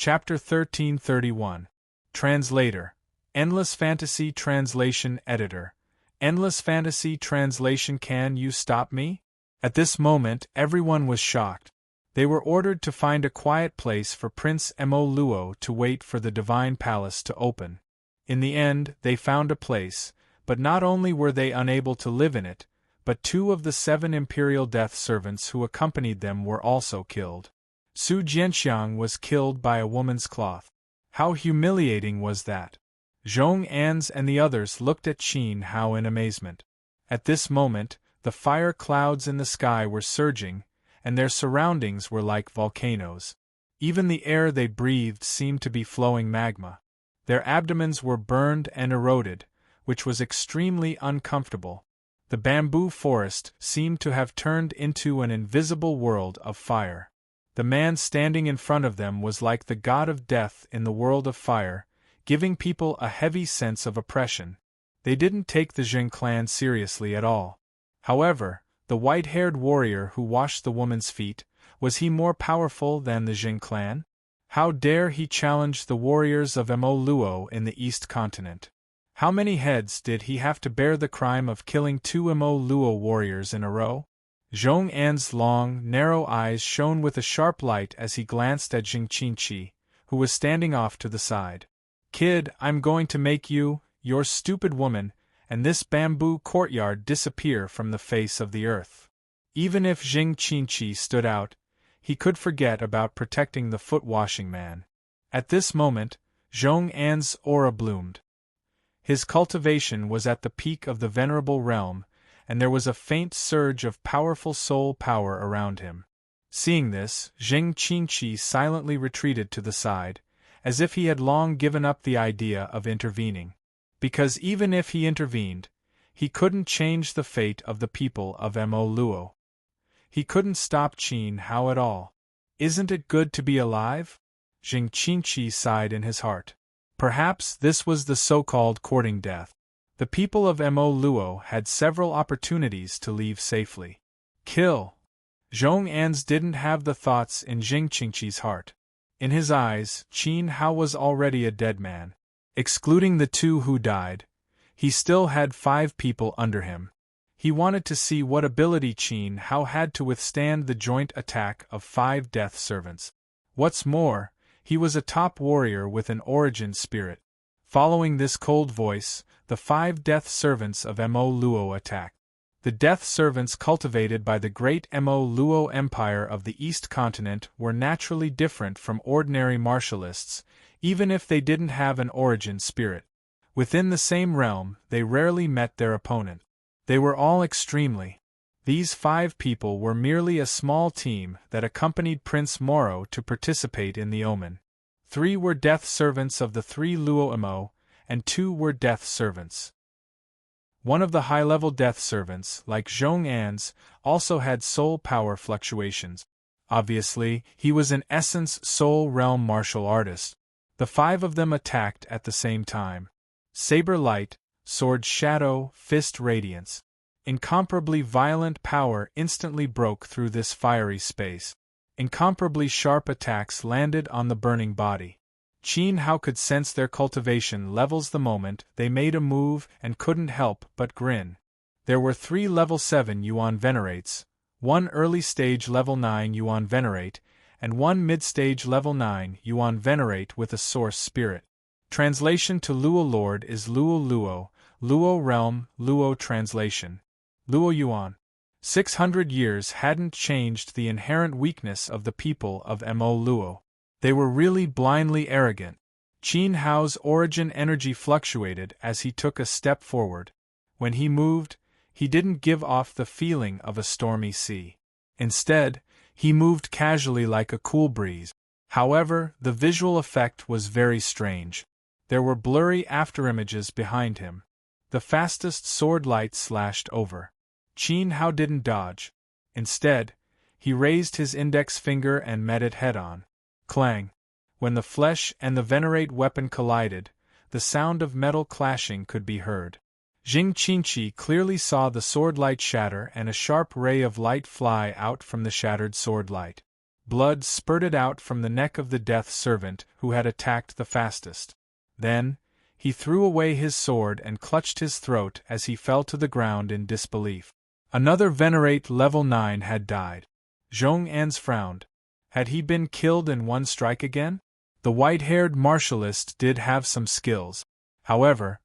Chapter 1331. Translator. Endless Fantasy Translation Editor. Endless Fantasy Translation. Can you stop me? At this moment, everyone was shocked. They were ordered to find a quiet place for Prince Mo Luo to wait for the divine palace to open. In the end, they found a place, but not only were they unable to live in it, but 2 of the 7 imperial death servants who accompanied them were also killed. Su Jianxiang was killed by a woman's cloth. How humiliating was that? Zhong An's and the others looked at Qin Hao in amazement. At this moment, the fire clouds in the sky were surging, and their surroundings were like volcanoes. Even the air they breathed seemed to be flowing magma. Their abdomens were burned and eroded, which was extremely uncomfortable. The bamboo forest seemed to have turned into an invisible world of fire. The man standing in front of them was like the god of death in the world of fire, giving people a heavy sense of oppression. They didn't take the Jing clan seriously at all. However, the white-haired warrior who washed the woman's feet, was he more powerful than the Jing clan? How dare he challenge the warriors of Mo Luo in the East Continent? How many heads did he have to bear the crime of killing 2 Mo Luo warriors in a row? Zhong An's long, narrow eyes shone with a sharp light as he glanced at Jing Qinqi, who was standing off to the side. Kid, I'm going to make you, your stupid woman, and this bamboo courtyard disappear from the face of the earth. Even if Jing Qinqi stood out, he could forget about protecting the foot-washing man. At this moment, Zhong An's aura bloomed. His cultivation was at the peak of the venerable realm, and there was a faint surge of powerful soul power around him. Seeing this, Jing Qinqi silently retreated to the side, as if he had long given up the idea of intervening. Because even if he intervened, he couldn't change the fate of the people of Mo Luo. He couldn't stop Qin Hao at all. Isn't it good to be alive? Jing Qinqi sighed in his heart. Perhaps this was the so-called courting death. The people of Mo Luo had several opportunities to leave safely. Kill! Zhong An's didn't have the thoughts in Jing Qinqi's heart. In his eyes, Qin Hao was already a dead man. Excluding the 2 who died, he still had 5 people under him. He wanted to see what ability Qin Hao had to withstand the joint attack of 5 death servants. What's more, he was a top warrior with an origin spirit. Following this cold voice, the 5 death servants of Mo Luo attacked. The death servants cultivated by the great Mo Luo Empire of the East Continent were naturally different from ordinary martialists, even if they didn't have an origin spirit. Within the same realm, they rarely met their opponent. They were all extremely. These 5 people were merely a small team that accompanied Prince Moro to participate in the Omen. 3 were death servants of the 3 Luo Mo, and 2 were death servants. One of the high-level death servants, like Zhong An's, also had soul power fluctuations. Obviously, he was in essence soul realm martial artist. The 5 of them attacked at the same time. Saber light, sword shadow, fist radiance. Incomparably violent power instantly broke through this fiery space. Incomparably sharp attacks landed on the burning body. Qin Hao could sense their cultivation levels the moment they made a move and couldn't help but grin. There were 3 level 7 Yuan Venerates, 1 early stage level 9 Yuan Venerate, and 1 mid-stage level 9 Yuan Venerate with a source spirit. Translation to Luo Lord is Luo Luo, Luo Realm, Luo Translation. Luo Yuan. 600 years hadn't changed the inherent weakness of the people of Mo Luo. They were really blindly arrogant. Qin Hao's origin energy fluctuated as he took a step forward. When he moved, he didn't give off the feeling of a stormy sea. Instead, he moved casually like a cool breeze. However, the visual effect was very strange. There were blurry afterimages behind him. The fastest sword light slashed over. Qin Hao didn't dodge. Instead, he raised his index finger and met it head-on. Clang! When the flesh and the venerate weapon collided, the sound of metal clashing could be heard. Jing Qinqi clearly saw the sword light shatter and a sharp ray of light fly out from the shattered sword light. Blood spurted out from the neck of the death servant who had attacked the fastest. Then, he threw away his sword and clutched his throat as he fell to the ground in disbelief. Another Venerate level 9 had died. Zhong-An's frowned. Had he been killed in one strike again? The white-haired martialist did have some skills. However,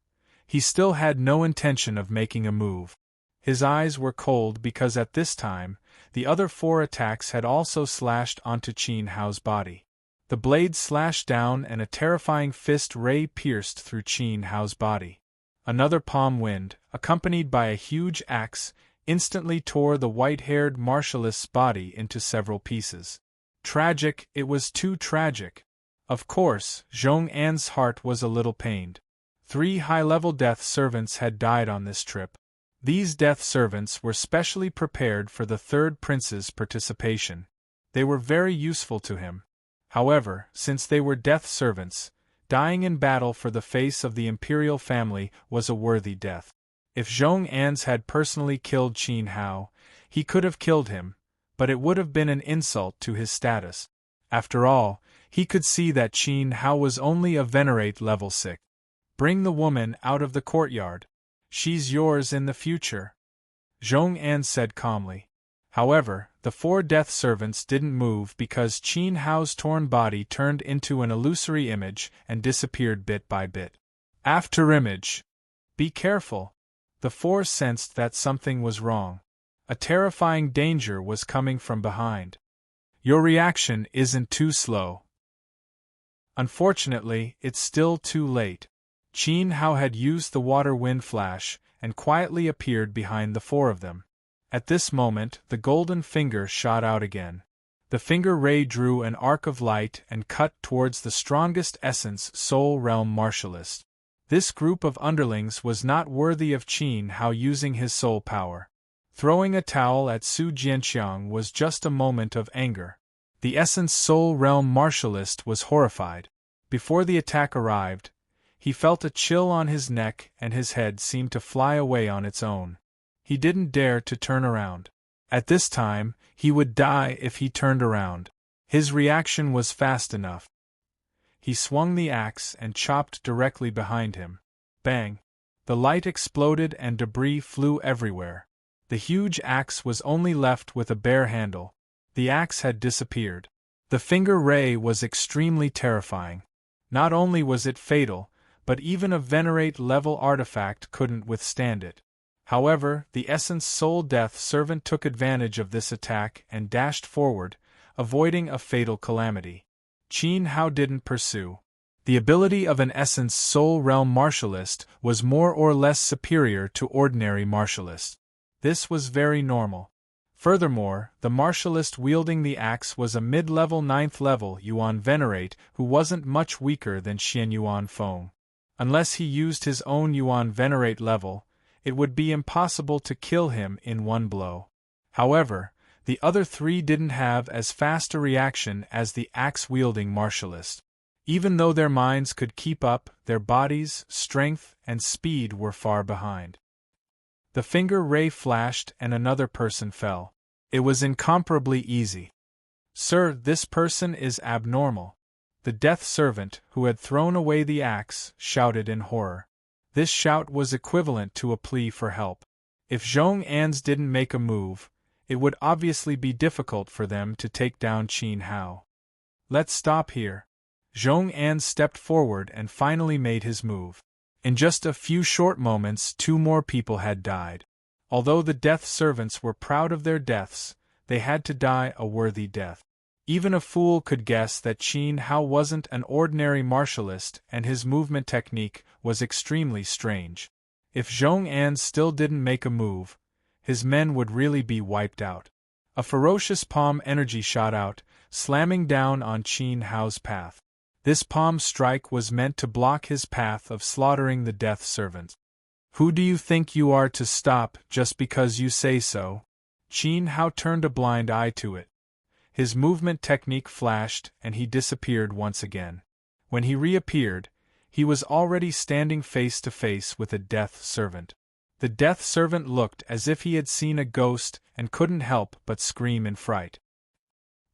he still had no intention of making a move. His eyes were cold because at this time, the other 4 attacks had also slashed onto Qin Hao's body. The blade slashed down and a terrifying fist ray pierced through Qin Hao's body. Another palm wind, accompanied by a huge axe, instantly tore the white-haired martialist's body into several pieces. Tragic, it was too tragic. Of course, Zhong-An's heart was a little pained. 3 high-level death servants had died on this trip. These death servants were specially prepared for the third prince's participation. They were very useful to him. However, since they were death servants, dying in battle for the face of the imperial family was a worthy death. If Zhong-An's had personally killed Qin Hao, he could have killed him, but it would have been an insult to his status. After all, he could see that Qin Hao was only a Venerate level 6. Bring the woman out of the courtyard. She's yours in the future, Zhong-An said calmly. However, the 4 death servants didn't move because Qin Hao's torn body turned into an illusory image and disappeared bit by bit. After image. Be careful. The 4 sensed that something was wrong. A terrifying danger was coming from behind. Your reaction isn't too slow. Unfortunately, it's still too late. Qin Hao had used the water wind flash and quietly appeared behind the 4 of them. At this moment, the golden finger shot out again. The finger ray drew an arc of light and cut towards the strongest essence Soul Realm Martialist. This group of underlings was not worthy of Qin Hao using his soul power. Throwing a towel at Su Jianqiang was just a moment of anger. The Essence Soul Realm Martialist was horrified. Before the attack arrived, he felt a chill on his neck and his head seemed to fly away on its own. He didn't dare to turn around. At this time, he would die if he turned around. His reaction was fast enough. He swung the axe and chopped directly behind him. Bang! The light exploded and debris flew everywhere. The huge axe was only left with a bare handle. The axe had disappeared. The finger ray was extremely terrifying. Not only was it fatal, but even a Venerate-level artifact couldn't withstand it. However, the Essence Soul Death Servant took advantage of this attack and dashed forward, avoiding a fatal calamity. Qin Hao didn't pursue. The ability of an Essence Soul Realm Martialist was more or less superior to ordinary Martialists. This was very normal. Furthermore, the Martialist wielding the axe was a mid-level 9th level Yuan Venerate who wasn't much weaker than Xian Yuan Feng. Unless he used his own Yuan Venerate level, it would be impossible to kill him in one blow. However, the other 3 didn't have as fast a reaction as the axe-wielding Martialist. Even though their minds could keep up, their bodies, strength, and speed were far behind. The finger ray flashed and another person fell. It was incomparably easy. Sir, this person is abnormal. The death servant, who had thrown away the axe, shouted in horror. This shout was equivalent to a plea for help. If Zhong-An's didn't make a move, it would obviously be difficult for them to take down Qin Hao. Let's stop here. Zhong-An stepped forward and finally made his move. In just a few short moments 2 more people had died. Although the death servants were proud of their deaths, they had to die a worthy death. Even a fool could guess that Qin Hao wasn't an ordinary martialist and his movement technique was extremely strange. If Zhong-An still didn't make a move, his men would really be wiped out. A ferocious palm energy shot out, slamming down on Qin Hao's path. This palm strike was meant to block his path of slaughtering the death servant. Who do you think you are to stop just because you say so? Qin Hao turned a blind eye to it. His movement technique flashed and he disappeared once again. When he reappeared, he was already standing face to face with a death servant. The death servant looked as if he had seen a ghost and couldn't help but scream in fright.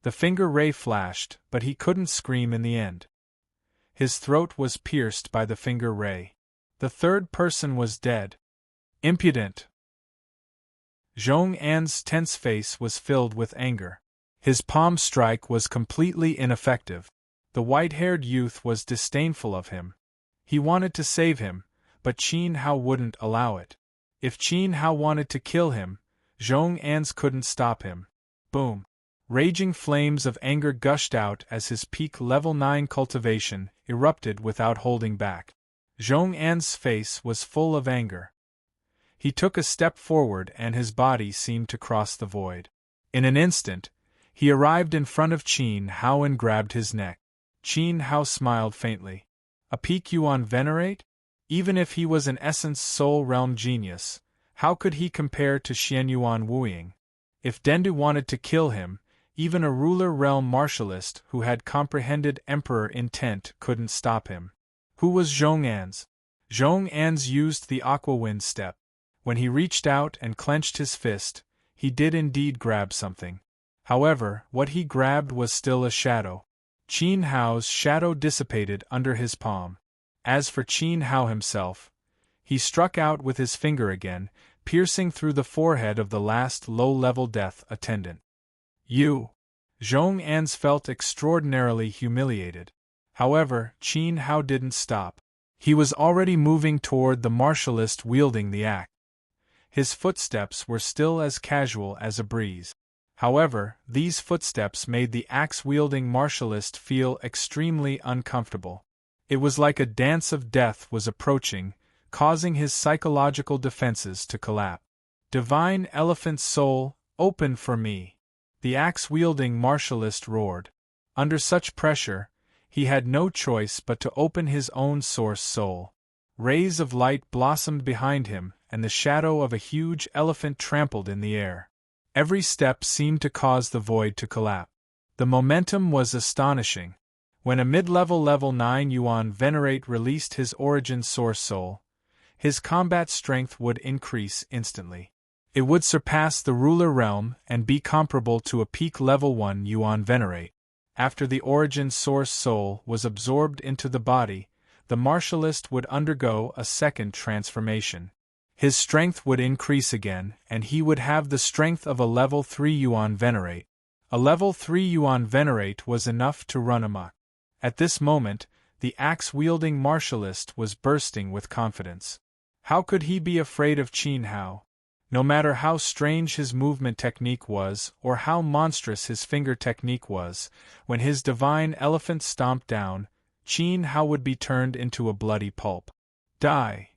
The finger ray flashed, but he couldn't scream in the end. His throat was pierced by the finger ray. The third person was dead. Impudent! Zhong An's tense face was filled with anger. His palm strike was completely ineffective. The white-haired youth was disdainful of him. He wanted to save him, but Qin Hao wouldn't allow it. If Qin Hao wanted to kill him, Zhong An's couldn't stop him. Boom! Raging flames of anger gushed out as his peak level 9 cultivation erupted without holding back. Zhong An's face was full of anger. He took a step forward and his body seemed to cross the void. In an instant, he arrived in front of Qin Hao and grabbed his neck. Qin Hao smiled faintly. A peak Yuan venerate? Even if he was an essence soul realm genius, how could he compare to Xianyuan Wuying? If Dendu wanted to kill him, even a ruler realm martialist who had comprehended emperor intent couldn't stop him. Who was Zhong An's? Zhong An's used the aqua wind step. When he reached out and clenched his fist, he did indeed grab something. However, what he grabbed was still a shadow. Qin Hao's shadow dissipated under his palm. As for Qin Hao himself, he struck out with his finger again, piercing through the forehead of the last low-level death attendant. You! Zhong An's felt extraordinarily humiliated. However, Qin Hao didn't stop. He was already moving toward the martialist wielding the axe. His footsteps were still as casual as a breeze. However, these footsteps made the axe-wielding martialist feel extremely uncomfortable. It was like a dance of death was approaching, causing his psychological defenses to collapse. Divine Elephant Soul, open for me! The axe-wielding martialist roared. Under such pressure, he had no choice but to open his own source soul. Rays of light blossomed behind him, and the shadow of a huge elephant trampled in the air. Every step seemed to cause the void to collapse. The momentum was astonishing. When a mid-level level 9 Yuan venerate released his origin source soul, his combat strength would increase instantly. It would surpass the ruler realm and be comparable to a peak level 1 Yuan venerate. After the origin source soul was absorbed into the body, the martialist would undergo a second transformation. His strength would increase again, and he would have the strength of a level 3 Yuan venerate. A level 3 Yuan venerate was enough to run amok. At this moment, the axe-wielding martialist was bursting with confidence. How could he be afraid of Qin Hao? No matter how strange his movement technique was, or how monstrous his finger technique was, when his divine elephant stomped down, Qin Hao would be turned into a bloody pulp. Die!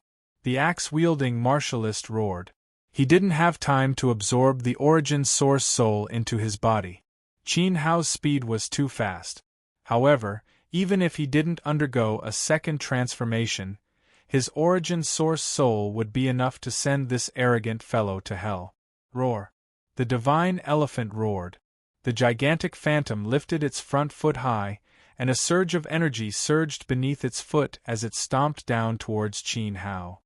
The axe-wielding martialist roared. He didn't have time to absorb the origin source soul into his body. Qin Hao's speed was too fast. However, even if he didn't undergo a second transformation, his origin source soul would be enough to send this arrogant fellow to hell. Roar! The divine elephant roared. The gigantic phantom lifted its front foot high, and a surge of energy surged beneath its foot as it stomped down towards Qin Hao.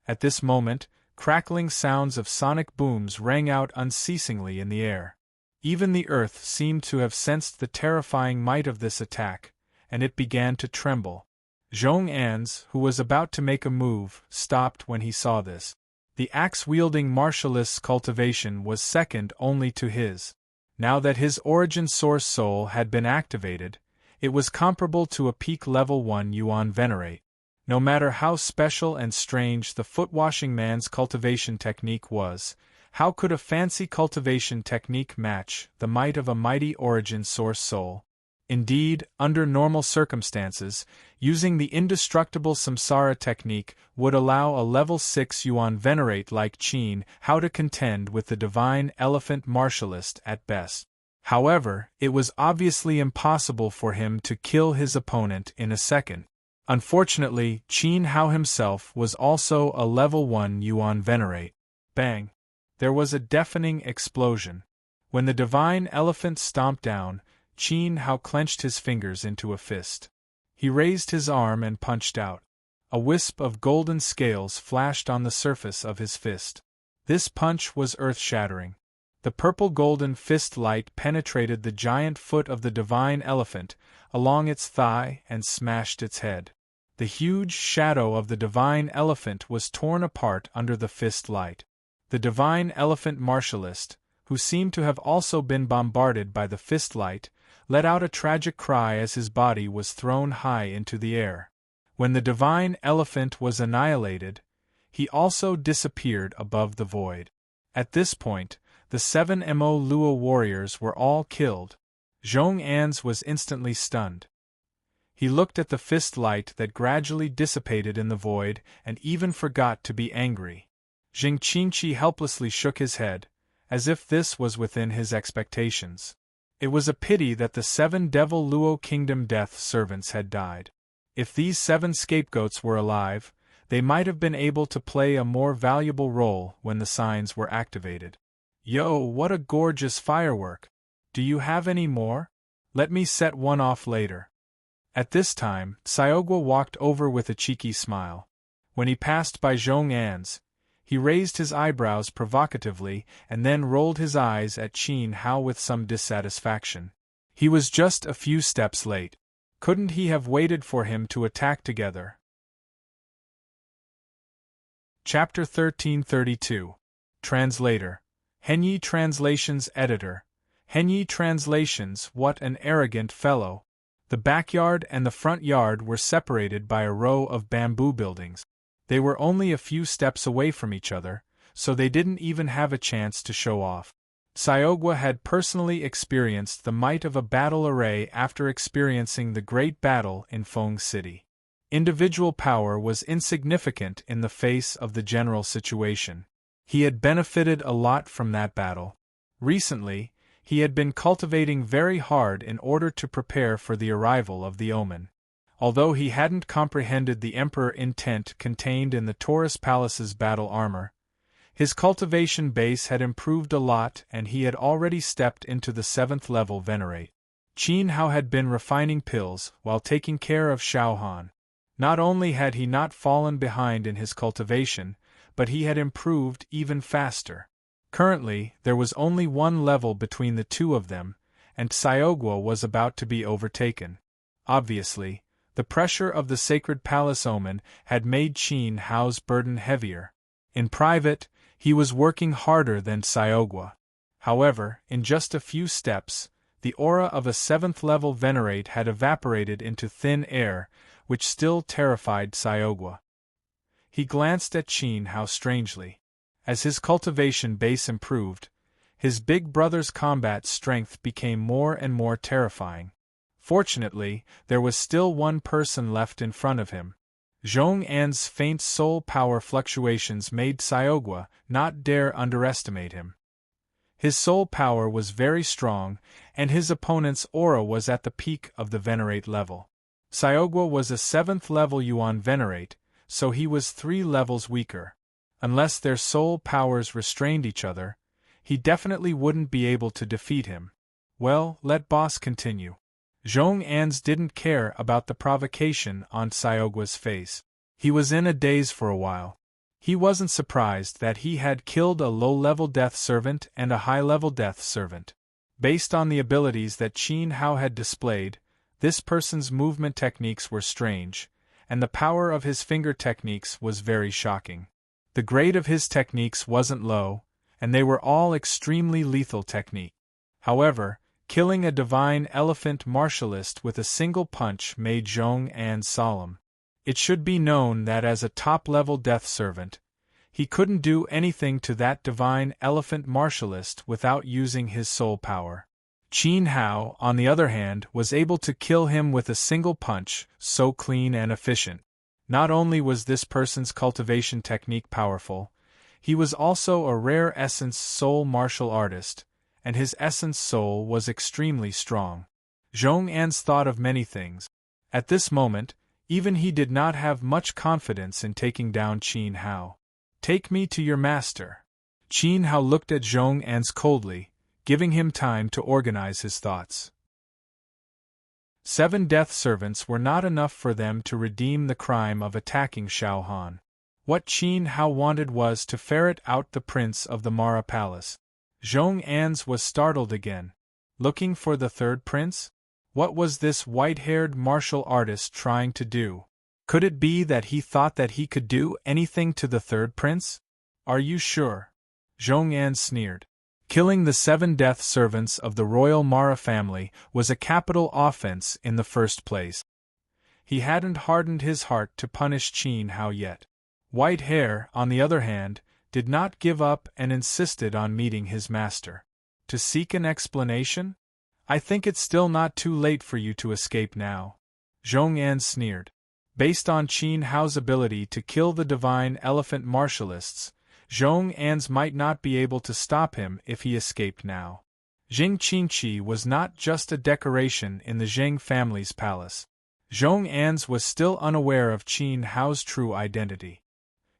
At this moment, crackling sounds of sonic booms rang out unceasingly in the air. Even the earth seemed to have sensed the terrifying might of this attack, and it began to tremble. Zhong An's, who was about to make a move, stopped when he saw this. The axe-wielding martialist's cultivation was second only to his. Now that his origin source soul had been activated, it was comparable to a peak level 1 Yuan venerate. No matter how special and strange the foot-washing man's cultivation technique was, how could a fancy cultivation technique match the might of a mighty origin source soul? Indeed, under normal circumstances, using the indestructible samsara technique would allow a level 6 Yuan venerate like Qin Hao to contend with the divine elephant martialist at best. However, it was obviously impossible for him to kill his opponent in a second. Unfortunately, Qin Hao himself was also a level 1 Yuan venerate. Bang! There was a deafening explosion. When the divine elephant stomped down, Qin Hao clenched his fingers into a fist. He raised his arm and punched out. A wisp of golden scales flashed on the surface of his fist. This punch was earth-shattering. The purple-golden fist light penetrated the giant foot of the divine elephant, along its thigh, and smashed its head. The huge shadow of the divine elephant was torn apart under the fist light. The divine elephant martialist, who seemed to have also been bombarded by the fist light, let out a tragic cry as his body was thrown high into the air. When the divine elephant was annihilated, he also disappeared above the void. At this point, the 7 Mo Luo warriors were all killed. Zhong An's was instantly stunned. He looked at the fist light that gradually dissipated in the void and even forgot to be angry. Jing Qingqi helplessly shook his head, as if this was within his expectations. It was a pity that the 7 Devil Luo Kingdom death servants had died. If these 7 scapegoats were alive, they might have been able to play a more valuable role when the signs were activated. Yo, what a gorgeous firework! Do you have any more? Let me set one off later. At this time, Xiaogua walked over with a cheeky smile. When he passed by Zhong An's, he raised his eyebrows provocatively and then rolled his eyes at Qin Hao with some dissatisfaction. He was just a few steps late. Couldn't he have waited for him to attack together? Chapter 1332. Translator. Henyi Translations Editor. Henyi Translations, what an arrogant fellow. The backyard and the front yard were separated by a row of bamboo buildings. They were only a few steps away from each other, so they didn't even have a chance to show off. Xiaogua had personally experienced the might of a battle array after experiencing the Great Battle in Feng City. Individual power was insignificant in the face of the general situation. He had benefited a lot from that battle. Recently, he had been cultivating very hard in order to prepare for the arrival of the Omen. Although he hadn't comprehended the Emperor intent contained in the Taurus Palace's battle armor, his cultivation base had improved a lot and he had already stepped into the 7th level Venerate. Qin Hao had been refining pills while taking care of Xiao Han. Not only had he not fallen behind in his cultivation, but he had improved even faster. Currently, there was only 1 level between the two of them, and Xiaogua was about to be overtaken. Obviously, the pressure of the Sacred Palace Omen had made Qin Hao's burden heavier. In private, he was working harder than Xiaogua. However, in just a few steps, the aura of a 7th level Venerate had evaporated into thin air, which still terrified Xiaogua. He glanced at Qin Hao strangely. As his cultivation base improved, his big brother's combat strength became more and more terrifying. Fortunately, there was still one person left in front of him. Zhong An's faint soul power fluctuations made Xiaogua not dare underestimate him. His soul power was very strong, and his opponent's aura was at the peak of the Venerate level. Xiaogua was a 7th level Yuan Venerate, so he was 3 levels weaker. Unless their soul powers restrained each other, he definitely wouldn't be able to defeat him. Well, let boss continue. Zhong An's didn't care about the provocation on Xiaogua's face. He was in a daze for a while. He wasn't surprised that he had killed a low-level death servant and a high-level death servant. Based on the abilities that Qin Hao had displayed, this person's movement techniques were strange, and the power of his finger techniques was very shocking. The grade of his techniques wasn't low, and they were all extremely lethal technique. However, killing a divine elephant martialist with a single punch made Zhong An solemn. It should be known that as a top-level death servant, he couldn't do anything to that divine elephant martialist without using his soul power. Qin Hao, on the other hand, was able to kill him with a single punch, so clean and efficient. Not only was this person's cultivation technique powerful, he was also a rare essence soul martial artist, and his essence soul was extremely strong. Zhong An's thought of many things. At this moment, even he did not have much confidence in taking down Qin Hao. Take me to your master. Qin Hao looked at Zhong An's coldly, giving him time to organize his thoughts. 7 death servants were not enough for them to redeem the crime of attacking Xiao Han. What Qin Hao wanted was to ferret out the prince of the Mara Palace. Zhong An's was startled again. Looking for the third prince? What was this white-haired martial artist trying to do? Could it be that he thought that he could do anything to the third prince? Are you sure? Zhong An sneered. Killing the 7 death servants of the royal Mara family was a capital offense in the first place. He hadn't hardened his heart to punish Qin Hao yet. White Hair, on the other hand, did not give up and insisted on meeting his master. To seek an explanation? I think it's still not too late for you to escape now. Zhong An sneered. Based on Qin Hao's ability to kill the divine elephant martialists, Zhong An's might not be able to stop him if he escaped now. Jing Qinqi was not just a decoration in the Zheng family's palace. Zhong An's was still unaware of Qin Hao's true identity.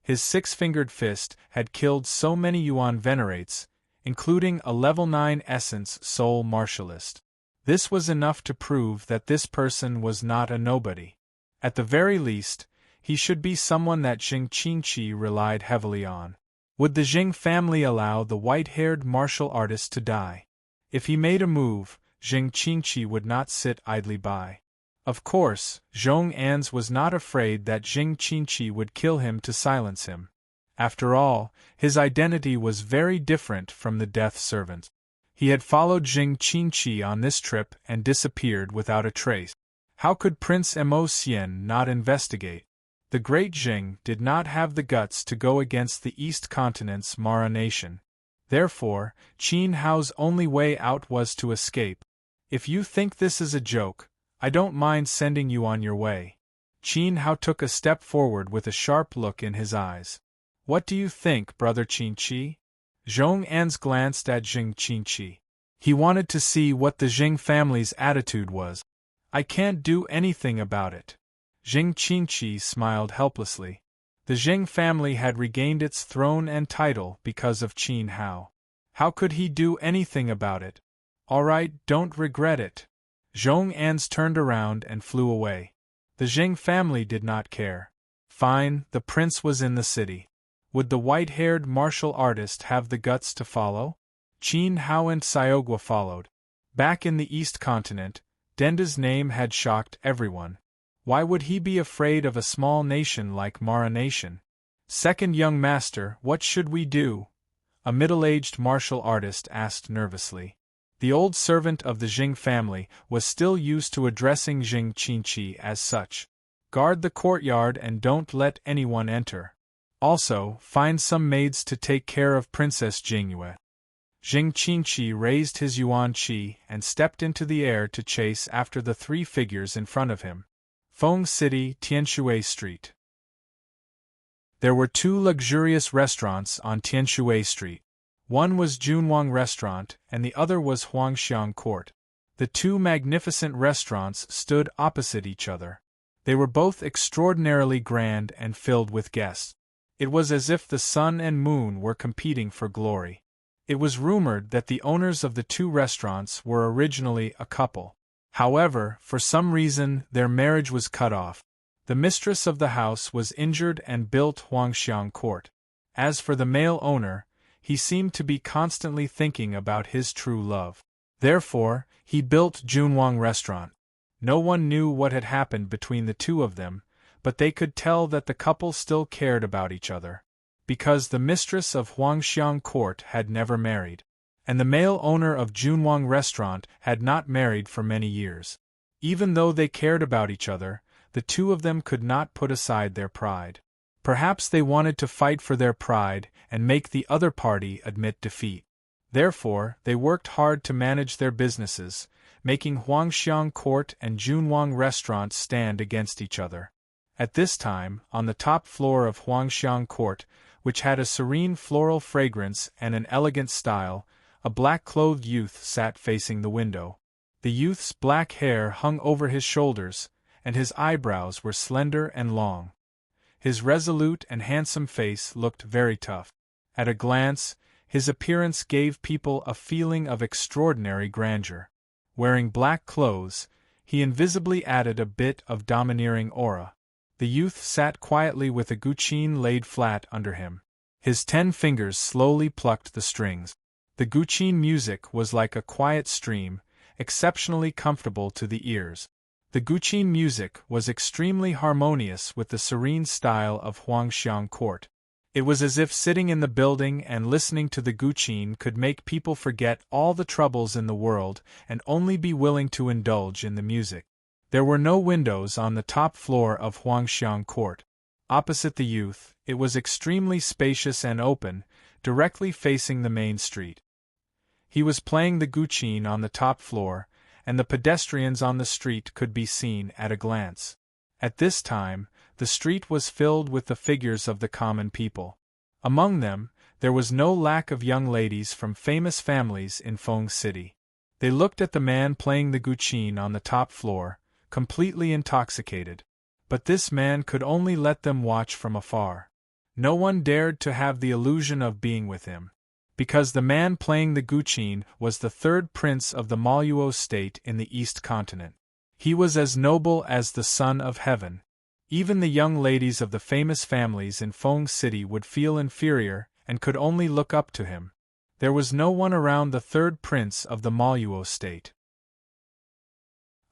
His 6-fingered fist had killed so many Yuan venerates, including a level 9 essence soul martialist. This was enough to prove that this person was not a nobody. At the very least, he should be someone that Jing Qinqi relied heavily on. Would the Zheng family allow the white-haired martial artist to die? If he made a move, Jing Qinqi would not sit idly by. Of course, Zhong An's was not afraid that Jing Qinqi would kill him to silence him. After all, his identity was very different from the death servant. He had followed Jing Qinqi on this trip and disappeared without a trace. How could Prince Mo Xian not investigate? The great Jing did not have the guts to go against the East Continent's Mara nation. Therefore, Qin Hao's only way out was to escape. If you think this is a joke, I don't mind sending you on your way. Qin Hao took a step forward with a sharp look in his eyes. What do you think, brother Qinqi? Zhong An's glanced at Jing Qinqi. He wanted to see what the Jing family's attitude was. I can't do anything about it. Jing Qinqi smiled helplessly. The Jing family had regained its throne and title because of Qin Hao. How could he do anything about it? All right, don't regret it. Zhong An's turned around and flew away. The Jing family did not care. Fine, the prince was in the city. Would the white-haired martial artist have the guts to follow? Qin Hao and Xiaogua followed. Back in the East Continent, Denda's name had shocked everyone. Why would he be afraid of a small nation like Mara Nation? Second young master, what should we do? A middle-aged martial artist asked nervously. The old servant of the Jing family was still used to addressing Jing Qinqi as such. Guard the courtyard and don't let anyone enter. Also, find some maids to take care of Princess Jingyue. Jing Qinqi raised his yuan qi and stepped into the air to chase after the 3 figures in front of him. Feng City, Tianshui Street. There were 2 luxurious restaurants on Tianshui Street. One was Junwang Restaurant and the other was Huangxiang Court. The 2 magnificent restaurants stood opposite each other. They were both extraordinarily grand and filled with guests. It was as if the sun and moon were competing for glory. It was rumored that the owners of the 2 restaurants were originally a couple. However, for some reason, their marriage was cut off. The mistress of the house was injured and built Huangxiang Court. As for the male owner, he seemed to be constantly thinking about his true love. Therefore, he built Junwang Restaurant. No one knew what had happened between the 2 of them, but they could tell that the couple still cared about each other. Because the mistress of Huangxiang Court had never married, and the male owner of Junwang Restaurant had not married for many years. Even though they cared about each other, the 2 of them could not put aside their pride. Perhaps they wanted to fight for their pride and make the other party admit defeat. Therefore, they worked hard to manage their businesses, making Huangxiang Court and Junwang Restaurant stand against each other. At this time, on the top floor of Huangxiang Court, which had a serene floral fragrance and an elegant style, a black-clothed youth sat facing the window. The youth's black hair hung over his shoulders, and his eyebrows were slender and long. His resolute and handsome face looked very tough. At a glance, his appearance gave people a feeling of extraordinary grandeur. Wearing black clothes, he invisibly added a bit of domineering aura. The youth sat quietly with a guqin laid flat under him. His 10 fingers slowly plucked the strings. The Guqin music was like a quiet stream, exceptionally comfortable to the ears. The Guqin music was extremely harmonious with the serene style of Huangxiang court. It was as if sitting in the building and listening to the Guqin could make people forget all the troubles in the world and only be willing to indulge in the music. There were no windows on the top floor of Huangxiang court. Opposite the youth, it was extremely spacious and open, directly facing the main street. He was playing the Guqin on the top floor, and the pedestrians on the street could be seen at a glance. At this time, the street was filled with the figures of the common people. Among them, there was no lack of young ladies from famous families in Feng City. They looked at the man playing the Guqin on the top floor, completely intoxicated. But this man could only let them watch from afar. No one dared to have the illusion of being with him, because the man playing the Guqin was the third prince of the Maluo state in the East Continent. He was as noble as the Son of Heaven. Even the young ladies of the famous families in Feng City would feel inferior and could only look up to him. There was no one around the third prince of the Maluo state.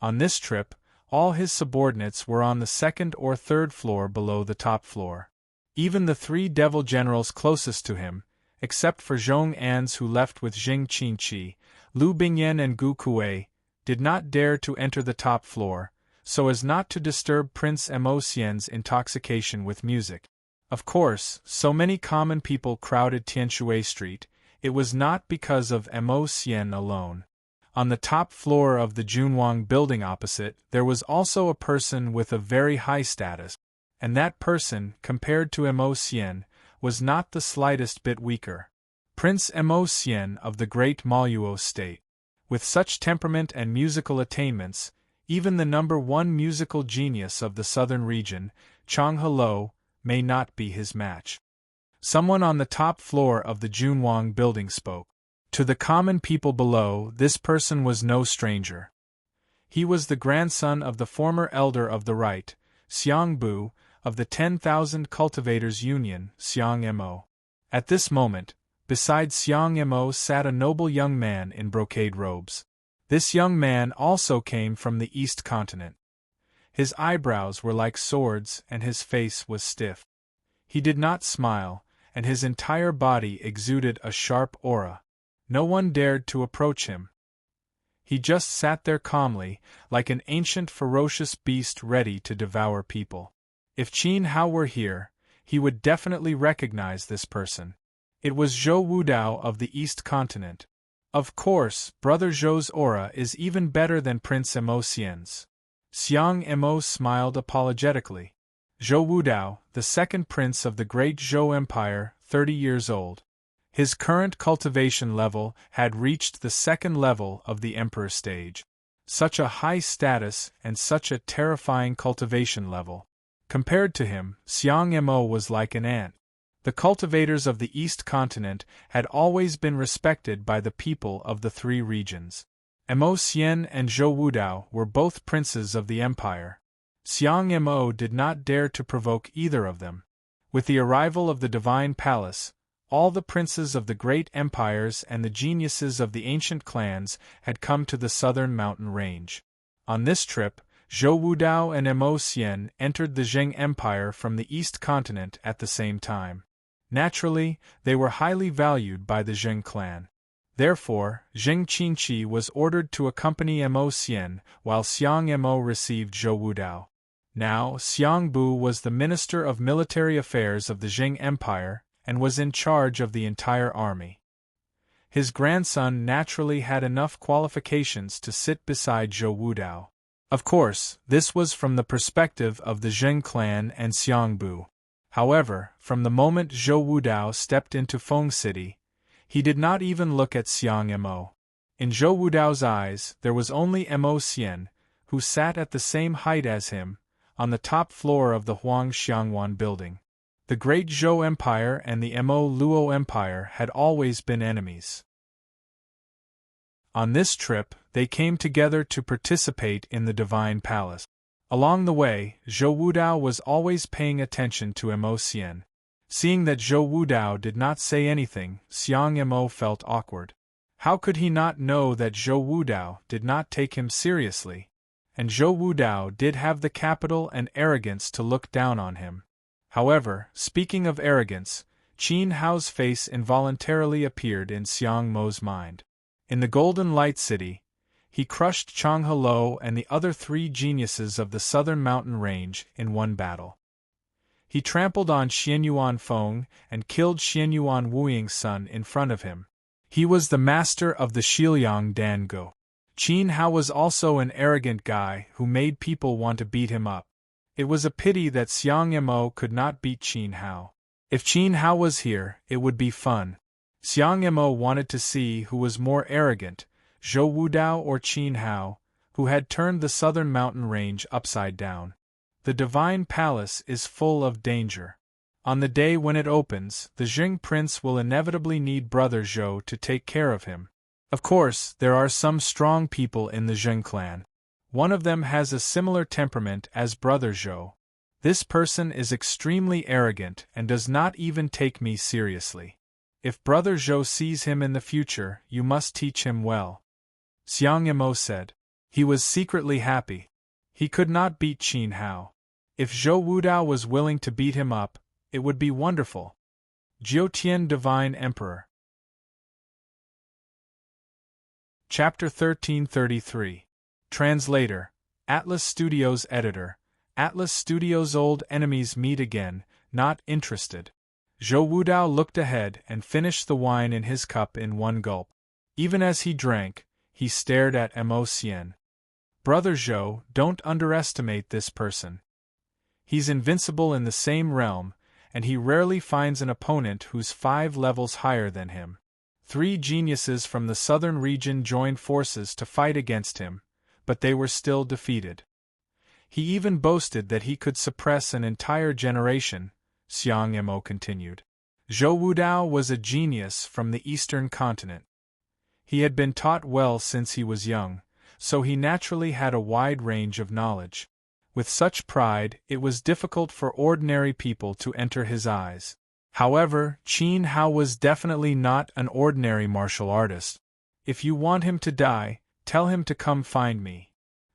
On this trip, all his subordinates were on the second or third floor below the top floor. Even the three devil generals closest to him, except for Zhong An's who left with Jing Qinqi, Lu Bingyan and Gu Kuei, did not dare to enter the top floor, so as not to disturb Prince Mo Xian's intoxication with music. Of course, so many common people crowded Tianshui Street, it was not because of Mo Xian alone. On the top floor of the Junwang building opposite, there was also a person with a very high status, and that person, compared to Mo Xian, was not the slightest bit weaker. Prince Mo Xian of the Great Maluo State. With such temperament and musical attainments, even the #1 musical genius of the southern region, Chang Hello, may not be his match. Someone on the top floor of the Junwang building spoke. To the common people below, this person was no stranger. He was the grandson of the former elder of the right, Xiang Bu, of the 10,000 Cultivators Union, Xiang Mo. At this moment, beside Xiang Mo sat a noble young man in brocade robes. This young man also came from the East Continent. His eyebrows were like swords and his face was stiff. He did not smile, and his entire body exuded a sharp aura. No one dared to approach him. He just sat there calmly, like an ancient ferocious beast ready to devour people. If Qin Hao were here, he would definitely recognize this person. It was Zhou Wudao of the East Continent. Of course, Brother Zhou's aura is even better than Prince Mo Xian's. Xiang Mo smiled apologetically. Zhou Wudao, the second prince of the Great Zhou Empire, 30 years old. His current cultivation level had reached the second level of the Emperor stage. Such a high status and such a terrifying cultivation level. Compared to him, Xiang Mo was like an ant. The cultivators of the East Continent had always been respected by the people of the three regions. Mo Xian and Zhou Wudao were both princes of the empire. Xiang Mo did not dare to provoke either of them. With the arrival of the Divine Palace, all the princes of the great empires and the geniuses of the ancient clans had come to the southern mountain range. On this trip, Zhou Wudao and Mo Xian entered the Zheng Empire from the East Continent at the same time. Naturally, they were highly valued by the Zheng clan. Therefore, Jing Qinqi was ordered to accompany Mo Xian, while Xiang Mo received Zhou Wudao. Now, Xiang Bu was the Minister of Military Affairs of the Zheng Empire, and was in charge of the entire army. His grandson naturally had enough qualifications to sit beside Zhou Wudao. Of course, this was from the perspective of the Zheng clan and Xiang Bu. However, from the moment Zhou Wudao stepped into Feng City, he did not even look at Xiang Mo. In Zhou Wudao's eyes, there was only Mo Xian, who sat at the same height as him, on the top floor of the Huangxiangwan building. The Great Zhou Empire and the Mo Luo Empire had always been enemies. On this trip, they came together to participate in the Divine Palace. Along the way, Zhou Wudao was always paying attention to Mo Xian. Seeing that Zhou Wudao did not say anything, Xiang Mo felt awkward. How could he not know that Zhou Wudao did not take him seriously? And Zhou Wudao did have the capital and arrogance to look down on him. However, speaking of arrogance, Qin Hao's face involuntarily appeared in Xiang Mo's mind. In the Golden Light City, he crushed Chang Helou and the other 3 geniuses of the southern mountain range in one battle. He trampled on Xianyuan Feng and killed Xianyuan Wuying's son in front of him. He was the master of the Shiliang Dango. Qin Hao was also an arrogant guy who made people want to beat him up. It was a pity that Xiang Mo could not beat Qin Hao. If Qin Hao was here, it would be fun. Xiang Mo wanted to see who was more arrogant, Zhou Wudao or Qin Hao, who had turned the southern mountain range upside down. The Divine Palace is full of danger. On the day when it opens, the Jing Prince will inevitably need Brother Zhou to take care of him. Of course, there are some strong people in the Jing clan. One of them has a similar temperament as Brother Zhou. This person is extremely arrogant and does not even take me seriously. If Brother Zhou sees him in the future, you must teach him well. Xiang Mo said. He was secretly happy. He could not beat Qin Hao. If Zhou Wudao was willing to beat him up, it would be wonderful. Jiutian Divine Emperor. Chapter 1333. Translator. Atlas Studios Editor. Atlas Studios' old enemies meet again, not interested. Zhou Wudao looked ahead and finished the wine in his cup in one gulp. Even as he drank, he stared at Mo Xian. Brother Zhou, don't underestimate this person. He's invincible in the same realm, and he rarely finds an opponent who's 5 levels higher than him. 3 geniuses from the southern region joined forces to fight against him, but they were still defeated. He even boasted that he could suppress an entire generation, Xiang Mo continued. Zhou Wudao was a genius from the eastern continent. He had been taught well since he was young, so he naturally had a wide range of knowledge. With such pride, it was difficult for ordinary people to enter his eyes. However, Qin Hao was definitely not an ordinary martial artist. If you want him to die, tell him to come find me.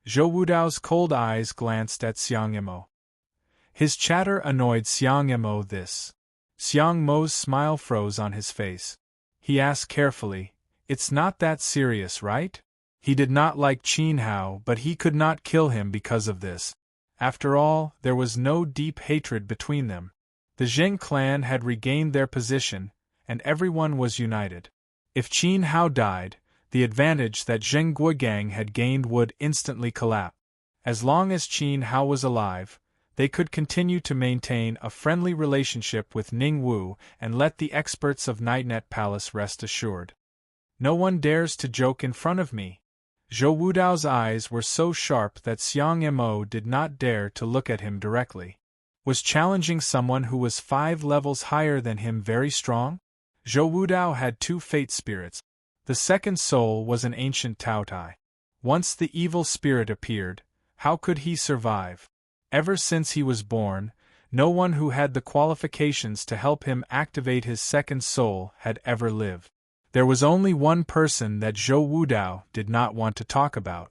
Zhou Wudao's cold eyes glanced at Xiang Mo. His chatter annoyed Xiang Mo. Xiang Mo's smile froze on his face. He asked carefully, "It's not that serious, right?" He did not like Qin Hao, but he could not kill him because of this. After all, there was no deep hatred between them. The Zheng clan had regained their position, and everyone was united. If Qin Hao died, the advantage that Zheng Guogang had gained would instantly collapse. As long as Qin Hao was alive, they could continue to maintain a friendly relationship with Ning Wu and let the experts of Nightnet Palace rest assured. No one dares to joke in front of me. Zhou Wudao's eyes were so sharp that Xiang Mo did not dare to look at him directly. Was challenging someone who was 5 levels higher than him very strong? Zhou Wudao had 2 fate spirits. The second soul was an ancient Taotai. Once the evil spirit appeared, how could he survive? Ever since he was born, no one who had the qualifications to help him activate his second soul had ever lived. There was only one person that Zhou Wudao did not want to talk about.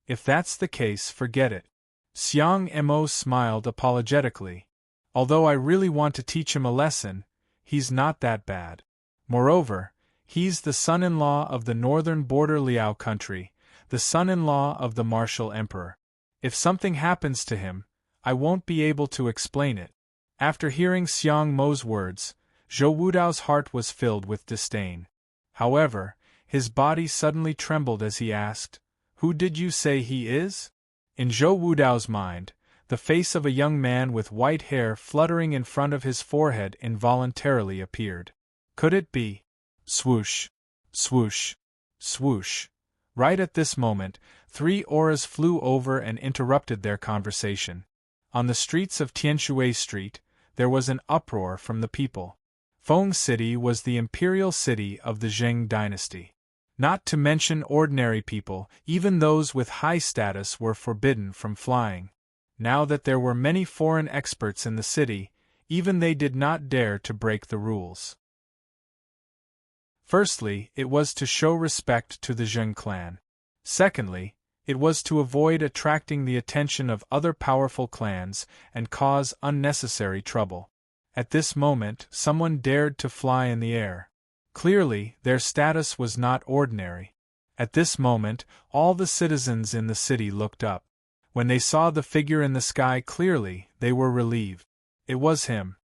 If that's the case, forget it. Xiang Mo smiled apologetically. Although I really want to teach him a lesson, he's not that bad. Moreover, he's the son-in-law of the northern border Liao country, the son-in-law of the martial emperor. If something happens to him, I won't be able to explain it. After hearing Xiang Mo's words, Zhou Wudao's heart was filled with disdain. However, his body suddenly trembled as he asked, "Who did you say he is?" In Zhou Wudao's mind, the face of a young man with white hair fluttering in front of his forehead involuntarily appeared. Could it be? Swoosh! Swoosh! Swoosh! Right at this moment, 3 auras flew over and interrupted their conversation. On the streets of Tianshui Street, there was an uproar from the people. Feng City was the imperial city of the Zheng dynasty. Not to mention ordinary people, even those with high status were forbidden from flying. Now that there were many foreign experts in the city, even they did not dare to break the rules. Firstly, it was to show respect to the Zheng clan. Secondly, it was to avoid attracting the attention of other powerful clans and cause unnecessary trouble. At this moment, someone dared to fly in the air. Clearly, their status was not ordinary. At this moment, all the citizens in the city looked up. When they saw the figure in the sky clearly, they were relieved. It was him.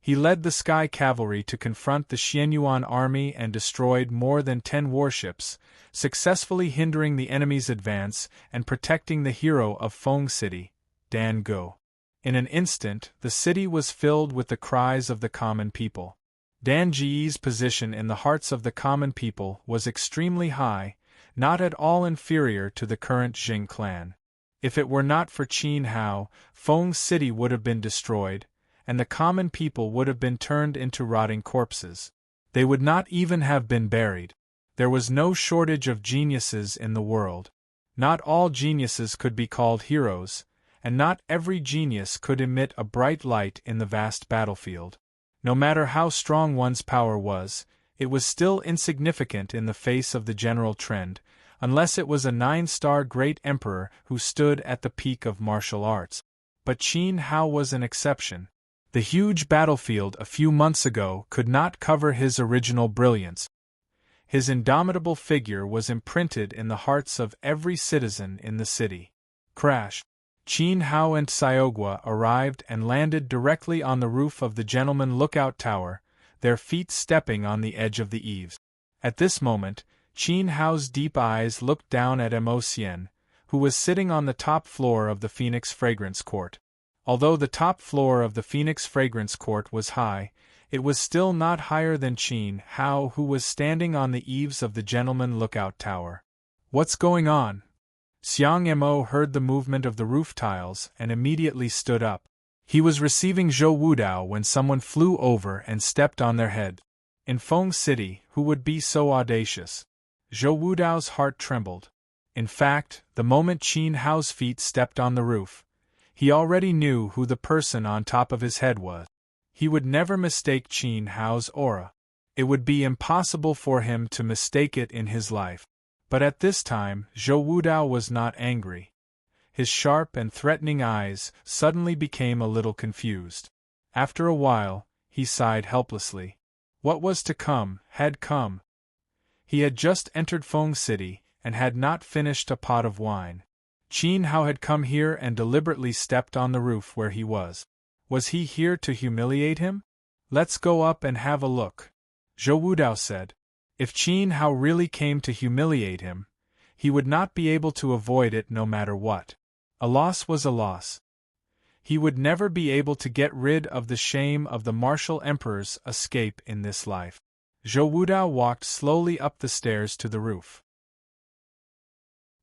He led the Sky Cavalry to confront the Xianyuan army and destroyed more than 10 warships, successfully hindering the enemy's advance and protecting the hero of Feng City, Dan Go. In an instant, the city was filled with the cries of the common people. Dan Ji's position in the hearts of the common people was extremely high, not at all inferior to the current Jing clan. If it were not for Qin Hao, Feng City would have been destroyed, and the common people would have been turned into rotting corpses. They would not even have been buried. There was no shortage of geniuses in the world. Not all geniuses could be called heroes, and not every genius could emit a bright light in the vast battlefield. No matter how strong one's power was, it was still insignificant in the face of the general trend, unless it was a 9-star great emperor who stood at the peak of martial arts. But Qin Hao was an exception. The huge battlefield a few months ago could not cover his original brilliance. His indomitable figure was imprinted in the hearts of every citizen in the city. Crash! Qin Hao and Xiaogua arrived and landed directly on the roof of the Gentleman Lookout Tower, their feet stepping on the edge of the eaves. At this moment, Qin Hao's deep eyes looked down at Mo Xian, who was sitting on the top floor of the Phoenix Fragrance Court. Although the top floor of the Phoenix Fragrance Court was high, it was still not higher than Qin Hao, who was standing on the eaves of the Gentleman Lookout Tower. "What's going on?" Xiang Mo heard the movement of the roof tiles and immediately stood up. He was receiving Zhou Wudao when someone flew over and stepped on their head. In Feng City, who would be so audacious? Zhou Wudao's heart trembled. In fact, the moment Qin Hao's feet stepped on the roof, he already knew who the person on top of his head was. He would never mistake Qin Hao's aura. It would be impossible for him to mistake it in his life. But at this time, Zhou Wudao was not angry. His sharp and threatening eyes suddenly became a little confused. After a while, he sighed helplessly. What was to come had come. He had just entered Feng City and had not finished a pot of wine. Qin Hao had come here and deliberately stepped on the roof where he was. Was he here to humiliate him? "Let's go up and have a look," Zhou Wudao said. If Qin Hao really came to humiliate him, he would not be able to avoid it no matter what. A loss was a loss. He would never be able to get rid of the shame of the martial emperor's escape in this life. Zhou Wudao walked slowly up the stairs to the roof.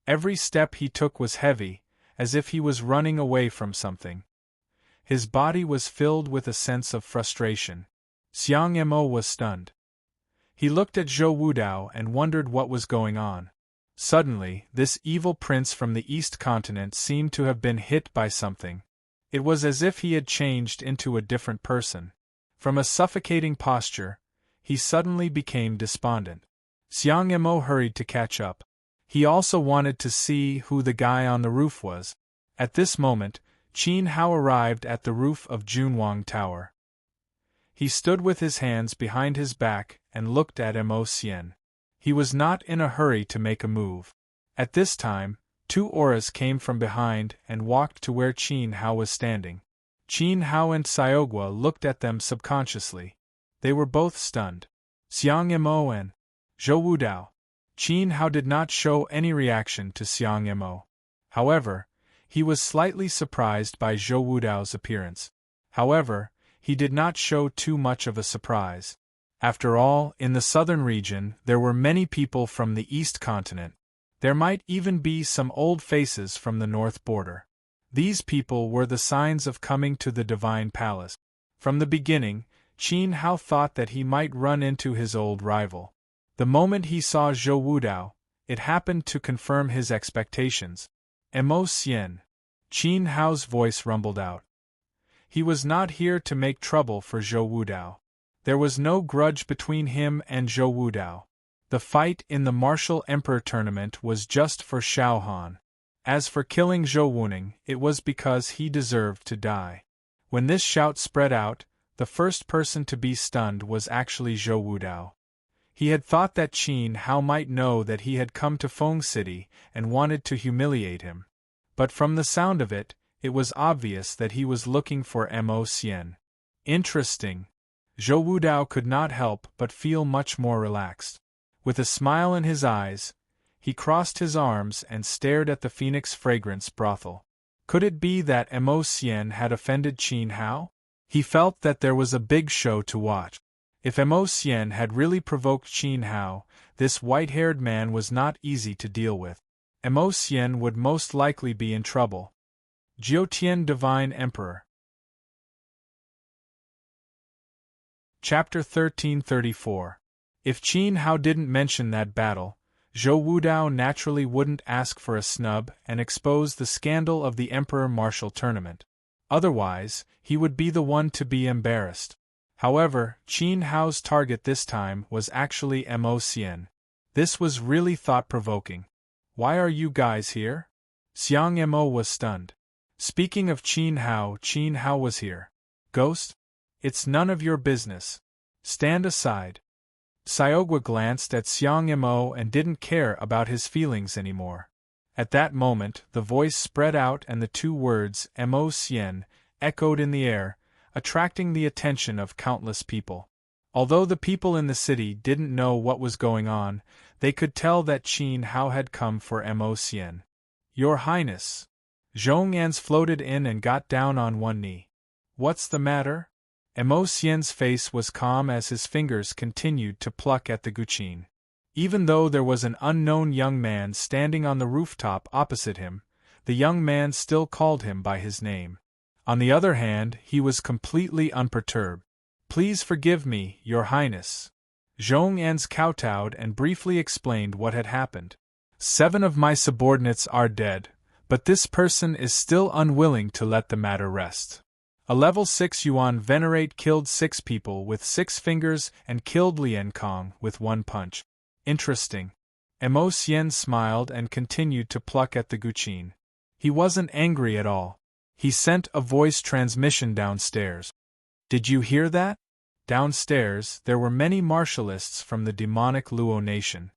Every step he took was heavy, as if he was running away from something. His body was filled with a sense of frustration. Xiang Mo was stunned. He looked at Zhou Wudao and wondered what was going on. Suddenly, this evil prince from the East Continent seemed to have been hit by something. It was as if he had changed into a different person. From a suffocating posture, he suddenly became despondent. Xiang Mo hurried to catch up. He also wanted to see who the guy on the roof was. At this moment, Qin Hao arrived at the roof of Junwang Tower. He stood with his hands behind his back and looked at Mo Xian. He was not in a hurry to make a move. At this time, 2 auras came from behind and walked to where Qin Hao was standing. Qin Hao and Xiaogua looked at them subconsciously. They were both stunned. Xiang Mo and Zhou Wudao. Qin Hao did not show any reaction to Xiang Mo. However, he was slightly surprised by Zhou Wudao's appearance. However, he did not show too much of a surprise. After all, in the southern region, there were many people from the East Continent. There might even be some old faces from the north border. These people were the signs of coming to the Divine Palace. From the beginning, Qin Hao thought that he might run into his old rival. The moment he saw Zhou Wudao, it happened to confirm his expectations. Mo Xian. Qin Hao's voice rumbled out. He was not here to make trouble for Zhou Wudao. There was no grudge between him and Zhou Wudao. The fight in the Martial Emperor tournament was just for Xiao Han. As for killing Zhou Wuning, it was because he deserved to die. When this shout spread out, the first person to be stunned was actually Zhou Wudao. He had thought that Qin Hao might know that he had come to Feng City and wanted to humiliate him. But from the sound of it, it was obvious that he was looking for Mo Xian. Interesting. Zhou Wudao could not help but feel much more relaxed. With a smile in his eyes, he crossed his arms and stared at the Phoenix Fragrance brothel. Could it be that Mo Xian had offended Qin Hao? He felt that there was a big show to watch. If Mo Xian had really provoked Qin Hao, this white-haired man was not easy to deal with. Mo Xian would most likely be in trouble. Jiutian Divine Emperor. Chapter 1334. If Qin Hao didn't mention that battle, Zhou Wudao naturally wouldn't ask for a snub and expose the scandal of the Emperor Martial Tournament. Otherwise, he would be the one to be embarrassed. However, Qin Hao's target this time was actually Mo Xian. This was really thought-provoking. Why are you guys here? Xiang Mo was stunned. Speaking of Qin Hao was here. Ghost? It's none of your business. Stand aside. Xiaogua glanced at Xiang Mo and didn't care about his feelings anymore. At that moment, the voice spread out and the two words, Mo Xian, echoed in the air, attracting the attention of countless people. Although the people in the city didn't know what was going on, they could tell that Qin Hao had come for Mo Xian. Your Highness. Zhong An's floated in and got down on one knee. What's the matter? Mo Xian's face was calm as his fingers continued to pluck at the guqin. Even though there was an unknown young man standing on the rooftop opposite him, the young man still called him by his name. On the other hand, he was completely unperturbed. Please forgive me, Your Highness. Zhong An's kowtowed and briefly explained what had happened. 7 of my subordinates are dead, but this person is still unwilling to let the matter rest. A level 6 Yuan Venerate killed 6 people with 6 fingers and killed Lian Kong with 1 punch. Interesting. Mo Xian smiled and continued to pluck at the guqin. He wasn't angry at all. He sent a voice transmission downstairs. Did you hear that? Downstairs, there were many martialists from the demonic Luo nation.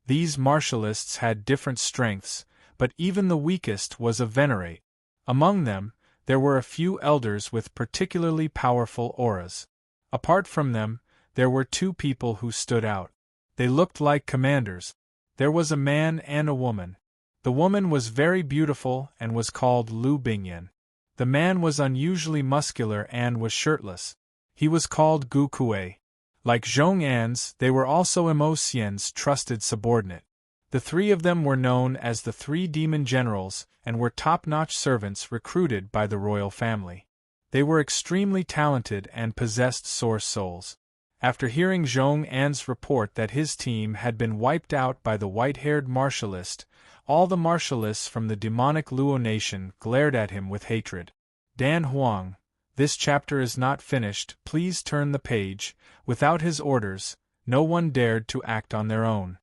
These martialists had different strengths, but even the weakest was a venerate. Among them, there were a few elders with particularly powerful auras. Apart from them, there were 2 people who stood out. They looked like commanders. There was a man and a woman. The woman was very beautiful and was called Lu Bingyan. The man was unusually muscular and was shirtless. He was called Gu Kuei. Like Zhong An's, they were also Mo Xian's trusted subordinate. The 3 of them were known as the 3 demon generals and were top-notch servants recruited by the royal family. They were extremely talented and possessed source souls. After hearing Zhong An's report that his team had been wiped out by the white-haired martialist, all the martialists from the demonic Luo nation glared at him with hatred. Dan Huang, this chapter is not finished, please turn the page. Without his orders, no one dared to act on their own.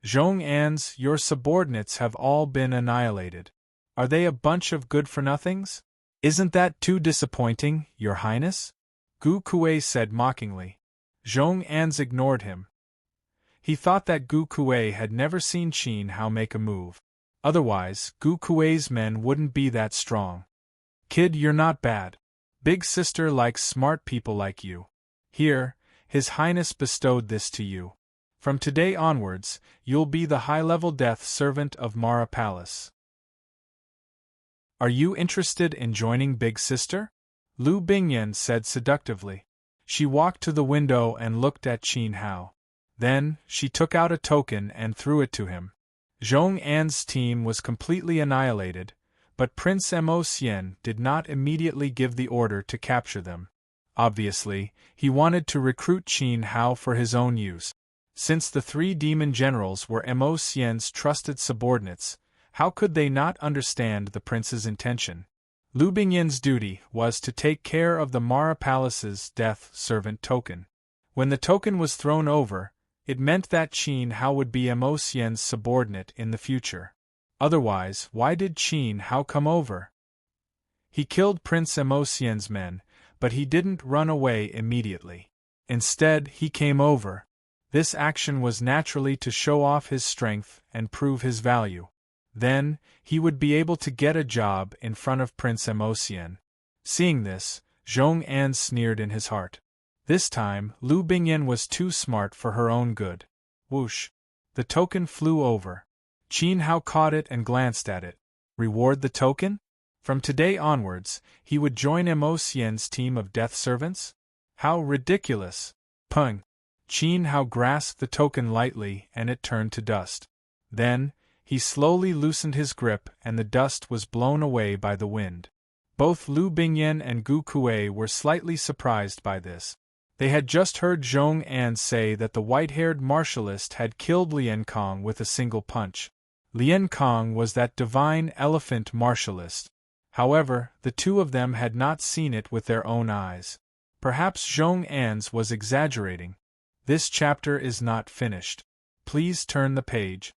Zhong An's, your subordinates have all been annihilated. Are they a bunch of good-for-nothings? Isn't that too disappointing, Your Highness? Gu Kuei said mockingly. Zhong An's ignored him. He thought that Gu Kuei had never seen Qin Hao make a move. Otherwise, Gu Kuei's men wouldn't be that strong. Kid, you're not bad. Big sister likes smart people like you. Here, His Highness bestowed this to you. From today onwards, you'll be the high-level death servant of Mara Palace. Are you interested in joining Big Sister? Lu Bingyan said seductively. She walked to the window and looked at Qin Hao. Then, she took out a token and threw it to him. Zhong An's team was completely annihilated, but Prince Mo Xian did not immediately give the order to capture them. Obviously, he wanted to recruit Qin Hao for his own use. Since the 3 demon generals were Mo Xian's trusted subordinates, how could they not understand the prince's intention? Lu Bingyin's duty was to take care of the Mara Palace's death servant token. When the token was thrown over, it meant that Qin Hao would be Mo Xian's subordinate in the future. Otherwise, why did Qin Hao come over? He killed Prince Mo Xian's men, but he didn't run away immediately. Instead, he came over. This action was naturally to show off his strength and prove his value. Then, he would be able to get a job in front of Prince Mo Xian. Seeing this, Zhong An sneered in his heart. This time, Lu Bingyan was too smart for her own good. Whoosh! The token flew over. Qin Hao caught it and glanced at it. Reward the token? From today onwards, he would join Mo Xian's team of death servants? How ridiculous! Pung! Qin Hao grasped the token lightly and it turned to dust. Then, he slowly loosened his grip and the dust was blown away by the wind. Both Lu Bingyan and Gu Kuei were slightly surprised by this. They had just heard Zhong An say that the white-haired martialist had killed Lian Kong with a single punch. Lian Kong was that divine elephant martialist. However, the two of them had not seen it with their own eyes. Perhaps Zhong An's was exaggerating. This chapter is not finished. Please turn the page.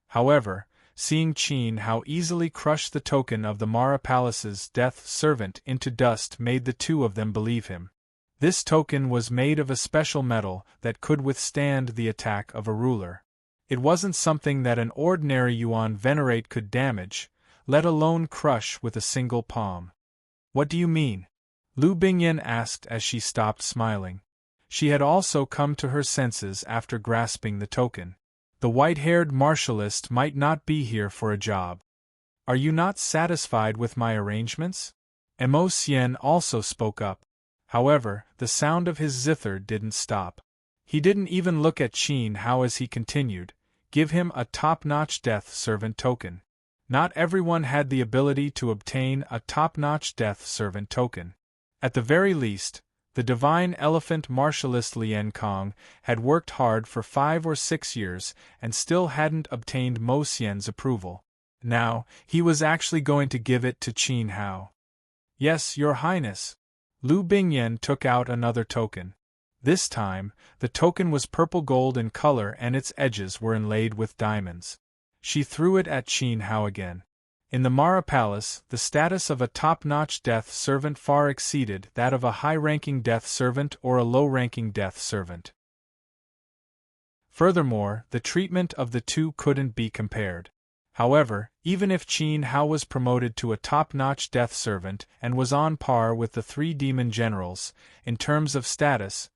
However, seeing Qin Hao easily crush the token of the Mara Palace's death servant into dust made the two of them believe him. This token was made of a special metal that could withstand the attack of a ruler. It wasn't something that an ordinary Yuan venerate could damage, let alone crush with a single palm. What do you mean? Lu Bingyan asked as she stopped smiling. She had also come to her senses after grasping the token. The white-haired martialist might not be here for a job. Are you not satisfied with my arrangements? Mo Xian also spoke up. However, the sound of his zither didn't stop. He didn't even look at Qin Hao as he continued, give him a top-notch death servant token. Not everyone had the ability to obtain a top-notch death servant token. At the very least, the divine elephant martialist Lian Kong had worked hard for 5 or 6 years and still hadn't obtained Mo Xian's approval. Now, he was actually going to give it to Qin Hao. Yes, Your Highness. Lu Bingyan took out another token. This time, the token was purple gold in color and its edges were inlaid with diamonds. She threw it at Qin Hao again. In the Mara Palace, the status of a top-notch death servant far exceeded that of a high-ranking death servant or a low-ranking death servant. Furthermore, the treatment of the two couldn't be compared. However, even if Qin Hao was promoted to a top-notch death servant and was on par with the 3 demon generals, in terms of status,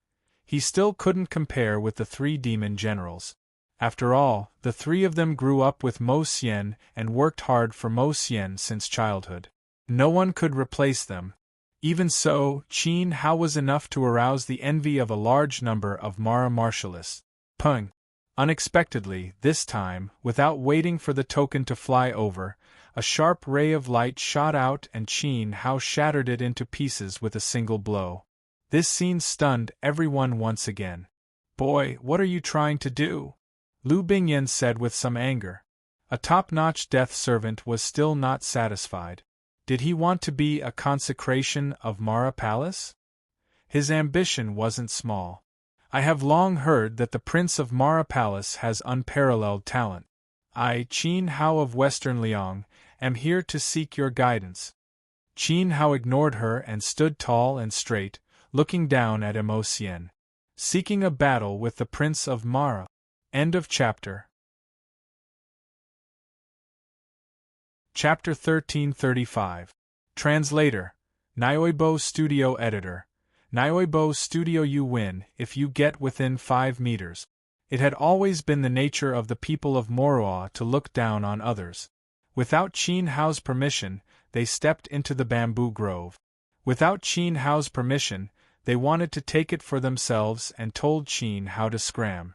he still couldn't compare with the 3 demon generals. After all, the 3 of them grew up with Mo Xian and worked hard for Mo Xian since childhood. No one could replace them. Even so, Qin Hao was enough to arouse the envy of a large number of Mara martialists. Pung! Unexpectedly, this time, without waiting for the token to fly over, a sharp ray of light shot out and Qin Hao shattered it into pieces with a single blow. This scene stunned everyone once again. Boy, what are you trying to do? Lu Bingyan said with some anger. A top-notch death servant was still not satisfied. Did he want to be a consecration of Mara Palace? His ambition wasn't small. I have long heard that the Prince of Mara Palace has unparalleled talent. I, Qin Hao of Western Liang, am here to seek your guidance. Qin Hao ignored her and stood tall and straight, looking down at Mo Xian. Seeking a battle with the Prince of Mara. End of chapter. Chapter 1335. Translator. Nyoibo Studio Editor. Nyoibo Studio. You win if you get within 5 meters. It had always been the nature of the people of Moroa to look down on others. Without Qin Hao's permission, they stepped into the bamboo grove. Without Qin Hao's permission, they wanted to take it for themselves and told Qin Hao to scram.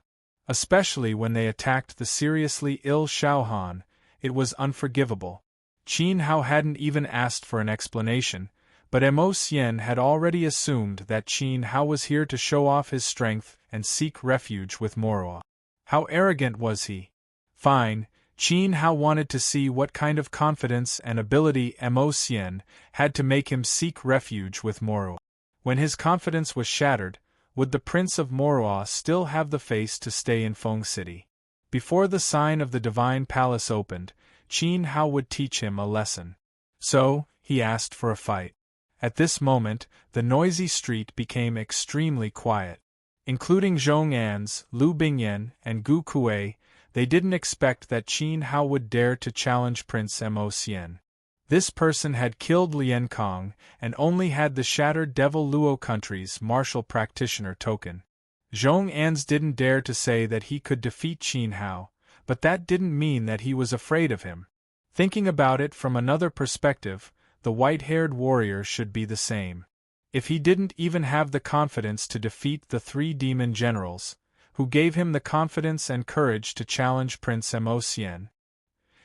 Especially when they attacked the seriously ill Xiaohan, it was unforgivable. Qin Hao hadn't even asked for an explanation, but Mo Xian had already assumed that Qin Hao was here to show off his strength and seek refuge with Moroa. How arrogant was he? Fine, Qin Hao wanted to see what kind of confidence and ability Mo Xian had to make him seek refuge with Moro. When his confidence was shattered, would the Prince of Moroa still have the face to stay in Feng City? Before the sign of the Divine Palace opened, Qin Hao would teach him a lesson. So, he asked for a fight. At this moment, the noisy street became extremely quiet. Including Zhong An's, Lu Bingyan, and Gu Kuei, they didn't expect that Qin Hao would dare to challenge Prince Mo Xian. This person had killed Lian Kong and only had the shattered Devil Luo country's martial practitioner token. Zhong An's didn't dare to say that he could defeat Qin Hao, but that didn't mean that he was afraid of him. Thinking about it from another perspective, the white-haired warrior should be the same. If he didn't even have the confidence to defeat the 3 demon generals, who gave him the confidence and courage to challenge Prince Mo Xian,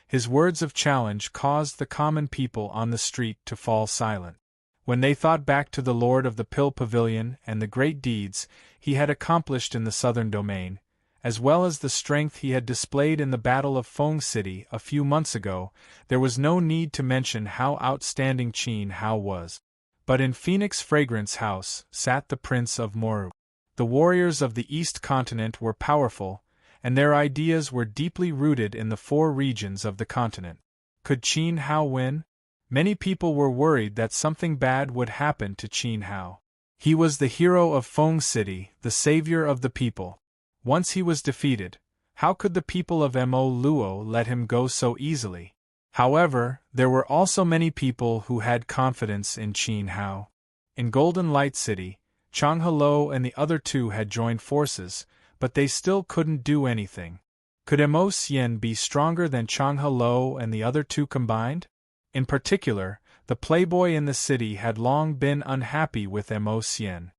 his words of challenge caused the common people on the street to fall silent. When they thought back to the Lord of the Pill Pavilion and the great deeds he had accomplished in the southern domain, as well as the strength he had displayed in the Battle of Feng City a few months ago, there was no need to mention how outstanding Qin Hao was. But in Phoenix Fragrance House sat the Prince of Moru. The warriors of the East Continent were powerful, and their ideas were deeply rooted in the 4 regions of the continent. Could Qin Hao win? Many people were worried that something bad would happen to Qin Hao. He was the hero of Feng City, the savior of the people. Once he was defeated, how could the people of Mo Luo let him go so easily? However, there were also many people who had confidence in Qin Hao. In Golden Light City, Chang Helou and the other 2 had joined forces, but they still couldn't do anything. Could Mo Xian be stronger than Chang Helou and the other 2 combined? In particular, the playboy in the city had long been unhappy with Mo Xian.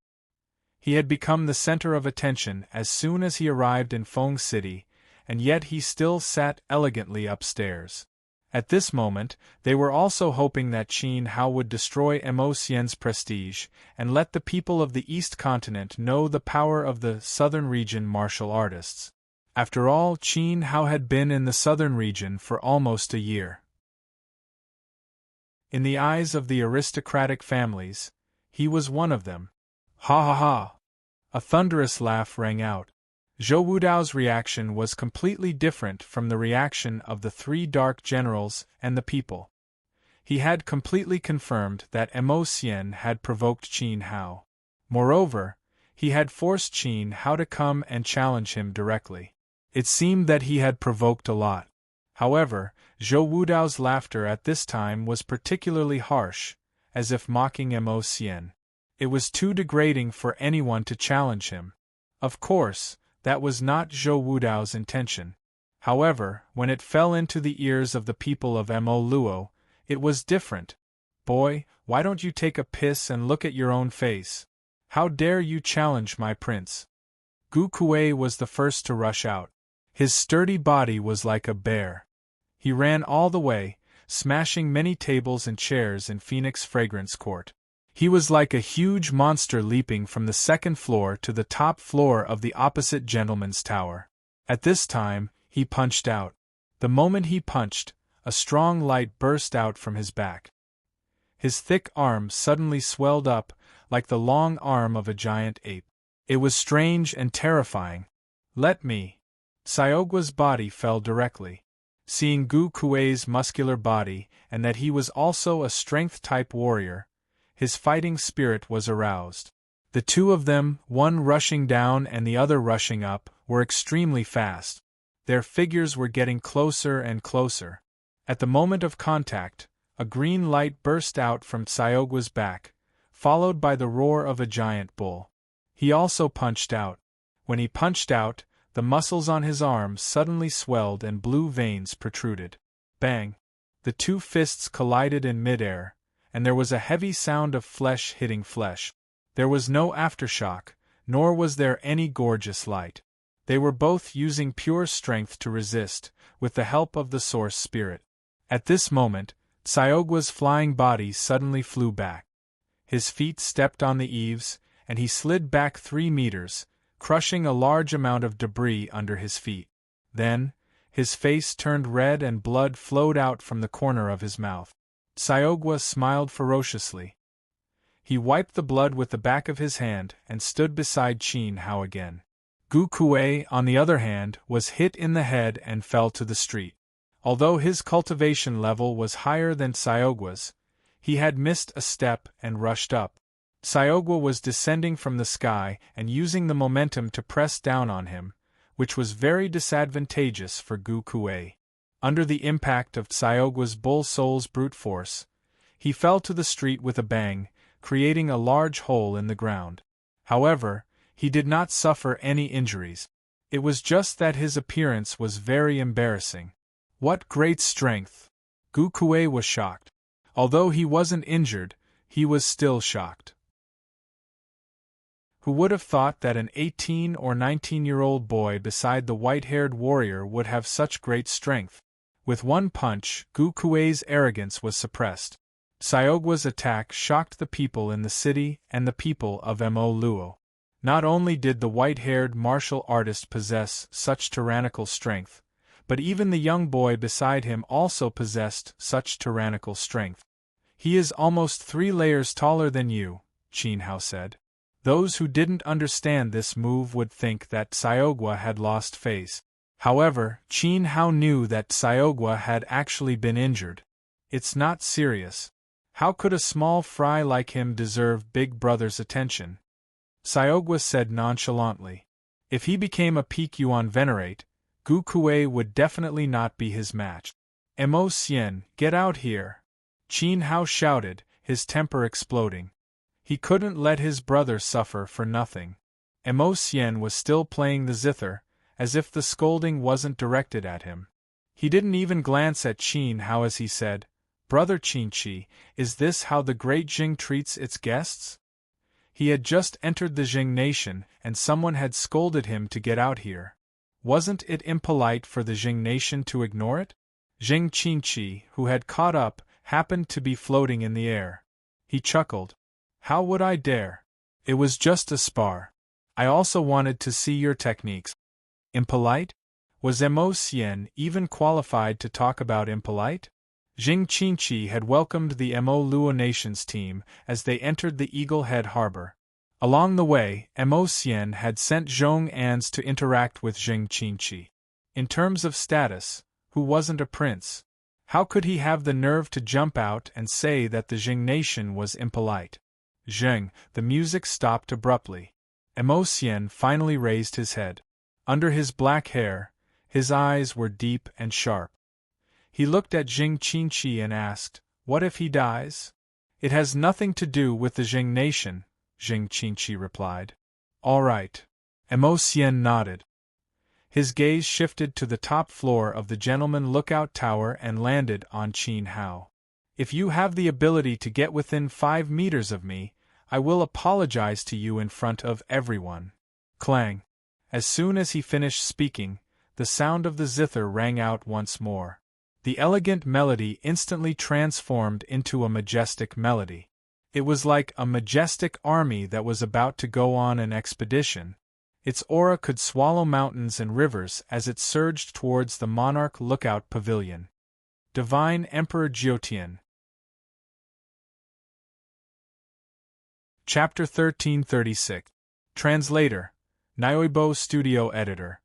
He had become the center of attention as soon as he arrived in Feng City, and yet he still sat elegantly upstairs. At this moment, they were also hoping that Qin Hao would destroy Mo Xian's prestige and let the people of the East Continent know the power of the Southern region martial artists. After all, Qin Hao had been in the Southern region for almost a year. In the eyes of the aristocratic families, he was one of them. Ha ha ha! A thunderous laugh rang out. Zhou Wudao's reaction was completely different from the reaction of the 3 dark generals and the people. He had completely confirmed that Mo Xian had provoked Qin Hao. Moreover, he had forced Qin Hao to come and challenge him directly. It seemed that he had provoked a lot. However, Zhou Wudao's laughter at this time was particularly harsh, as if mocking Mo Xian. It was too degrading for anyone to challenge him. Of course, that was not Zhou Wudao's intention. However, when it fell into the ears of the people of Mo Luo, it was different. Boy, why don't you take a piss and look at your own face? How dare you challenge my prince? Gu Kuei was the first to rush out. His sturdy body was like a bear. He ran all the way, smashing many tables and chairs in Phoenix Fragrance Court. He was like a huge monster leaping from the 2nd floor to the top floor of the opposite gentleman's tower. At this time, he punched out. The moment he punched, a strong light burst out from his back. His thick arm suddenly swelled up, like the long arm of a giant ape. It was strange and terrifying. Let me. Xiaogua's body fell directly. Seeing Gu Kuei's muscular body and that he was also a strength-type warrior, his fighting spirit was aroused. The 2 of them, one rushing down and the other rushing up, were extremely fast. Their figures were getting closer and closer. At the moment of contact, a green light burst out from Xiaogua's back, followed by the roar of a giant bull. He also punched out. When he punched out, the muscles on his arms suddenly swelled and blue veins protruded. Bang! The 2 fists collided in midair, and there was a heavy sound of flesh hitting flesh. There was no aftershock, nor was there any gorgeous light. They were both using pure strength to resist, with the help of the source spirit. At this moment, Xiaogua's flying body suddenly flew back. His feet stepped on the eaves, and he slid back 3 meters, crushing a large amount of debris under his feet. Then, His face turned red and blood flowed out from the corner of his mouth. Xiaogua smiled ferociously. He wiped the blood with the back of his hand and stood beside Qin Hao again. Gu Kuei, on the other hand, was hit in the head and fell to the street. Although his cultivation level was higher than Xiaogua's, he had missed a step and rushed up. Xiaogua was descending from the sky and using the momentum to press down on him, which was very disadvantageous for Gu Kuei. Under the impact of Xiaogua's bull soul's brute force, he fell to the street with a bang, creating a large hole in the ground. However, he did not suffer any injuries. It was just that his appearance was very embarrassing. What great strength! Gu Kuei was shocked. Although he wasn't injured, he was still shocked. Who would have thought that an 18 or 19-year-old boy beside the white-haired warrior would have such great strength? With one punch, Gu Kuei's arrogance was suppressed. Xiaogua's attack shocked the people in the city and the people of Mo Luo. Not only did the white-haired martial artist possess such tyrannical strength, but even the young boy beside him also possessed such tyrannical strength. "He is almost 3 layers taller than you," Qin Hao said. Those who didn't understand this move would think that Xiaogua had lost face. However, Qin Hao knew that Xiaogua had actually been injured. It's not serious. How could a small fry like him deserve Big Brother's attention? Xiaogua said nonchalantly. If he became a peak Yuan venerate, Gu Kuei would definitely not be his match. Mo Xian, get out here! Qin Hao shouted, his temper exploding. He couldn't let his brother suffer for nothing. Mo Xian was still playing the zither, as if the scolding wasn't directed at him. He didn't even glance at Qin Hao as he said, "Brother Qinchi, is this how the great Jing treats its guests?" He had just entered the Jing nation and someone had scolded him to get out here. Wasn't it impolite for the Jing nation to ignore it? Jing Qinchi, who had caught up, happened to be floating in the air. He chuckled. How would I dare? It was just a spar. I also wanted to see your techniques. Impolite? Was Mo Xian even qualified to talk about impolite? Jing Qinchi had welcomed the Mo Luo Nation's team as they entered the Eagle Head harbor. Along the way, Mo Xian had sent Zhong Ans to interact with Jing Qinchi. In terms of status, who wasn't a prince? How could he have the nerve to jump out and say that the Jing nation was impolite? Zheng, the music stopped abruptly. Mo Xian finally raised his head. Under his black hair, his eyes were deep and sharp. He looked at Jing Qinchi and asked, "What if he dies?" "It has nothing to do with the Jing nation," Jing Qinchi replied. "All right." Mo Xian nodded. His gaze shifted to the top floor of the Gentleman Lookout Tower and landed on Qin Hao. "If you have the ability to get within 5 meters of me, I will apologize to you in front of everyone." Clang! As soon as he finished speaking, the sound of the zither rang out once more. The elegant melody instantly transformed into a majestic melody. It was like a majestic army that was about to go on an expedition. Its aura could swallow mountains and rivers as it surged towards the Monarch Lookout Pavilion. Divine Emperor Jiotian. Chapter 1336. Translator. Nyoibo Studio Editor.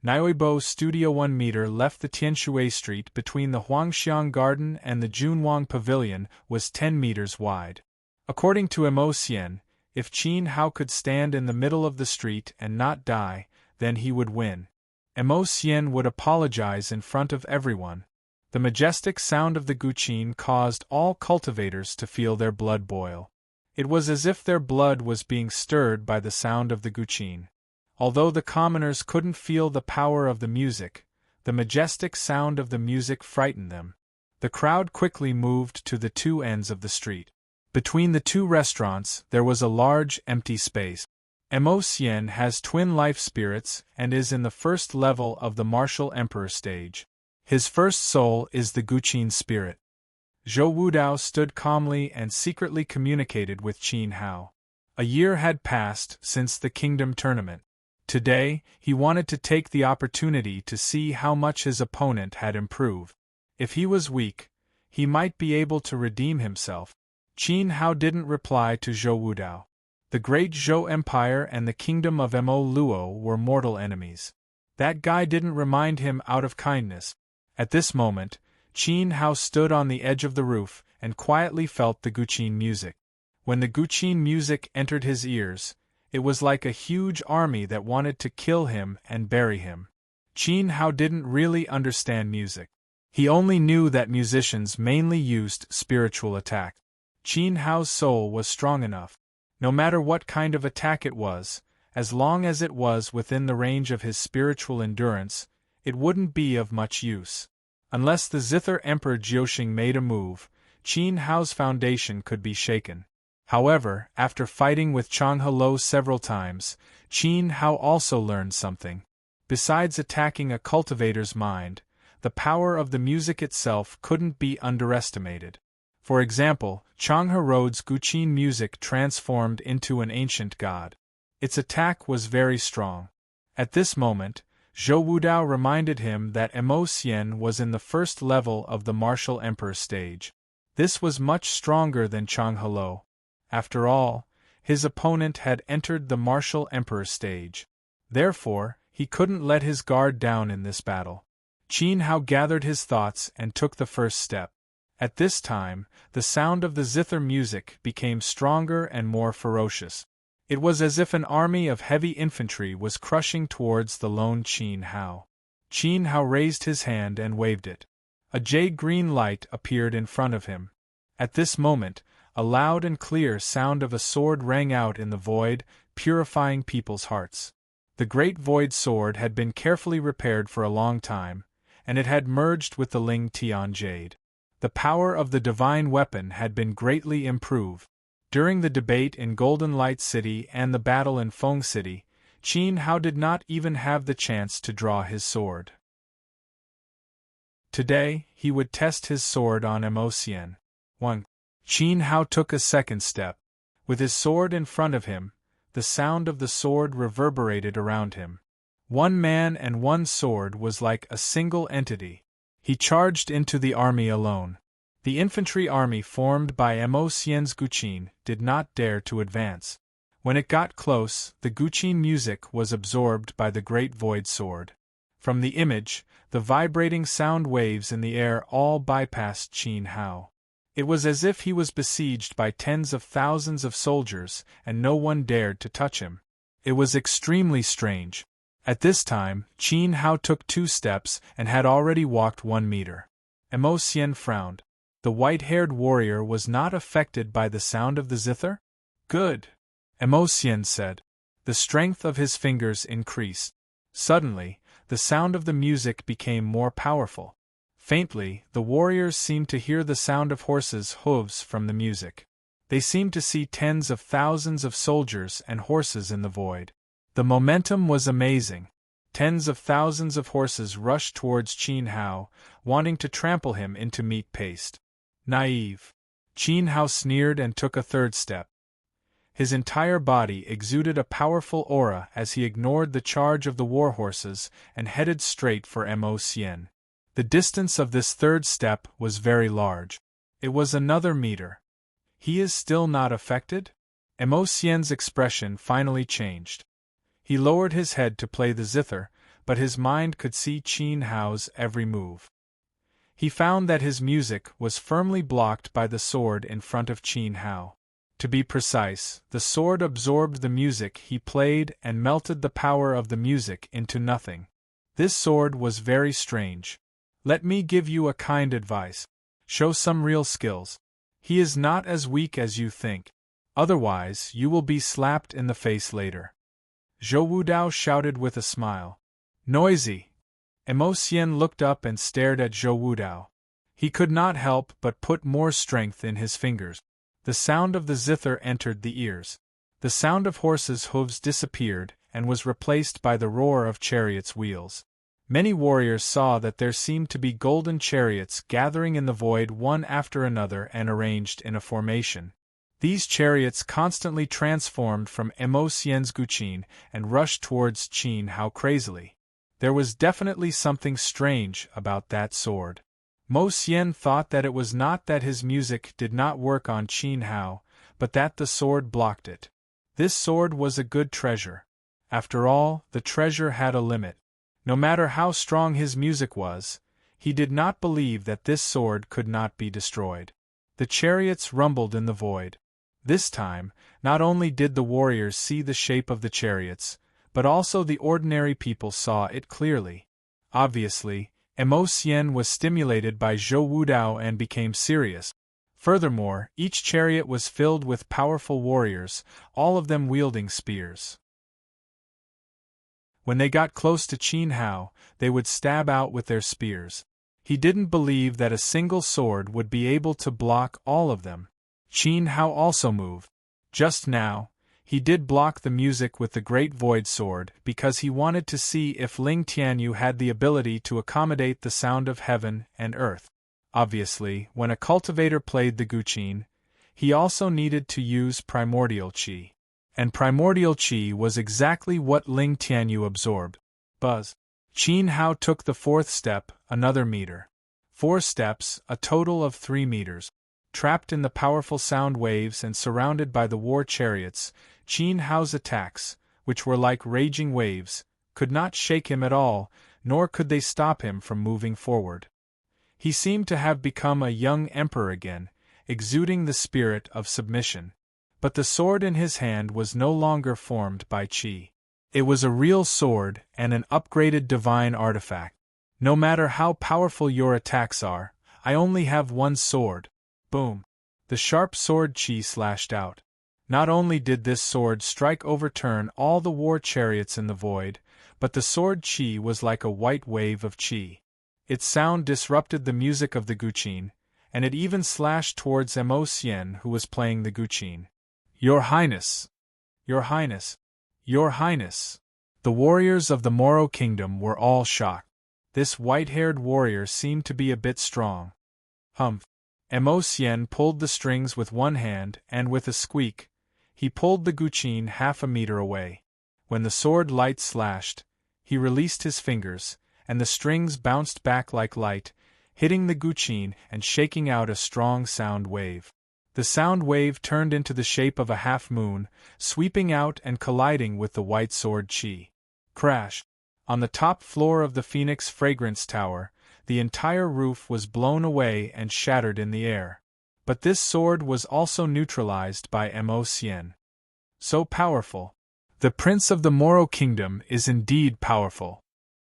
Nyoibo Studio 1 meter left the Tianshui Street between the Huangxiang Garden and the Junwang Pavilion was 10 meters wide. According to Mo Xian, if Qin Hao could stand in the middle of the street and not die, then he would win. Mo Xian would apologize in front of everyone. The majestic sound of the guqin caused all cultivators to feel their blood boil. It was as if their blood was being stirred by the sound of the guqin. Although the commoners couldn't feel the power of the music, the majestic sound of the music frightened them. The crowd quickly moved to the two ends of the street. Between the two restaurants there was a large empty space. Mo Xian has twin life spirits and is in the first level of the martial emperor stage. His first soul is the guqin spirit. Zhou Wudao stood calmly and secretly communicated with Qin Hao. A year had passed since the kingdom tournament. Today, he wanted to take the opportunity to see how much his opponent had improved. If he was weak, he might be able to redeem himself. Qin Hao didn't reply to Zhou Wudao. The great Zhou Empire and the kingdom of Mo Luo were mortal enemies. That guy didn't remind him out of kindness. At this moment, Qin Hao stood on the edge of the roof and quietly felt the Guqin music. When the Guqin music entered his ears, it was like a huge army that wanted to kill him and bury him. Qin Hao didn't really understand music. He only knew that musicians mainly used spiritual attack. Qin Hao's soul was strong enough. No matter what kind of attack it was, as long as it was within the range of his spiritual endurance, it wouldn't be of much use. Unless the Zither Emperor Jiuxing made a move, Qin Hao's foundation could be shaken. However, after fighting with Chang Helou several times, Qin Hao also learned something. Besides attacking a cultivator's mind, the power of the music itself couldn't be underestimated. For example, Chang Herou's Guqin music transformed into an ancient god. Its attack was very strong. At this moment, Zhou Wudao reminded him that Mo Xian was in the first level of the martial emperor stage. This was much stronger than Chang Helou. After all, his opponent had entered the martial emperor stage. Therefore, he couldn't let his guard down in this battle. Qin Hao gathered his thoughts and took the first step. At this time, the sound of the zither music became stronger and more ferocious. It was as if an army of heavy infantry was crushing towards the lone Qin Hao. Qin Hao raised his hand and waved it. A jade-green light appeared in front of him. At this moment, a loud and clear sound of a sword rang out in the void, purifying people's hearts. The great void sword had been carefully repaired for a long time, and it had merged with the Ling Tian jade. The power of the divine weapon had been greatly improved. During the debate in Golden Light City and the battle in Feng City, Qin Hao did not even have the chance to draw his sword. Today, he would test his sword on Mo Xian. 1. Qin Hao took a second step. With his sword in front of him, the sound of the sword reverberated around him. One man and one sword was like a single entity. He charged into the army alone. The infantry army formed by Mo Xian's Guqin did not dare to advance. When it got close, the Guqin music was absorbed by the great void sword. From the image, the vibrating sound waves in the air all bypassed Qin Hao. It was as if he was besieged by tens of thousands of soldiers and no one dared to touch him. It was extremely strange. At this time, Qin Hao took 2 steps and had already walked 1 meter. Mo Xian frowned. The white-haired warrior was not affected by the sound of the zither? Good, Mo Xian said. The strength of his fingers increased. Suddenly, the sound of the music became more powerful. Faintly, the warriors seemed to hear the sound of horses' hooves from the music. They seemed to see tens of thousands of soldiers and horses in the void. The momentum was amazing. Tens of thousands of horses rushed towards Qin Hao, wanting to trample him into meat paste. Naive. Qin Hao sneered and took a 3rd step. His entire body exuded a powerful aura as he ignored the charge of the war horses and headed straight for Mo Xian. The distance of this 3rd step was very large. It was another meter. He is still not affected? Mo Xian's expression finally changed. He lowered his head to play the zither, but his mind could see Qin Hao's every move. He found that his music was firmly blocked by the sword in front of Qin Hao. To be precise, the sword absorbed the music he played and melted the power of the music into nothing. This sword was very strange. Let me give you a kind advice. Show some real skills. He is not as weak as you think. Otherwise, you will be slapped in the face later. Zhou Wudao shouted with a smile. Noisy! Mo Xian looked up and stared at Zhou Wudao. He could not help but put more strength in his fingers. The sound of the zither entered the ears. The sound of horses' hooves disappeared and was replaced by the roar of chariots' wheels. Many warriors saw that there seemed to be golden chariots gathering in the void one after another and arranged in a formation. These chariots constantly transformed from Mo Xian's Guqin and rushed towards Qin Hao crazily. There was definitely something strange about that sword. Mo Xian thought that it was not that his music did not work on Qin Hao, but that the sword blocked it. This sword was a good treasure. After all, the treasure had a limit. No matter how strong his music was, he did not believe that this sword could not be destroyed. The chariots rumbled in the void. This time, not only did the warriors see the shape of the chariots, but also the ordinary people saw it clearly. Obviously, Mo Xian was stimulated by Zhou Wudao and became serious. Furthermore, each chariot was filled with powerful warriors, all of them wielding spears. When they got close to Qin Hao, they would stab out with their spears. He didn't believe that a single sword would be able to block all of them. Qin Hao also moved. Just now, he did block the music with the Great Void Sword because he wanted to see if Ling Tianyu had the ability to accommodate the sound of heaven and earth. Obviously, when a cultivator played the Guqin, he also needed to use primordial qi. And primordial qi was exactly what Ling Tianyu absorbed. Buzz. Qin Hao took the fourth step, another meter. 4 steps, a total of 3 meters. Trapped in the powerful sound waves and surrounded by the war chariots, Qin Hao's attacks, which were like raging waves, could not shake him at all, nor could they stop him from moving forward. He seemed to have become a young emperor again, exuding the spirit of submission. But the sword in his hand was no longer formed by qi. It was a real sword and an upgraded divine artifact. No matter how powerful your attacks are, I only have one sword. Boom! The sharp sword qi slashed out. Not only did this sword strike overturn all the war chariots in the void, but the sword qi was like a white wave of qi. Its sound disrupted the music of the Guqin, and it even slashed towards Mo Xian who was playing the Guqin. Your Highness! Your Highness! Your Highness! The warriors of the Moro kingdom were all shocked. This white-haired warrior seemed to be a bit strong. Humph! Mo Xian pulled the strings with one hand and with a squeak, he pulled the Guqin half a meter away. When the sword light slashed, he released his fingers, and the strings bounced back like light, hitting the Guqin and shaking out a strong sound wave. The sound wave turned into the shape of a half-moon, sweeping out and colliding with the white sword qi. Crash! On the top floor of the Phoenix Fragrance Tower, the entire roof was blown away and shattered in the air. But this sword was also neutralized by Mo Xian. So powerful! The Prince of the Moro Kingdom is indeed powerful.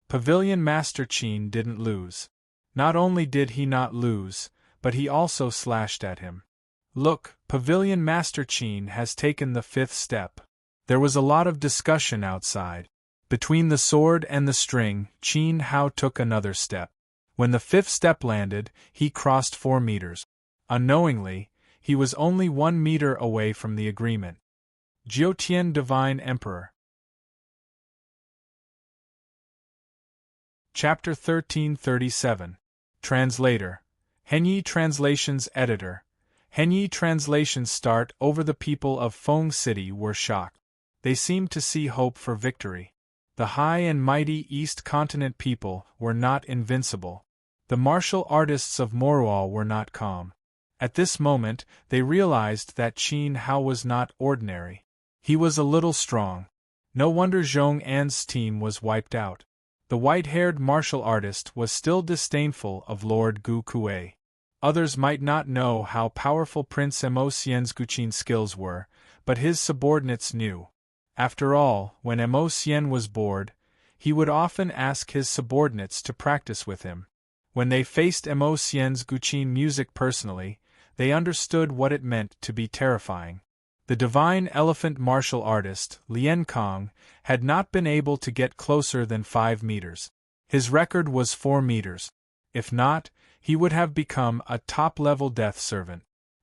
Pavilion Master Qin didn't lose. Not only did he not lose, but he also slashed at him. Look, Pavilion Master Qin has taken the 5th step. There was a lot of discussion outside. Between the sword and the string, Qin Hao took another step. When the 5th step landed, he crossed 4 meters. Unknowingly, he was only 1 meter away from the agreement. Jiutian Divine Emperor. Chapter 1337. Translator. Henyi Translations Editor. Henyi Translations start over the people of Feng City were shocked. They seemed to see hope for victory. The high and mighty East Continent people were not invincible. The martial artists of Moroal were not calm. At this moment, they realized that Qin Hao was not ordinary. He was a little strong. No wonder Zhong An's team was wiped out. The white-haired martial artist was still disdainful of Lord Gu Kuei. Others might not know how powerful Prince Mo Xian's Guqin skills were, but his subordinates knew. After all, when Mo Xian was bored, he would often ask his subordinates to practice with him. When they faced Mo Xian's Guqin music personally, they understood what it meant to be terrifying. The divine elephant martial artist, Lian Kong, had not been able to get closer than 5 meters. His record was 4 meters. If not, he would have become a top-level death servant.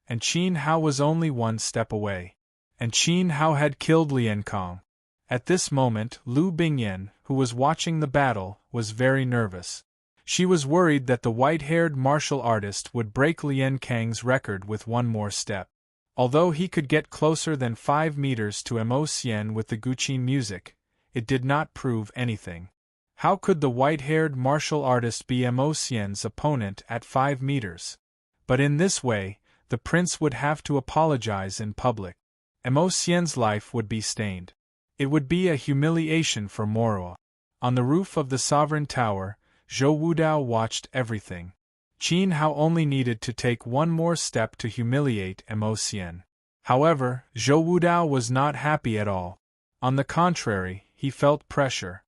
And Qin Hao was only 1 step away. And Qin Hao had killed Lian Kong. At this moment, Lu Bingyan, who was watching the battle, was very nervous. She was worried that the white-haired martial artist would break Lian Kang's record with 1 more step. Although he could get closer than 5 meters to Emocien with the Guqin music, it did not prove anything. How could the white-haired martial artist be Emocien's opponent at 5 meters? But in this way, the prince would have to apologize in public. Emocien's life would be stained. It would be a humiliation for Moroa. On the roof of the sovereign tower, Zhou Wudao watched everything. Qin Hao only needed to take one more step to humiliate Emocien. However, Zhou Wudao was not happy at all. On the contrary, he felt pressure.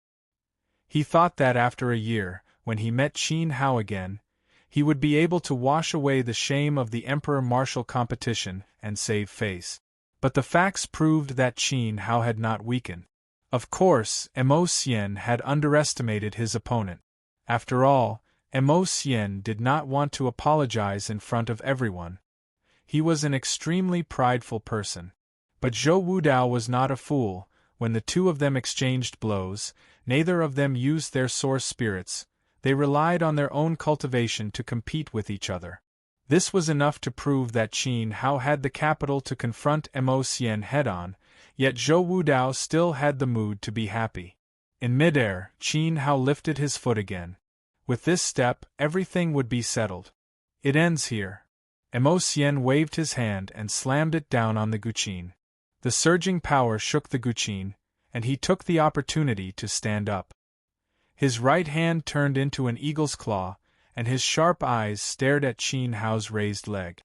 He thought that after a year, when he met Qin Hao again, he would be able to wash away the shame of the emperor martial competition and save face. But the facts proved that Qin Hao had not weakened. Of course, Emocien had underestimated his opponent. After all, Emocien did not want to apologize in front of everyone. He was an extremely prideful person. But Zhou Wudao was not a fool. When the two of them exchanged blows, neither of them used their source spirits. They relied on their own cultivation to compete with each other. This was enough to prove that Qin Hao had the capital to confront Emocien head-on, yet Zhou Wudao still had the mood to be happy. In midair, Qin Hao lifted his foot again. With this step, everything would be settled. It ends here. Emocien waved his hand and slammed it down on the Guqin. The surging power shook the Guqin, and he took the opportunity to stand up. His right hand turned into an eagle's claw, and his sharp eyes stared at Qin Hao's raised leg.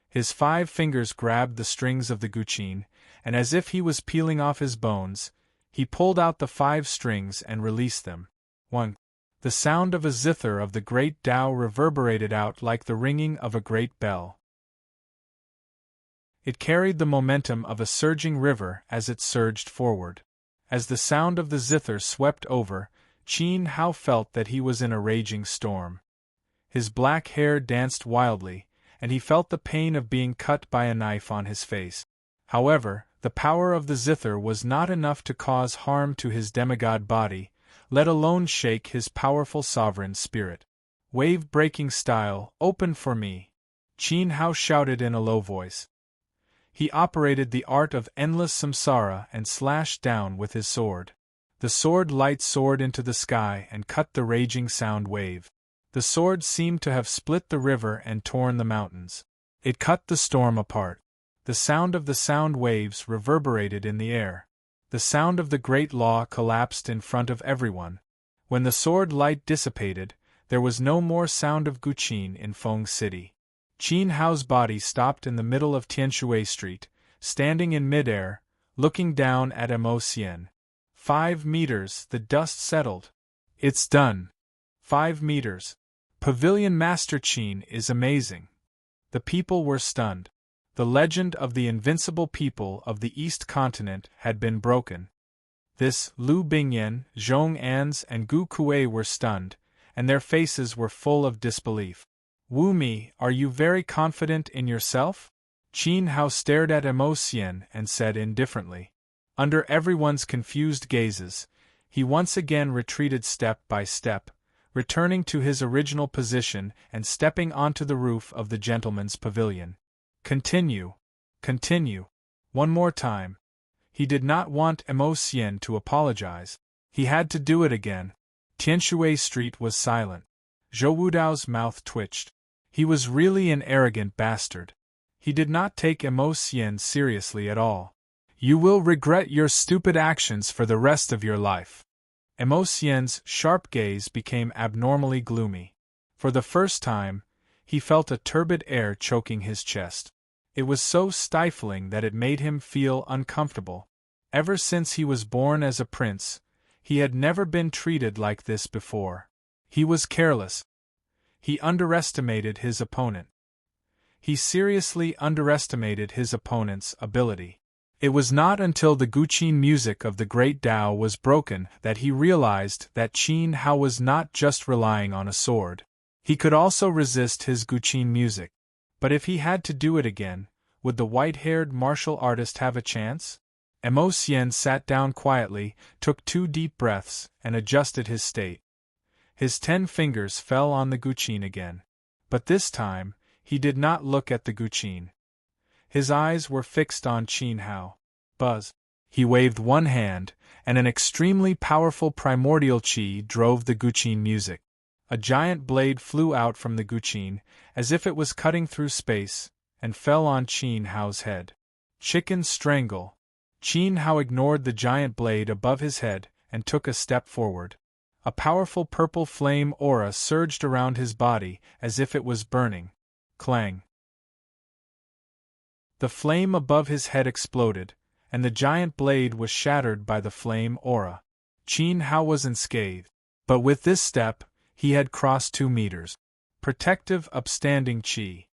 His 5 fingers grabbed the strings of the Guqin, and as if he was peeling off his bones, he pulled out the 5 strings and released them. 1. The sound of a zither of the great Tao reverberated out like the ringing of a great bell. It carried the momentum of a surging river as it surged forward. As the sound of the zither swept over, Qin Hao felt that he was in a raging storm. His black hair danced wildly, and he felt the pain of being cut by a knife on his face. However, the power of the zither was not enough to cause harm to his demigod body, let alone shake his powerful sovereign spirit. Wave-breaking style, open for me! Qin Hao shouted in a low voice. He operated the art of endless samsara and slashed down with his sword. The sword light soared into the sky and cut the raging sound wave. The sword seemed to have split the river and torn the mountains. It cut the storm apart. The sound of the sound waves reverberated in the air. The sound of the great law collapsed in front of everyone. When the sword light dissipated, there was no more sound of Guqin in Feng City. Qin Hao's body stopped in the middle of Tianshui Street, standing in midair, looking down at Emocien. 5 meters, the dust settled. It's done. 5 meters. Pavilion Master Qin is amazing. The people were stunned. The legend of the invincible people of the East Continent had been broken. This, Lu Bingyan, Zhong Ans and Gu Kuei were stunned, and their faces were full of disbelief. Wu Mi, are you very confident in yourself? Qin Hao stared at Emocien and said indifferently. Under everyone's confused gazes, he once again retreated step by step, returning to his original position and stepping onto the roof of the gentleman's pavilion. Continue. Continue. One more time. He did not want Emocien to apologize. He had to do it again. Tianshui Street was silent. Zhou Wudao's mouth twitched. He was really an arrogant bastard. He did not take Emocien seriously at all. You will regret your stupid actions for the rest of your life. Emocien's sharp gaze became abnormally gloomy. For the first time, he felt a turbid air choking his chest. It was so stifling that it made him feel uncomfortable. Ever since he was born as a prince, he had never been treated like this before. He was careless. He underestimated his opponent. He seriously underestimated his opponent's ability. It was not until the Guqin music of the great Tao was broken that he realized that Qin Hao was not just relying on a sword. He could also resist his Guqin music. But if he had to do it again, would the white-haired martial artist have a chance? Emocien sat down quietly, took 2 deep breaths, and adjusted his state. His 10 fingers fell on the Guqin again. But this time, he did not look at the Guqin. His eyes were fixed on Qin Hao. Buzz. He waved one hand, and an extremely powerful primordial qi drove the guqin music. A giant blade flew out from the guqin, as if it was cutting through space, and fell on Qin Hao's head. Chicken strangle. Qin Hao ignored the giant blade above his head and took a step forward. A powerful purple flame aura surged around his body as if it was burning. Clang. The flame above his head exploded, and the giant blade was shattered by the flame aura. Qin Hao was unscathed, but with this step, he had crossed 2 meters. Protective, upstanding qi.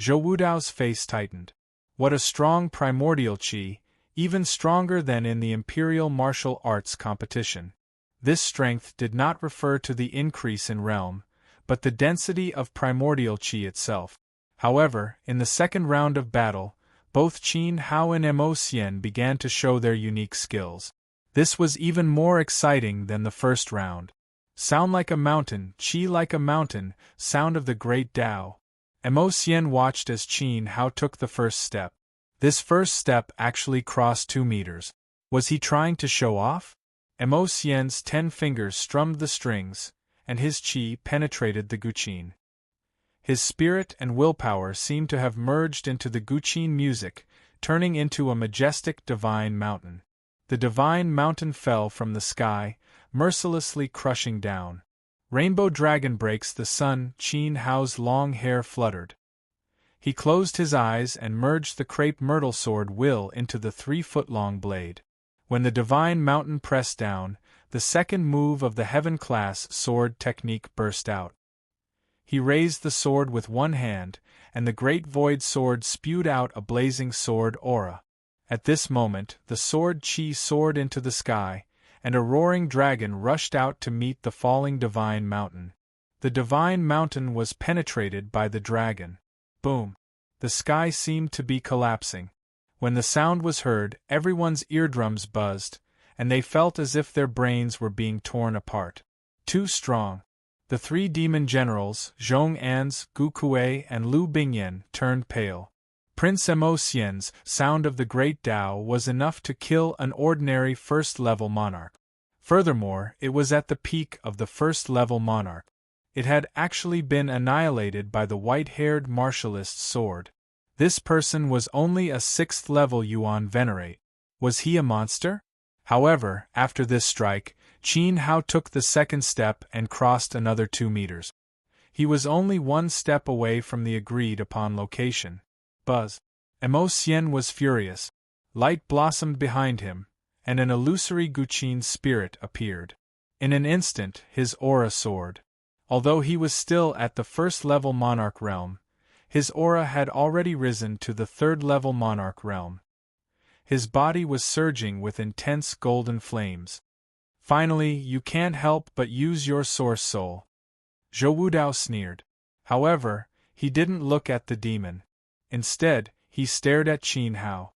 Zhou Wudao's face tightened. What a strong primordial qi, even stronger than in the Imperial Martial Arts competition. This strength did not refer to the increase in realm, but the density of primordial qi itself. However, in the second round of battle, both Qin Hao and Mo Xian began to show their unique skills. This was even more exciting than the first round. Sound like a mountain, qi like a mountain, sound of the great Tao. Mo Xian watched as Qin Hao took the first step. This first step actually crossed 2 meters. Was he trying to show off? Mo Xian's 10 fingers strummed the strings, and his qi penetrated the guqin. His spirit and willpower seemed to have merged into the guqin music, turning into a majestic divine mountain. The divine mountain fell from the sky, mercilessly crushing down. Rainbow dragon breaks the sun. Qin Hao's long hair fluttered. He closed his eyes and merged the crepe myrtle sword will into the 3-foot-long blade. When the divine mountain pressed down, the second move of the heaven-class sword technique burst out. He raised the sword with one hand, and the great void sword spewed out a blazing sword aura. At this moment, the sword qi soared into the sky, and a roaring dragon rushed out to meet the falling divine mountain. The divine mountain was penetrated by the dragon. Boom! The sky seemed to be collapsing. When the sound was heard, everyone's eardrums buzzed, and they felt as if their brains were being torn apart. Too strong. The 3 demon generals, Zhong An's, Gu Kuei, and Lu Bingyan, turned pale. Prince Mo Xian's sound of the great Tao was enough to kill an ordinary first-level monarch. Furthermore, it was at the peak of the first-level monarch. It had actually been annihilated by the white-haired martialist's sword. This person was only a 6th-level Yuan Venerate. Was he a monster? However, after this strike, Qin Hao took the second step and crossed another 2 meters. He was only 1 step away from the agreed-upon location. Buzz. Mo Xian was furious. Light blossomed behind him, and an illusory guqin spirit appeared. In an instant, his aura soared. Although he was still at the first-level monarch realm, his aura had already risen to the 3rd-level monarch realm. His body was surging with intense golden flames. Finally, you can't help but use your source soul. Zhou Wudao sneered. However, he didn't look at the demon. Instead, he stared at Qin Hao.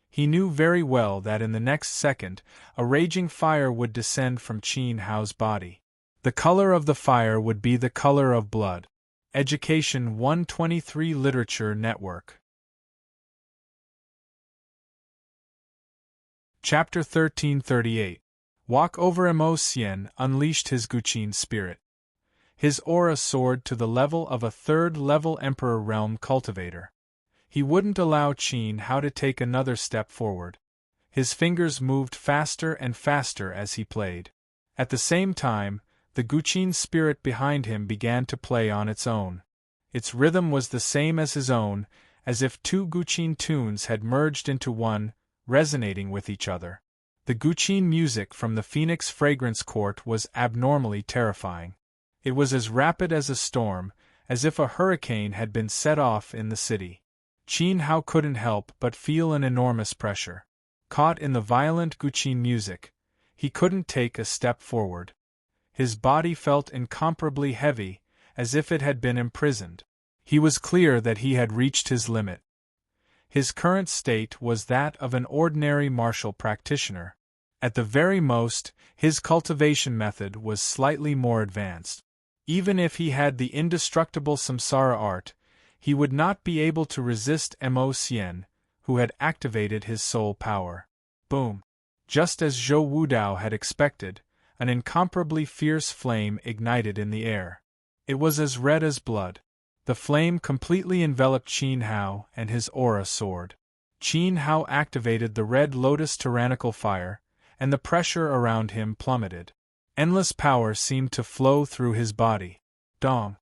He knew very well that in the next second, a raging fire would descend from Qin Hao's body. The color of the fire would be the color of blood. Education 123 Literature Network. Chapter 1338. Walk over. Mo Xian unleashed his guqin spirit. His aura soared to the level of a 3rd-level Emperor Realm cultivator. He wouldn't allow Qin Hao to take another step forward. His fingers moved faster and faster as he played. At the same time, the guqin spirit behind him began to play on its own. Its rhythm was the same as his own, as if 2 guqin tunes had merged into one, resonating with each other. The guqin music from the Phoenix Fragrance Court was abnormally terrifying. It was as rapid as a storm, as if a hurricane had been set off in the city. Qin Hao couldn't help but feel an enormous pressure. Caught in the violent guqin music, he couldn't take a step forward. His body felt incomparably heavy, as if it had been imprisoned. He was clear that he had reached his limit. His current state was that of an ordinary martial practitioner. At the very most, his cultivation method was slightly more advanced. Even if he had the indestructible samsara art, he would not be able to resist Mo Xian, who had activated his soul power. Boom! Just as Zhou Wudao had expected, an incomparably fierce flame ignited in the air. It was as red as blood. The flame completely enveloped Qin Hao, and his aura soared. Qin Hao activated the red lotus tyrannical fire, and the pressure around him plummeted. Endless power seemed to flow through his body. Dong!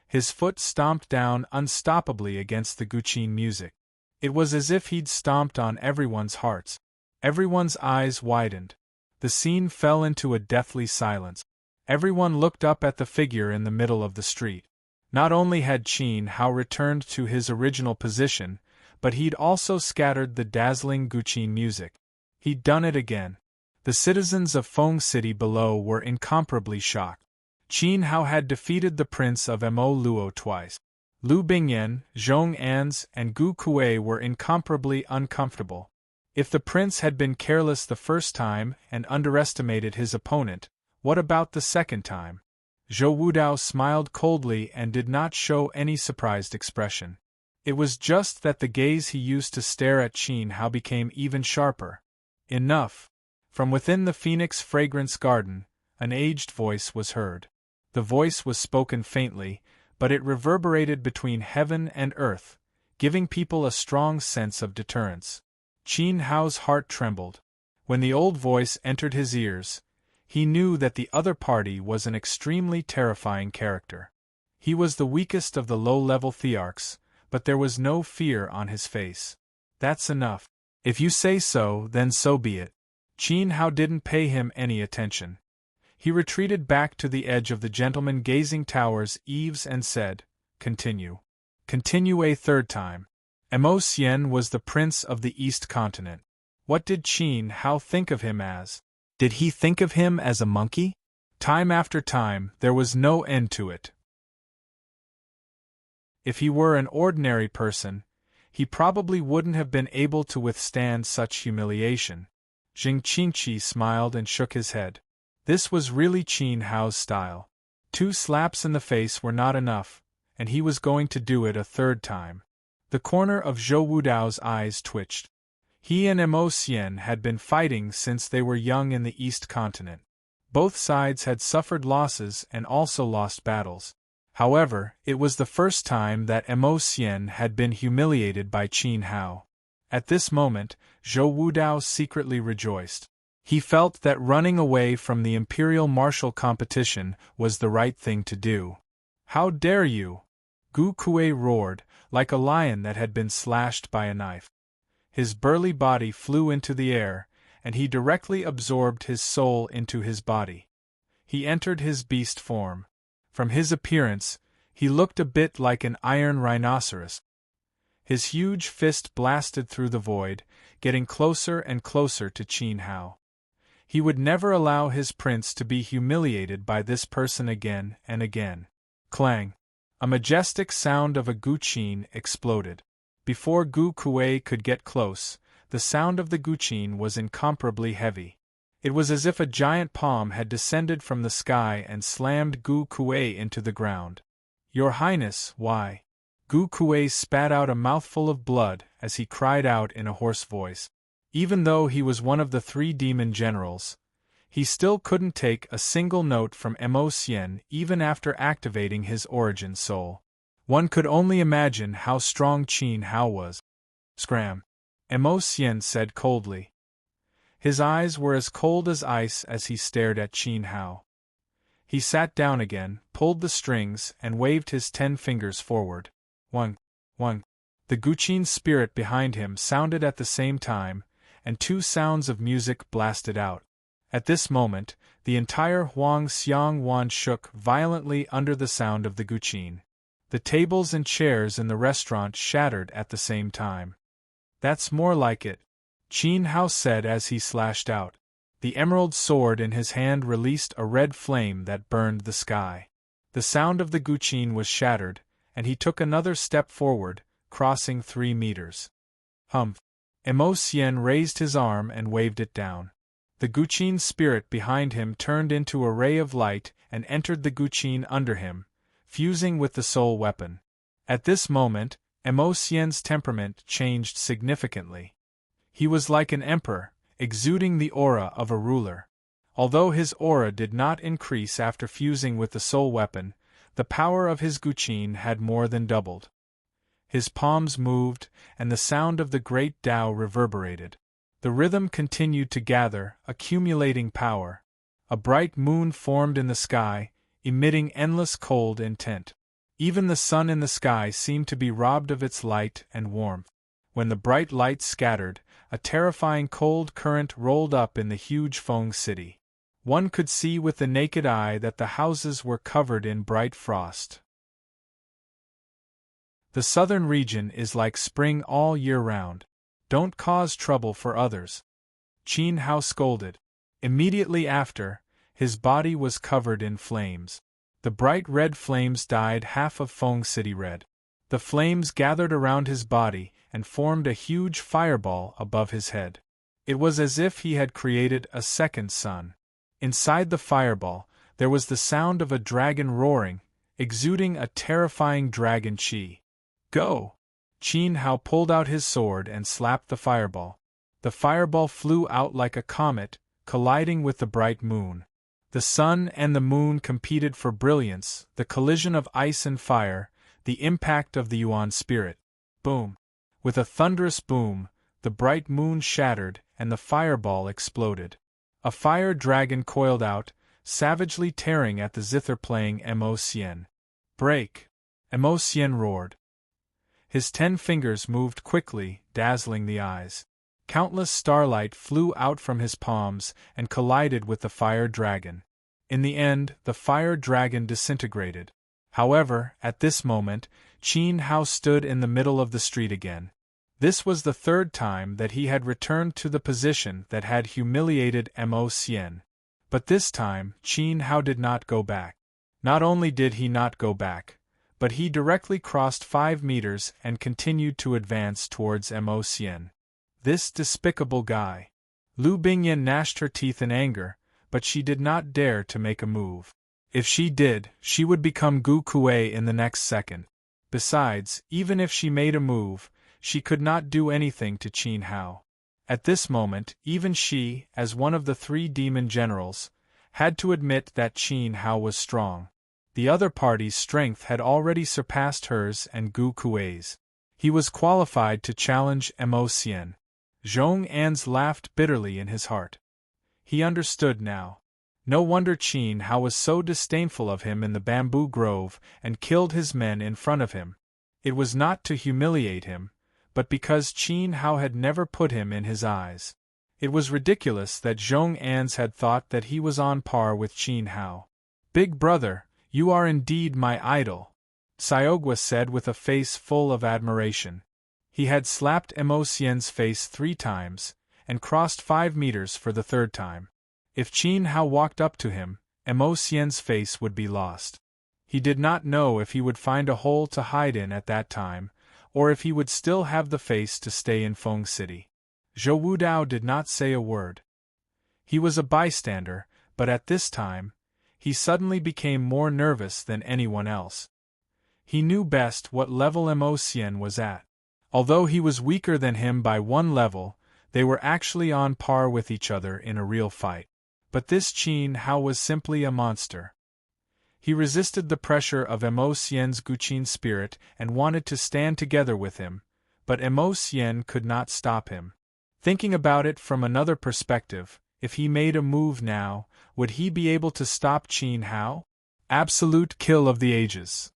His foot stomped down unstoppably against the Guqin music. It was as if he'd stomped on everyone's hearts. Everyone's eyes widened. The scene fell into a deathly silence. Everyone looked up at the figure in the middle of the street. Not only had Qin Hao returned to his original position, but he'd also scattered the dazzling Guqin music. He'd done it again. The citizens of Feng City below were incomparably shocked. Qin Hao had defeated the prince of Mo Luo twice. Lu Bingyan, Zhong An's, and Gu Kuei were incomparably uncomfortable. If the prince had been careless the first time and underestimated his opponent, what about the second time? Zhou Wudao smiled coldly and did not show any surprised expression. It was just that the gaze he used to stare at Qin Hao became even sharper. Enough! From within the Phoenix Fragrance Garden, an aged voice was heard. The voice was spoken faintly, but it reverberated between heaven and earth, giving people a strong sense of deterrence. Qin Hao's heart trembled. When the old voice entered his ears, he knew that the other party was an extremely terrifying character. He was the weakest of the low-level Thearchs, but there was no fear on his face. That's enough. If you say so, then so be it. Qin Hao didn't pay him any attention. He retreated back to the edge of the gentleman-gazing tower's eaves and said, "Continue. Continue a third time." Mo Xian was the prince of the East Continent. What did Qin Hao think of him as? Did he think of him as a monkey? Time after time, there was no end to it. If he were an ordinary person, he probably wouldn't have been able to withstand such humiliation. Jing Qingqi smiled and shook his head. This was really Qin Hao's style. 2 slaps in the face were not enough, and he was going to do it a third time. The corner of Zhou Wudao's eyes twitched. He and Mo Xian had been fighting since they were young in the East Continent. Both sides had suffered losses and also lost battles. However, it was the first time that Mo Xian had been humiliated by Qin Hao. At this moment, Zhou Wudao secretly rejoiced. He felt that running away from the imperial martial competition was the right thing to do. "How dare you!" Gu Kuei roared, like a lion that had been slashed by a knife. His burly body flew into the air, and he directly absorbed his soul into his body. He entered his beast form. From his appearance, he looked a bit like an iron rhinoceros. His huge fist blasted through the void, getting closer and closer to Qin Hao. He would never allow his prince to be humiliated by this person again and again. Clang! A majestic sound of a guqin exploded. Before Gu Kuei could get close, the sound of the guqin was incomparably heavy. It was as if a giant palm had descended from the sky and slammed Gu Kuei into the ground. "Your Highness, why?" Gu Kuei spat out a mouthful of blood as he cried out in a hoarse voice. Even though he was one of the 3 demon generals, he still couldn't take a single note from Mo Xian even after activating his origin soul. One could only imagine how strong Qin Hao was. "Scram!" Mo Xian said coldly. His eyes were as cold as ice as he stared at Qin Hao. He sat down again, pulled the strings, and waved his 10 fingers forward. One. The guqin spirit behind him sounded at the same time, and 2 sounds of music blasted out. At this moment, the entire Huang Xiang Wan shook violently under the sound of the guqin. The tables and chairs in the restaurant shattered at the same time. "That's more like it," Qin Hao said as he slashed out. The emerald sword in his hand released a red flame that burned the sky. The sound of the guqin was shattered, and he took another step forward, crossing 3 meters. "Humph!" Mo Xian raised his arm and waved it down. The guqin spirit behind him turned into a ray of light and entered the guqin under him, fusing with the soul weapon. At this moment, Xian's temperament changed significantly. He was like an emperor, exuding the aura of a ruler. Although his aura did not increase after fusing with the soul weapon, the power of his guqin had more than doubled. His palms moved, and the sound of the great Tao reverberated. The rhythm continued to gather, accumulating power. A bright moon formed in the sky, emitting endless cold intent. Even the sun in the sky seemed to be robbed of its light and warmth. When the bright light scattered, a terrifying cold current rolled up in the huge Feng city. One could see with the naked eye that the houses were covered in bright frost. The southern region is like spring all year round. Don't cause trouble for others. Qin Hao scolded. Immediately after, his body was covered in flames. The bright red flames dyed half of Feng City red. The flames gathered around his body and formed a huge fireball above his head. It was as if he had created a second sun. Inside the fireball, there was the sound of a dragon roaring, exuding a terrifying dragon chi. Go! Qin Hao pulled out his sword and slapped the fireball. The fireball flew out like a comet, colliding with the bright moon. The sun and the moon competed for brilliance, the collision of ice and fire, the impact of the Yuan spirit. Boom! With a thunderous boom, the bright moon shattered and the fireball exploded. A fire dragon coiled out, savagely tearing at the zither playing Xian. Break! Xian roared. His 10 fingers moved quickly, dazzling the eyes. Countless starlight flew out from his palms and collided with the fire dragon. In the end, the fire dragon disintegrated. However, at this moment, Qin Hao stood in the middle of the street again. This was the third time that he had returned to the position that had humiliated Xian. But this time, Qin Hao did not go back. Not only did he not go back, but he directly crossed 5 meters and continued to advance towards Xian. This despicable guy. Lu Bingyan gnashed her teeth in anger, but she did not dare to make a move. If she did, she would become Gu Kuei in the next second. Besides, even if she made a move, she could not do anything to Qin Hao. At this moment, even she, as one of the 3 demon generals, had to admit that Qin Hao was strong. The other party's strength had already surpassed hers and Gu Kuei's. He was qualified to challenge Xian. Zhong An's laughed bitterly in his heart. He understood now. No wonder Qin Hao was so disdainful of him in the bamboo grove and killed his men in front of him. It was not to humiliate him, but because Qin Hao had never put him in his eyes. It was ridiculous that Zhong An's had thought that he was on par with Qin Hao. "Big brother, you are indeed my idol," Xiaogua said with a face full of admiration. He had slapped Xian's face 3 times, and crossed 5 meters for the 3rd time. If Qin Hao walked up to him, Xian's face would be lost. He did not know if he would find a hole to hide in at that time, or if he would still have the face to stay in Feng City. Zhou Wudao did not say a word. He was a bystander, but at this time, he suddenly became more nervous than anyone else. He knew best what level Xian was at. Although he was weaker than him by 1 level, they were actually on par with each other in a real fight. But this Qin Hao was simply a monster. He resisted the pressure of Xian's guqin spirit and wanted to stand together with him, but Xian could not stop him. Thinking about it from another perspective, if he made a move now, would he be able to stop Qin Hao? Absolute kill of the ages.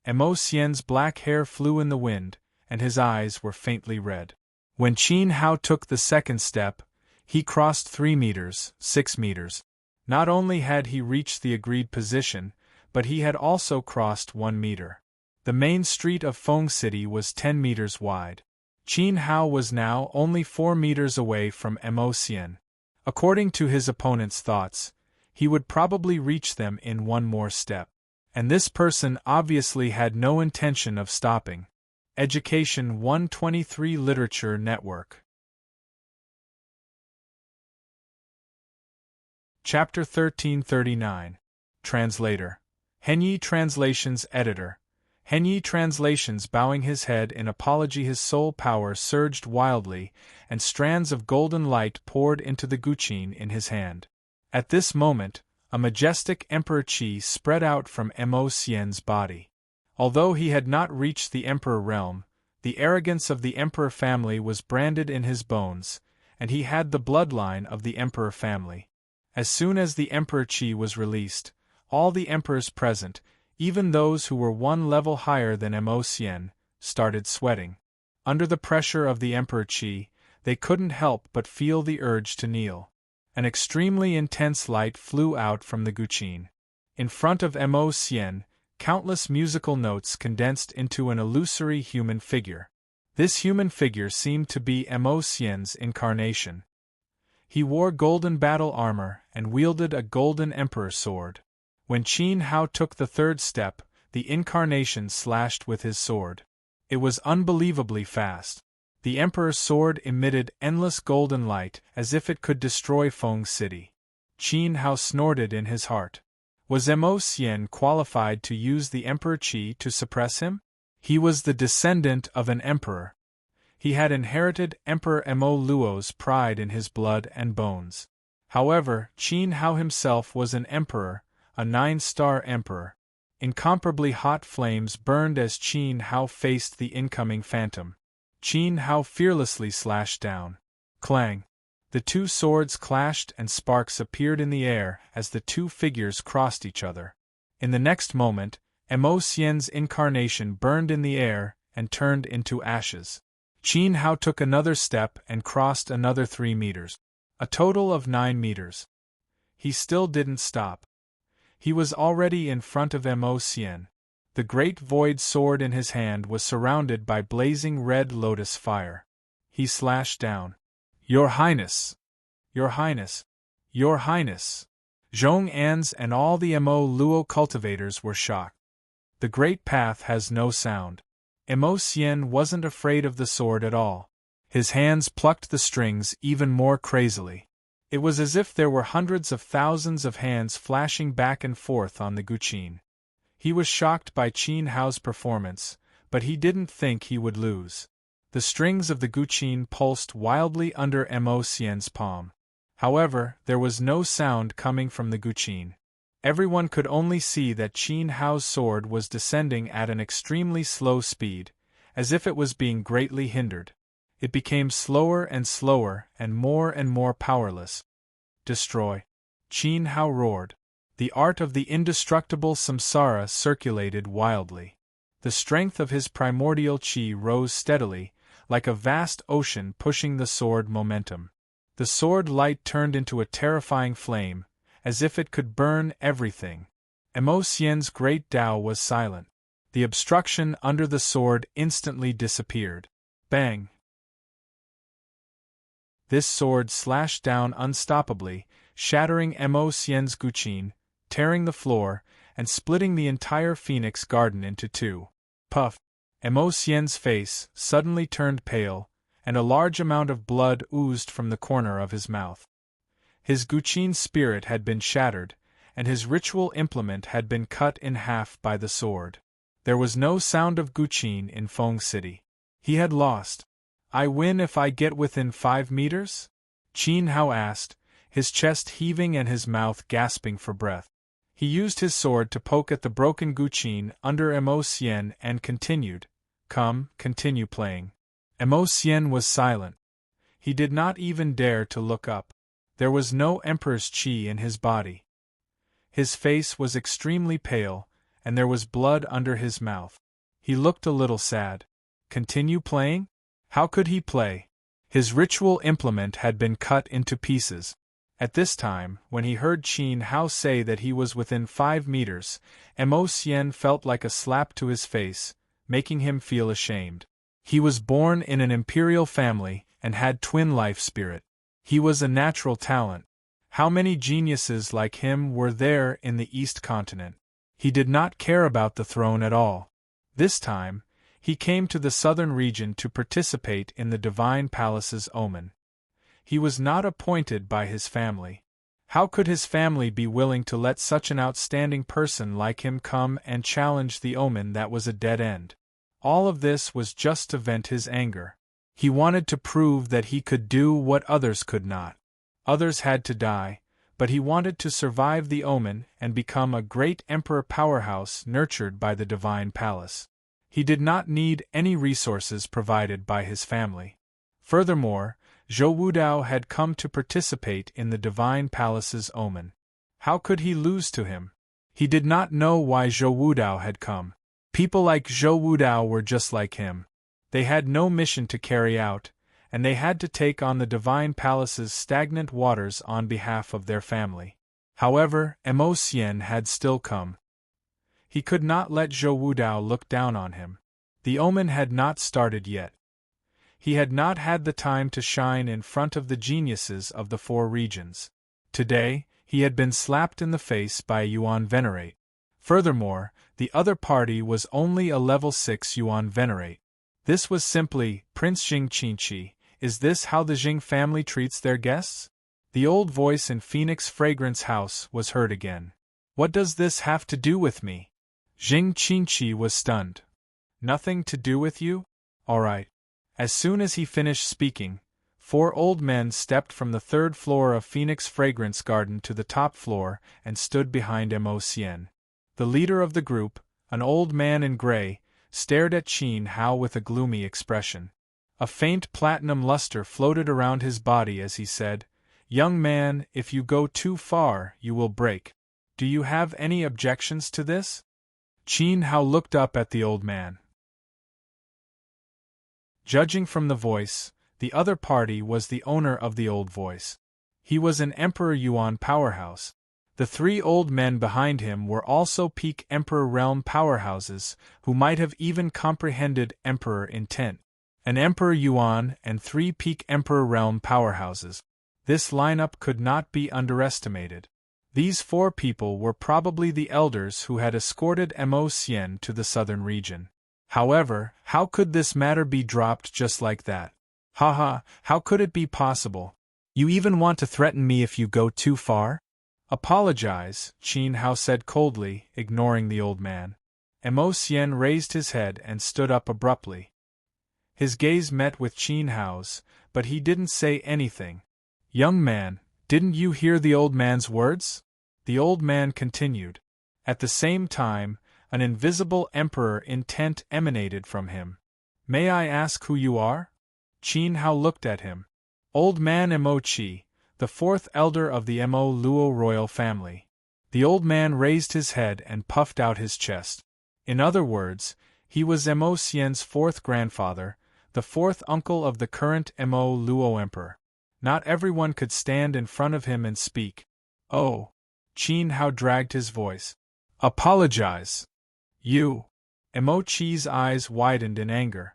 Xian's black hair flew in the wind, and his eyes were faintly red. When Qin Hao took the 2nd step, he crossed 3 meters, 6 meters. Not only had he reached the agreed position, but he had also crossed 1 meter. The main street of Feng City was 10 meters wide. Qin Hao was now only 4 meters away from Xian. According to his opponent's thoughts, he would probably reach them in 1 more step. And this person obviously had no intention of stopping. Education 123 Literature Network. Chapter 1339. Translator. Henyi Translations Editor. Henyi Translations bowing his head in apology. His soul power surged wildly, and strands of golden light poured into the guqin in his hand. At this moment, a majestic emperor chi spread out from Mo Xian's body. Although he had not reached the emperor realm, the arrogance of the emperor family was branded in his bones, and he had the bloodline of the emperor family. As soon as the emperor chi was released, all the emperors present, even those who were one level higher than Mo Xian, started sweating. Under the pressure of the emperor chi, they couldn't help but feel the urge to kneel. An extremely intense light flew out from the guqin. In front of Mo Xian, countless musical notes condensed into an illusory human figure. This human figure seemed to be Mo Xian's incarnation. He wore golden battle armor and wielded a golden emperor sword. When Qin Hao took the third step, the incarnation slashed with his sword. It was unbelievably fast. The emperor's sword emitted endless golden light as if it could destroy Feng City. Qin Hao snorted in his heart. Was Mo Xian qualified to use the emperor qi to suppress him? He was the descendant of an emperor. He had inherited Emperor Mo Luo's pride in his blood and bones. However, Qin Hao himself was an emperor, a 9-star emperor. Incomparably hot flames burned as Qin Hao faced the incoming phantom. Qin Hao fearlessly slashed down. Clang! The two swords clashed and sparks appeared in the air as the two figures crossed each other. In the next moment, Mo Xian's incarnation burned in the air and turned into ashes. Qin Hao took another step and crossed another 3 meters. A total of 9 meters. He still didn't stop. He was already in front of Mo Xian. The great void sword in his hand was surrounded by blazing red lotus fire. He slashed down. Your Highness! Your Highness! Your Highness! Zhong An's and all the Mo Luo cultivators were shocked. The great path has no sound. Mo Xian wasn't afraid of the sword at all. His hands plucked the strings even more crazily. It was as if there were hundreds of thousands of hands flashing back and forth on the guqin. He was shocked by Qin Hao's performance, but he didn't think he would lose. The strings of the guqin pulsed wildly under Mo Xian's palm. However, there was no sound coming from the guqin. Everyone could only see that Qin Hao's sword was descending at an extremely slow speed, as if it was being greatly hindered. It became slower and more powerless. Destroy! Qin Hao roared. The art of the indestructible samsara circulated wildly. The strength of his primordial qi rose steadily, like a vast ocean pushing the sword momentum. The sword light turned into a terrifying flame, as if it could burn everything. Mo Xian's great Tao was silent. The obstruction under the sword instantly disappeared. Bang! This sword slashed down unstoppably, shattering Mo Xian's guqin, tearing the floor, and splitting the entire Phoenix Garden into two. Puff! Mo Xian's face suddenly turned pale, and a large amount of blood oozed from the corner of his mouth. His guqin spirit had been shattered, and his ritual implement had been cut in half by the sword. There was no sound of guqin in Feng City. He had lost. I win if I get within 5 meters? Qin Hao asked, his chest heaving and his mouth gasping for breath. He used his sword to poke at the broken guqin under Mo Xian and continued, continue playing. Mo Xian was silent. He did not even dare to look up. There was no emperor's qi in his body. His face was extremely pale, and there was blood under his mouth. He looked a little sad. Continue playing? How could he play? His ritual implement had been cut into pieces. At this time, when he heard Qin Hao say that he was within 5 meters, Mo Xian felt like a slap to his face, making him feel ashamed. He was born in an imperial family and had twin life spirit. He was a natural talent. How many geniuses like him were there in the East Continent? He did not care about the throne at all. This time, he came to the southern region to participate in the Divine Palace's omen. He was not appointed by his family. How could his family be willing to let such an outstanding person like him come and challenge the omen that was a dead end? All of this was just to vent his anger. He wanted to prove that he could do what others could not. Others had to die, but he wanted to survive the omen and become a great emperor powerhouse nurtured by the divine palace. He did not need any resources provided by his family. Furthermore, Zhou Wudao had come to participate in the divine palace's omen. How could he lose to him? He did not know why Zhou Wudao had come. People like Zhou Wudao were just like him. They had no mission to carry out, and they had to take on the divine palace's stagnant waters on behalf of their family. However, Mo Xian had still come. He could not let Zhou Wudao look down on him. The omen had not started yet. He had not had the time to shine in front of the geniuses of the four regions. Today, he had been slapped in the face by a Yuan Venerate. Furthermore, the other party was only a level 6 Yuan Venerate. This was simply, Prince Jing Qinqi, is this how the Jing family treats their guests? The old voice in Phoenix Fragrance House was heard again. What does this have to do with me? Jing Qinqi was stunned. Nothing to do with you? All right. As soon as he finished speaking, 4 old men stepped from the 3rd floor of Phoenix Fragrance Garden to the top floor and stood behind Mo Xian. The leader of the group, an old man in gray, stared at Qin Hao with a gloomy expression. A faint platinum luster floated around his body as he said, "Young man, if you go too far, you will break. Do you have any objections to this?" Qin Hao looked up at the old man. Judging from the voice, the other party was the owner of the old voice. He was an Emperor Yuan powerhouse. The 3 old men behind him were also peak Emperor realm powerhouses, who might have even comprehended Emperor intent. An Emperor Yuan and 3 peak Emperor realm powerhouses. This lineup could not be underestimated. These 4 people were probably the elders who had escorted Mo Xian to the southern region. However, how could this matter be dropped just like that? Haha, how could it be possible? You even want to threaten me if you go too far? Apologize, Qin Hao said coldly, ignoring the old man. Mo Xian raised his head and stood up abruptly. His gaze met with Qin Hao's, but he didn't say anything. Young man, didn't you hear the old man's words? The old man continued. At the same time, an invisible emperor intent emanated from him. May I ask who you are? Qin Hao looked at him. Old man Mo Qi, the 4th elder of the Mo Luo royal family. The old man raised his head and puffed out his chest. In other words, he was Mo Xian's 4th grandfather, the 4th uncle of the current Mo Luo emperor. Not everyone could stand in front of him and speak. Oh! Qin Hao dragged his voice. Apologize! You! Mo Qi's eyes widened in anger.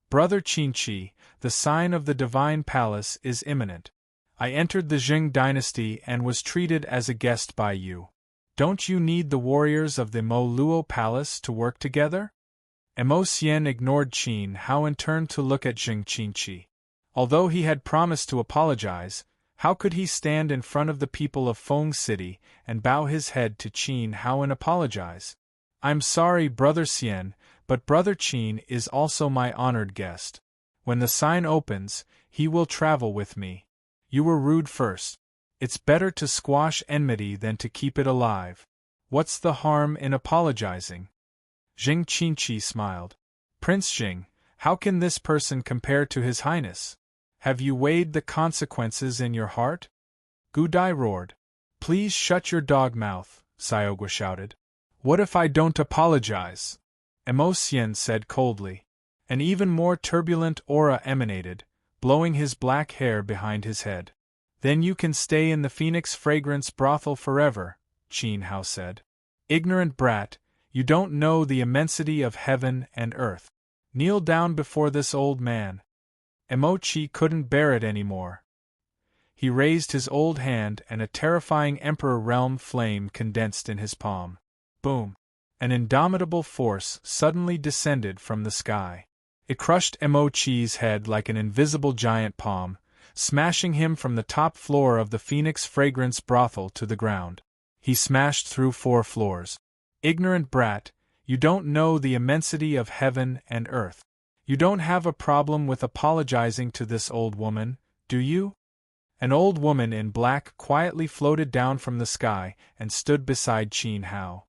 Brother Qinqi, the sign of the divine palace is imminent. I entered the Jing dynasty and was treated as a guest by you. Don't you need the warriors of the Mo Luo palace to work together? Mo Xian ignored Qin Hao and turned to look at Jing Qinqi. Although he had promised to apologize, how could he stand in front of the people of Feng City and bow his head to Qin Hao and apologize? I'm sorry, Brother Xian, but Brother Qin is also my honored guest. When the sign opens, he will travel with me. You were rude first. It's better to squash enmity than to keep it alive. What's the harm in apologizing? Jing Qinqi smiled. Prince Jing, how can this person compare to His Highness? Have you weighed the consequences in your heart? Gu Dai roared. Please shut your dog mouth, Xiaogua shouted. What if I don't apologize? Mo Xian said coldly. An even more turbulent aura emanated, blowing his black hair behind his head. Then you can stay in the Phoenix Fragrance brothel forever, Qin Hao said. Ignorant brat, you don't know the immensity of heaven and earth. Kneel down before this old man. Mo Qi couldn't bear it anymore. He raised his old hand and a terrifying Emperor Realm flame condensed in his palm. Boom! An indomitable force suddenly descended from the sky. It crushed Mo Qi's head like an invisible giant palm, smashing him from the top floor of the Phoenix Fragrance brothel to the ground. He smashed through 4 floors. Ignorant brat, you don't know the immensity of heaven and earth. You don't have a problem with apologizing to this old woman, do you? An old woman in black quietly floated down from the sky and stood beside Qin Hao.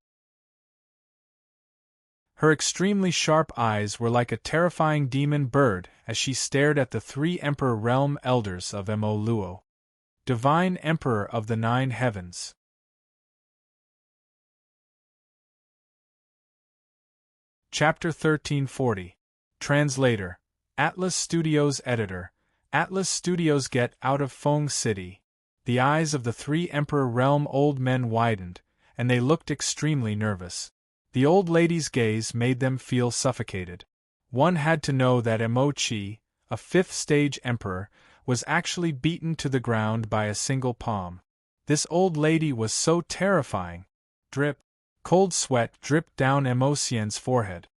Her extremely sharp eyes were like a terrifying demon bird as she stared at the 3 Emperor Realm Elders of Mo Luo. Divine Emperor of the 9 Heavens. Chapter 1340. Translator. Atlas Studios Editor. Atlas Studios. Get out of Feng City. The eyes of the 3 Emperor Realm old men widened, and they looked extremely nervous. The old lady's gaze made them feel suffocated. One had to know that Mo Qi, a 5th stage emperor, was actually beaten to the ground by a single palm. This old lady was so terrifying. Drip. Cold sweat dripped down Mo Xian's forehead.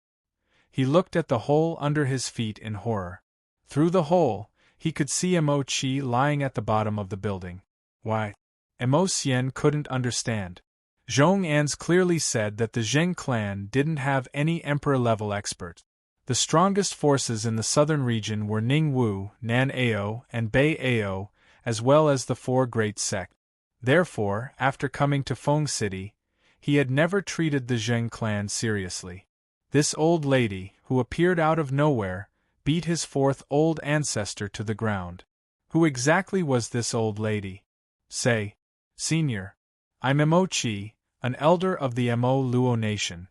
He looked at the hole under his feet in horror. Through the hole, he could see Mo Qi lying at the bottom of the building. Why? Mo Xian couldn't understand. Zhong An's clearly said that the Zheng clan didn't have any emperor-level expert. The strongest forces in the southern region were Ning Wu, Nan Ao, and Bei Ao, as well as the 4 great sects. Therefore, after coming to Feng City, he had never treated the Zheng clan seriously. This old lady, who appeared out of nowhere, beat his 4th old ancestor to the ground. Who exactly was this old lady? Say, Senior. I'm Mo Qi, an elder of the Mo Luo nation.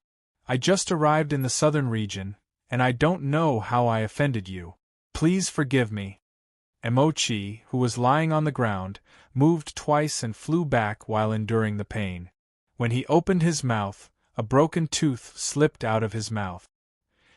I just arrived in the southern region, and I don't know how I offended you. Please forgive me. Mo Qi, who was lying on the ground, moved twice and flew back while enduring the pain. When he opened his mouth, a broken tooth slipped out of his mouth.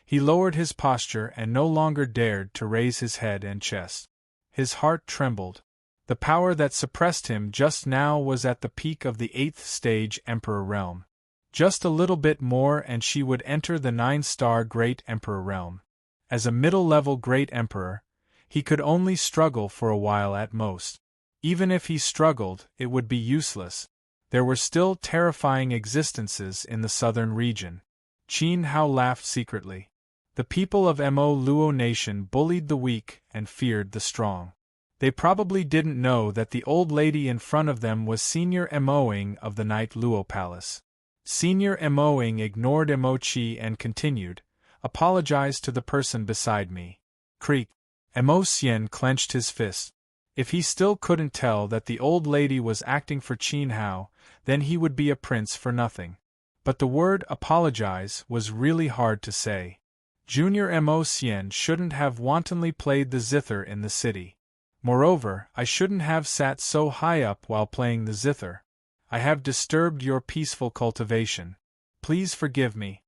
He lowered his posture and no longer dared to raise his head and chest. His heart trembled. The power that suppressed him just now was at the peak of the 8th stage Emperor realm. Just a little bit more and she would enter the 9-star Great Emperor realm. As a middle-level Great Emperor, he could only struggle for a while at most. Even if he struggled, it would be useless. There were still terrifying existences in the southern region. Qin Hao laughed secretly. The people of Mo Luo nation bullied the weak and feared the strong. They probably didn't know that the old lady in front of them was Senior Moing of the Night Luo Palace. Senior Moing ignored Mo Qi and continued, "Apologize to the person beside me." Creak. Mo Xian clenched his fist. If he still couldn't tell that the old lady was acting for Qin Hao, then he would be a prince for nothing. But the word apologize was really hard to say. Junior Mo Xian shouldn't have wantonly played the zither in the city. Moreover, I shouldn't have sat so high up while playing the zither. I have disturbed your peaceful cultivation. Please forgive me.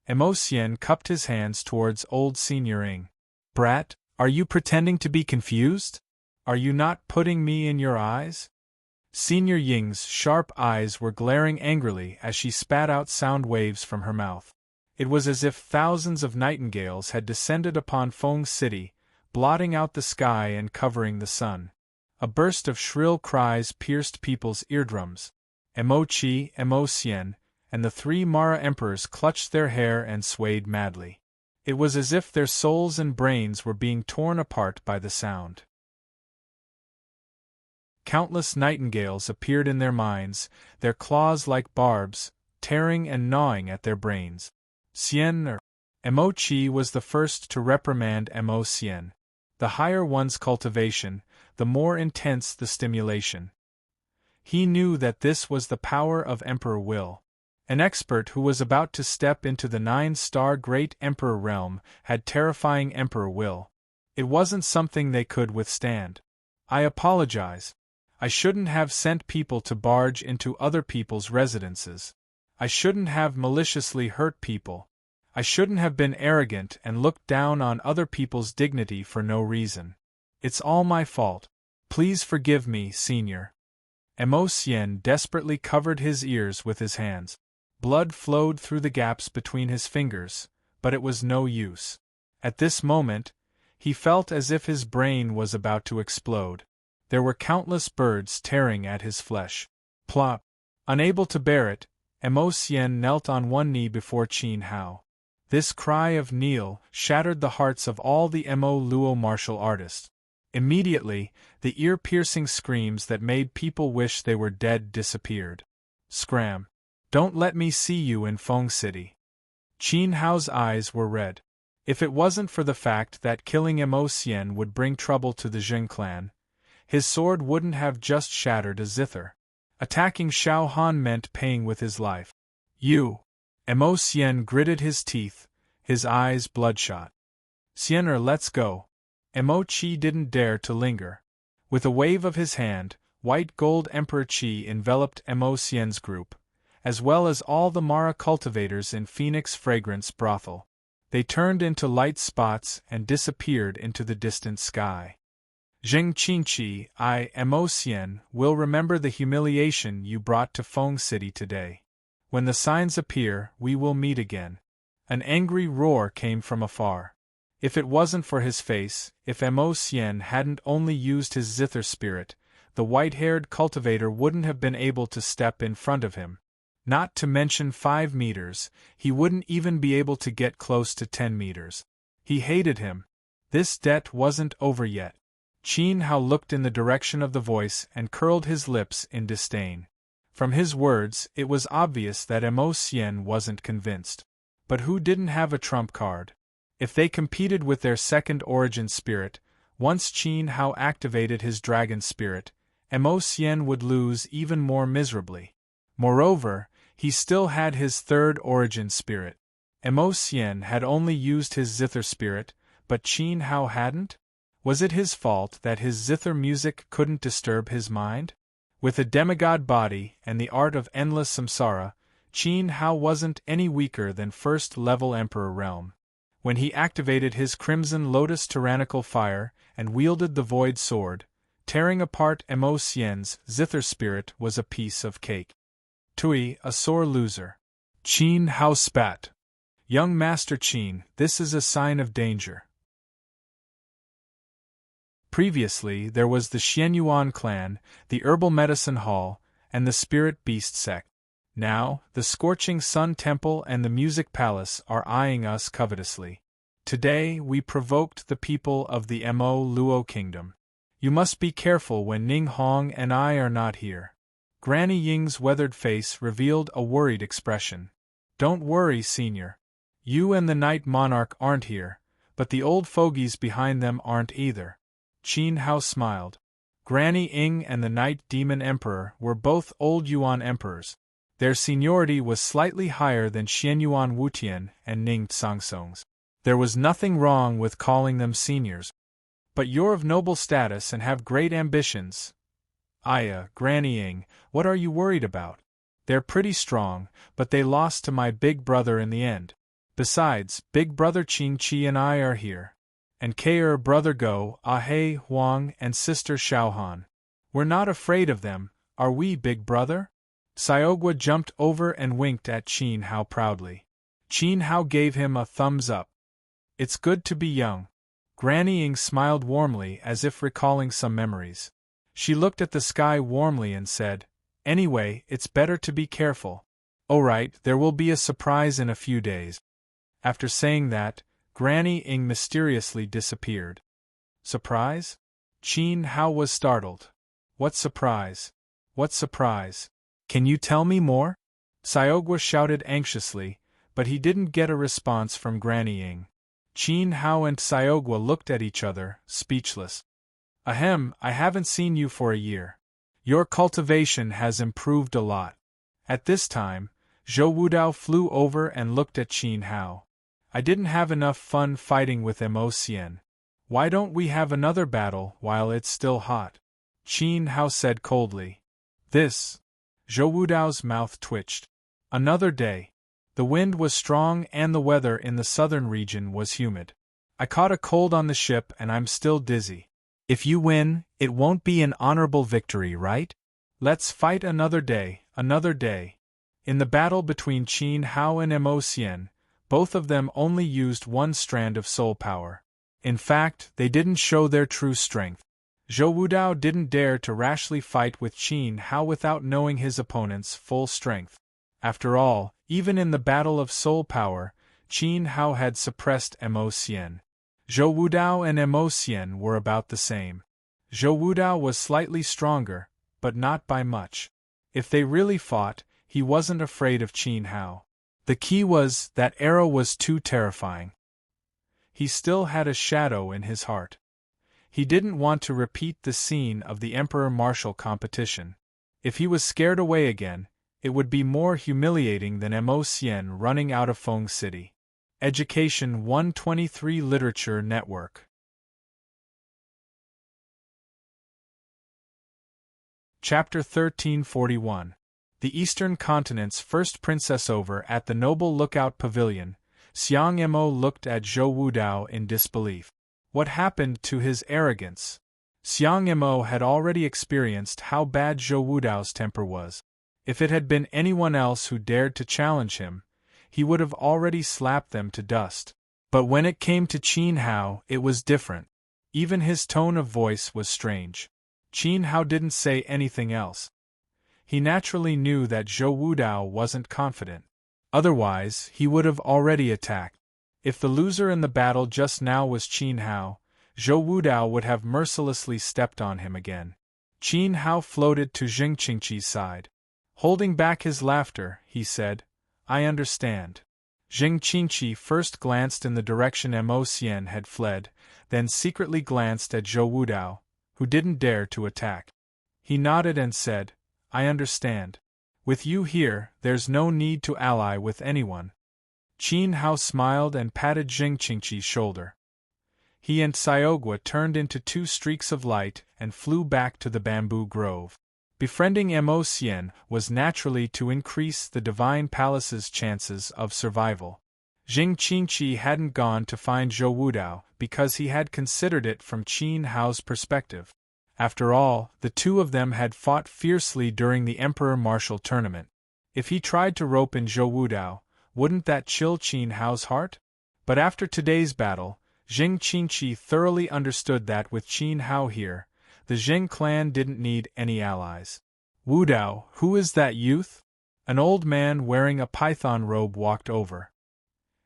Mo Xian cupped his hands towards old Senior Ying. Brat, are you pretending to be confused? Are you not putting me in your eyes? Senior Ying's sharp eyes were glaring angrily as she spat out sound waves from her mouth. It was as if thousands of nightingales had descended upon Feng City, blotting out the sky and covering the sun. A burst of shrill cries pierced people's eardrums. Mo Qi, Mo Xian, and the 3 Mara emperors clutched their hair and swayed madly. It was as if their souls and brains were being torn apart by the sound. Countless nightingales appeared in their minds, their claws like barbs, tearing and gnawing at their brains. Mo Qi was the first to reprimand Mo Xian. The higher one's cultivation, the more intense the stimulation. He knew that this was the power of Emperor Will. An expert who was about to step into the 9-star Great Emperor realm had terrifying Emperor Will. It wasn't something they could withstand. I apologize. I shouldn't have sent people to barge into other people's residences. I shouldn't have maliciously hurt people. I shouldn't have been arrogant and looked down on other people's dignity for no reason. It's all my fault. Please forgive me, Senior. Mo Xian desperately covered his ears with his hands. Blood flowed through the gaps between his fingers, but it was no use. At this moment, He felt as if his brain was about to explode. There were countless birds tearing at his flesh. Plop! Unable to bear it, Emo Sien knelt on one knee before Qin Hao. This cry of "Kneel" shattered the hearts of all the Emo Luo martial artists. Immediately, the ear-piercing screams that made people wish they were dead disappeared. Scram! Don't let me see you in Feng City. Qin Hao's eyes were red. If it wasn't for the fact that killing Emo Sien would bring trouble to the Jing clan, his sword wouldn't have just shattered a zither. Attacking Xiao Han meant paying with his life. You! Emo Sien gritted his teeth, his eyes bloodshot. Siener, let's go. Emo Qi didn't dare to linger. With a wave of his hand, white gold Emperor Qi enveloped Emo Sien's group, as well as all the Mara cultivators in Phoenix Fragrance Brothel. They turned into light spots and disappeared into the distant sky. Zheng Qinqi, Emo Sien, will remember the humiliation you brought to Feng City today. When the signs appear, we will meet again. An angry roar came from afar. If it wasn't for his face, if Emo Sien hadn't only used his zither spirit, the white-haired cultivator wouldn't have been able to step in front of him. Not to mention 5 meters, he wouldn't even be able to get close to 10 meters. He hated him. This debt wasn't over yet. Qin Hao looked in the direction of the voice and curled his lips in disdain. From his words, it was obvious that Emo Sien wasn't convinced. But who didn't have a trump card? If they competed with their second origin spirit, once Qin Hao activated his dragon spirit, Emo Sien would lose even more miserably. Moreover, he still had his third origin spirit. Emo Sien had only used his zither spirit, but Qin Hao hadn't? Was it his fault that his zither music couldn't disturb his mind? With a demigod body and the art of endless samsara, Qin Hao wasn't any weaker than first-level Emperor Realm. When he activated his Crimson Lotus tyrannical fire and wielded the Void Sword, tearing apart Emo Sien's zither spirit was a piece of cake. Tui, a sore loser. Qin Hao spat. Young Master Qin, this is a sign of danger. Previously, there was the Xianyuan clan, the Herbal Medicine Hall, and the Spirit Beast sect. Now, the Scorching Sun Temple and the Music Palace are eyeing us covetously. Today, we provoked the people of the Mo Luo Kingdom. You must be careful when Ning Hong and I are not here. Granny Ying's weathered face revealed a worried expression. Don't worry, Senior. You and the Night Monarch aren't here, but the old fogies behind them aren't either. Qin Hao smiled. Granny Ying and the Night Demon Emperor were both old Yuan emperors. Their seniority was slightly higher than Xianyuan Wutian and Ning Tsangtsong's. There was nothing wrong with calling them seniors. But you're of noble status and have great ambitions. Aya, Granny Ying, what are you worried about? They're pretty strong, but they lost to my big brother in the end. Besides, big brother Qing Qi and I are here. And Kaer brother Go, Ahei, Huang, and sister Xiaohan. We're not afraid of them, are we, big brother? Xiaogua jumped over and winked at Qin Hao proudly. Qin Hao gave him a thumbs up. It's good to be young. Granny Ying smiled warmly as if recalling some memories. She looked at the sky warmly and said, Anyway, it's better to be careful. Oh right, there will be a surprise in a few days. After saying that, Granny Ying mysteriously disappeared. Surprise? Qin Hao was startled. What surprise? What surprise? Can you tell me more? Xiaogua shouted anxiously, but he didn't get a response from Granny Ying. Qin Hao and Xiaogua looked at each other, speechless. Ahem, I haven't seen you for a year. Your cultivation has improved a lot. At this time, Zhou Wudao flew over and looked at Qin Hao. I didn't have enough fun fighting with Mo Sien. Why don't we have another battle while it's still hot? Qin Hao said coldly. This. Zhou Wudao's mouth twitched. Another day. The wind was strong and the weather in the southern region was humid. I caught a cold on the ship and I'm still dizzy. If you win, it won't be an honorable victory, right? Let's fight another day, another day. In the battle between Qin Hao and Mo Sien, both of them only used one strand of soul power. In fact, they didn't show their true strength. Zhou Wudao didn't dare to rashly fight with Qin Hao without knowing his opponent's full strength. After all, even in the battle of soul power, Qin Hao had suppressed Mo Xian. Zhou Wudao and Mo Xian were about the same. Zhou Wudao was slightly stronger, but not by much. If they really fought, he wasn't afraid of Qin Hao. The key was that arrow was too terrifying. He still had a shadow in his heart. He didn't want to repeat the scene of the Emperor Martial competition. If he was scared away again, it would be more humiliating than Mo Xian running out of Feng City. Education 123 Literature Network. Chapter 1341. The Eastern Continent's first princess. Over at the Noble Lookout Pavilion, Xiang Mo looked at Zhou Wudao in disbelief. What happened to his arrogance? Xiang Mo had already experienced how bad Zhou Wudao's temper was. If it had been anyone else who dared to challenge him, he would have already slapped them to dust. But when it came to Qin Hao, it was different. Even his tone of voice was strange. Qin Hao didn't say anything else. He naturally knew that Zhou Wudao wasn't confident. Otherwise, he would have already attacked. If the loser in the battle just now was Qin Hao, Zhou Wudao would have mercilessly stepped on him again. Qin Hao floated to Jing Qingqi's side. Holding back his laughter, he said, "I understand." Jing Qingqi first glanced in the direction Mo Xian had fled, then secretly glanced at Zhou Wudao, who didn't dare to attack. He nodded and said, "I understand. With you here, there's no need to ally with anyone." Qin Hao smiled and patted Jing Qingqi's shoulder. He and Xiaogua turned into two streaks of light and flew back to the bamboo grove. Befriending Mo Xian was naturally to increase the Divine Palace's chances of survival. Jing Qingqi hadn't gone to find Zhou Wudao because he had considered it from Qin Hao's perspective. After all, the two of them had fought fiercely during the Emperor Martial tournament. If he tried to rope in Zhou Wudao, wouldn't that chill Qin Hao's heart? But after today's battle, Jing Qingqi thoroughly understood that with Qin Hao here, the Jing clan didn't need any allies. "Wudao, who is that youth?" An old man wearing a python robe walked over.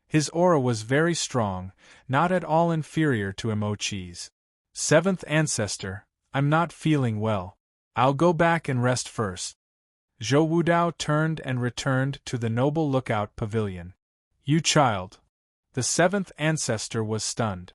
His aura was very strong, not at all inferior to Mo Qi's. "Seventh ancestor, I'm not feeling well. I'll go back and rest first." Zhou Wudao turned and returned to the Noble Lookout Pavilion. "You child." The seventh ancestor was stunned.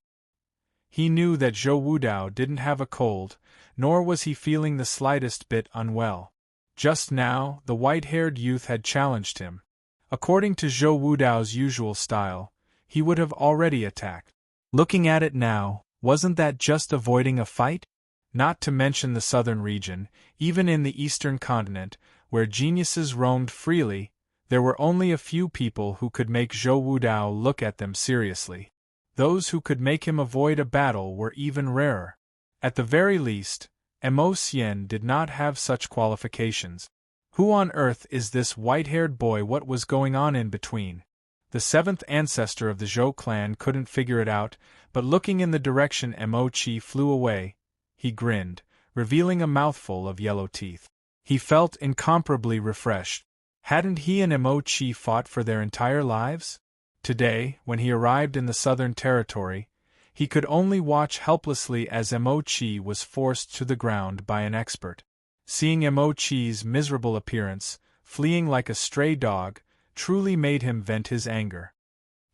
He knew that Zhou Wudao didn't have a cold, nor was he feeling the slightest bit unwell. Just now, the white-haired youth had challenged him. According to Zhou Wudao's usual style, he would have already attacked. Looking at it now, wasn't that just avoiding a fight? Not to mention the southern region, even in the eastern continent, where geniuses roamed freely, there were only a few people who could make Zhou Wudao look at them seriously. Those who could make him avoid a battle were even rarer. At the very least, Mo Xian did not have such qualifications. Who on earth is this white-haired boy? What was going on in between? The seventh ancestor of the Zhou clan couldn't figure it out, but looking in the direction Mo Qi flew away, he grinned, revealing a mouthful of yellow teeth. He felt incomparably refreshed. Hadn't he and Mo Qi fought for their entire lives? Today, when he arrived in the southern territory, he could only watch helplessly as Mo Qi was forced to the ground by an expert. Seeing Mo Qi's miserable appearance, fleeing like a stray dog, truly made him vent his anger.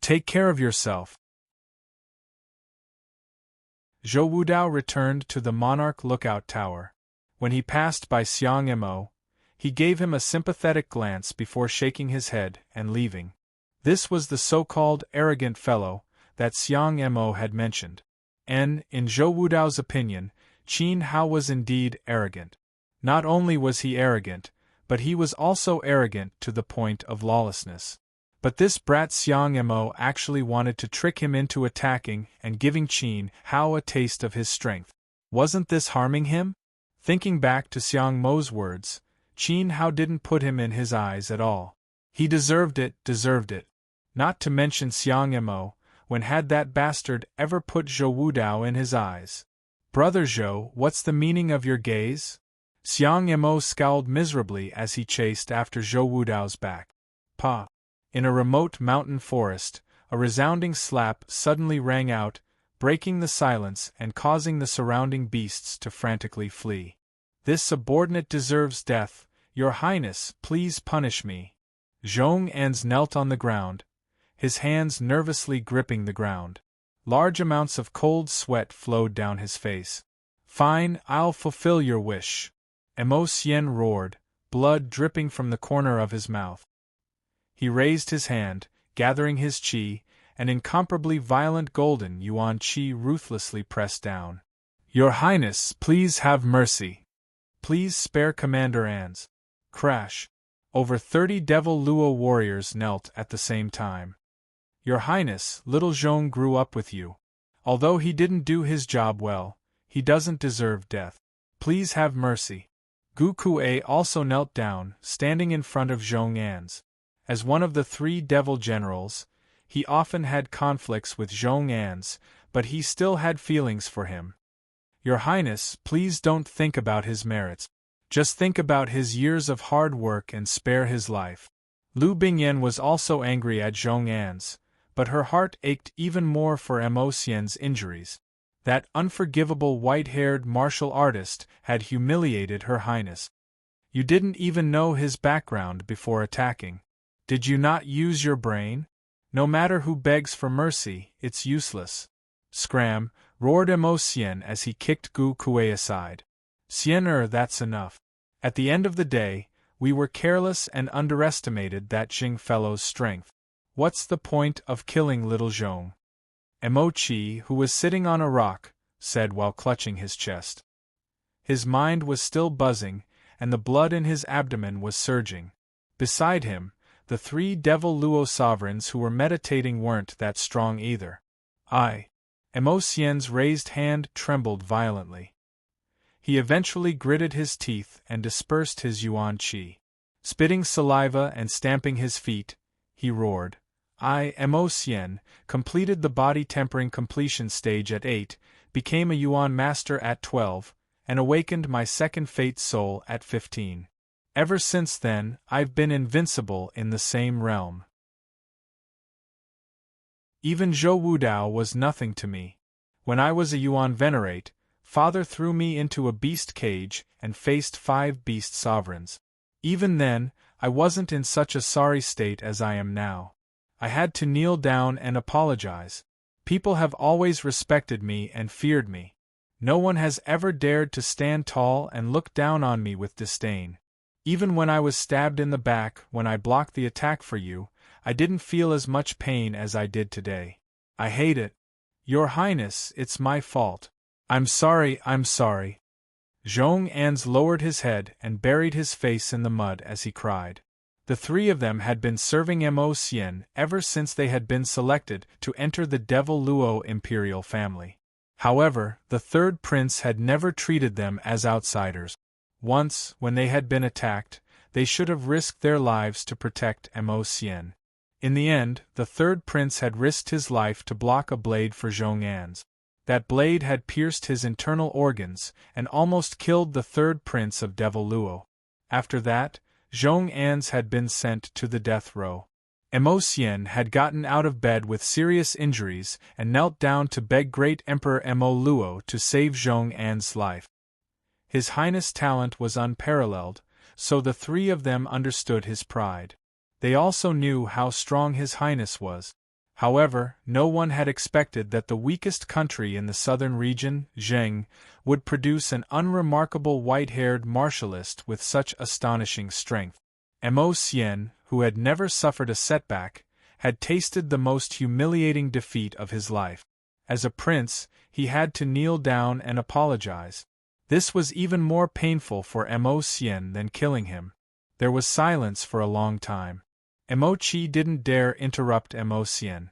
"Take care of yourself." Zhou Wudao returned to the Monarch Lookout Tower. When he passed by Xiang Mo, he gave him a sympathetic glance before shaking his head and leaving. This was the so-called arrogant fellow that Xiang Mo had mentioned. And, in Zhou Wudao's opinion, Qin Hao was indeed arrogant. Not only was he arrogant, but he was also arrogant to the point of lawlessness. But this brat Xiang Mo actually wanted to trick him into attacking and giving Qin Hao a taste of his strength. Wasn't this harming him? Thinking back to Xiang Mo's words, Qin Hao didn't put him in his eyes at all. He deserved it. Not to mention Xiang Mo, when had that bastard ever put Zhou Wudao in his eyes? Brother Zhou, what's the meaning of your gaze? Xiang Mo scowled miserably as he chased after Zhou Wudao's back. Pa! In a remote mountain forest, a resounding slap suddenly rang out, breaking the silence and causing the surrounding beasts to frantically flee. This subordinate deserves death, Your Highness, please punish me. Zhong An's knelt on the ground, his hands nervously gripping the ground. Large amounts of cold sweat flowed down his face. Fine, I'll fulfill your wish. Mo Xian roared, blood dripping from the corner of his mouth. He raised his hand, gathering his qi, an incomparably violent golden yuan qi ruthlessly pressed down. Your Highness, please have mercy. Please spare Commander An's. Crash. Over 30 Devil Luo warriors knelt at the same time. Your Highness, little Zhong grew up with you. Although he didn't do his job well, he doesn't deserve death. Please have mercy. Gu Kuei also knelt down, standing in front of Zhong An's. As one of the 3 devil generals, he often had conflicts with Zhong An's, but he still had feelings for him. Your Highness, please don't think about his merits. Just think about his years of hard work and spare his life. Lu Bingyan was also angry at Zhong An's, but her heart ached even more for Mo Xian's injuries. That unforgivable white-haired martial artist had humiliated Her Highness. You didn't even know his background before attacking. Did you not use your brain? No matter who begs for mercy, it's useless. Scram, roared Mo Xian as he kicked Gu Kuei aside. Xian, that's enough. At the end of the day, we were careless and underestimated that Jing fellow's strength. What's the point of killing little Zhong? Mo Qi, who was sitting on a rock, said while clutching his chest. His mind was still buzzing, and the blood in his abdomen was surging. Beside him, the 3 Devil Luo sovereigns who were meditating weren't that strong either. Mo Xian's raised hand trembled violently. He eventually gritted his teeth and dispersed his yuan qi. Spitting saliva and stamping his feet, he roared. Mo Xian, completed the body tempering completion stage at 8, became a yuan master at 12, and awakened my second fate soul at 15. Ever since then, I've been invincible in the same realm. Even Zhou Wudao was nothing to me. When I was a yuan venerate, Father threw me into a beast cage and faced 5 beast sovereigns. Even then, I wasn't in such a sorry state as I am now. I had to kneel down and apologize. People have always respected me and feared me. No one has ever dared to stand tall and look down on me with disdain. Even when I was stabbed in the back when I blocked the attack for you, I didn't feel as much pain as I did today. I hate it. Your Highness, it's my fault. I'm sorry. Zhong An's lowered his head and buried his face in the mud as he cried. The 3 of them had been serving Mo Xian ever since they had been selected to enter the Devil Luo imperial family. However, the 3rd prince had never treated them as outsiders. Once, when they had been attacked, they should have risked their lives to protect Mo Xian. In the end, the 3rd prince had risked his life to block a blade for Zhong An's. That blade had pierced his internal organs and almost killed the 3rd prince of Devil Luo. After that, Zhong An's had been sent to the death row. Mo Xian had gotten out of bed with serious injuries and knelt down to beg Great Emperor Mo Luo to save Zhong An's life. His Highness' talent was unparalleled, so the 3 of them understood his pride. They also knew how strong His Highness was. However, no one had expected that the weakest country in the southern region, Zheng, would produce an unremarkable white-haired martialist with such astonishing strength. Mo Xian, who had never suffered a setback, had tasted the most humiliating defeat of his life. As a prince, he had to kneel down and apologize. This was even more painful for Mo Xian than killing him. There was silence for a long time. Mo Qi didn't dare interrupt Mo Xian.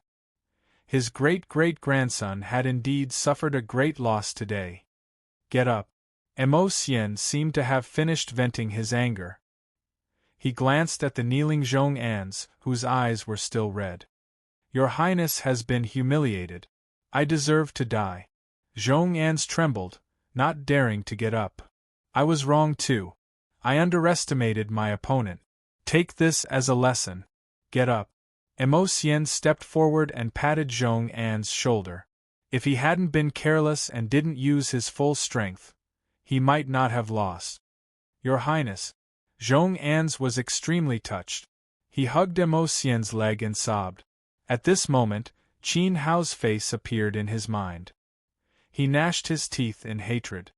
His great-great-grandson had indeed suffered a great loss today. Get up. Mo Xian seemed to have finished venting his anger. He glanced at the kneeling Zhong An's, whose eyes were still red. Your Highness has been humiliated. I deserve to die. Zhong An's trembled, not daring to get up. I was wrong too. I underestimated my opponent. Take this as a lesson. Get up. Emo Xian stepped forward and patted Zhong An's shoulder. If he hadn't been careless and didn't use his full strength, he might not have lost. Your Highness. Zhong An's was extremely touched. He hugged Emo Xian's leg and sobbed. At this moment, Qin Hao's face appeared in his mind. He gnashed his teeth in hatred.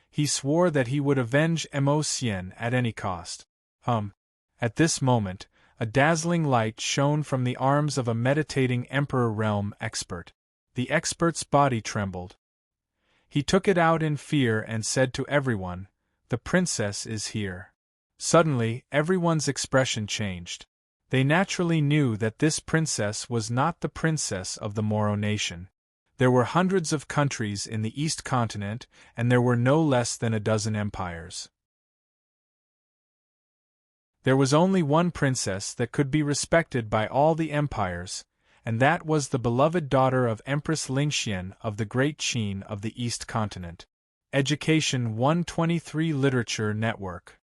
He swore that he would avenge Emo Xian at any cost. At this moment, a dazzling light shone from the arms of a meditating Emperor Realm expert. The expert's body trembled. He took it out in fear and said to everyone, "The princess is here." Suddenly, everyone's expression changed. They naturally knew that this princess was not the princess of the Moro nation. There were hundreds of countries in the East continent, and there were no less than a dozen empires. There was only one princess that could be respected by all the empires, and that was the beloved daughter of Empress Lingxian of the Great Qin of the East continent. Education 123 Literature Network.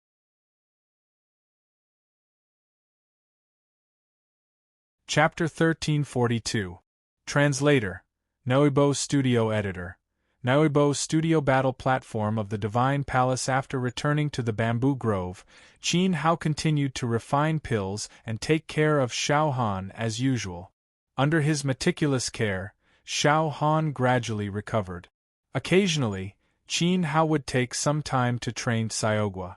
Chapter 1342. Translator. Noibo Studio Editor. Noibo Studio Battle Platform of the Divine Palace. After returning to the Bamboo Grove, Qin Hao continued to refine pills and take care of Xiao Han as usual. Under his meticulous care, Xiao Han gradually recovered. Occasionally, Qin Hao would take some time to train Xiaogua.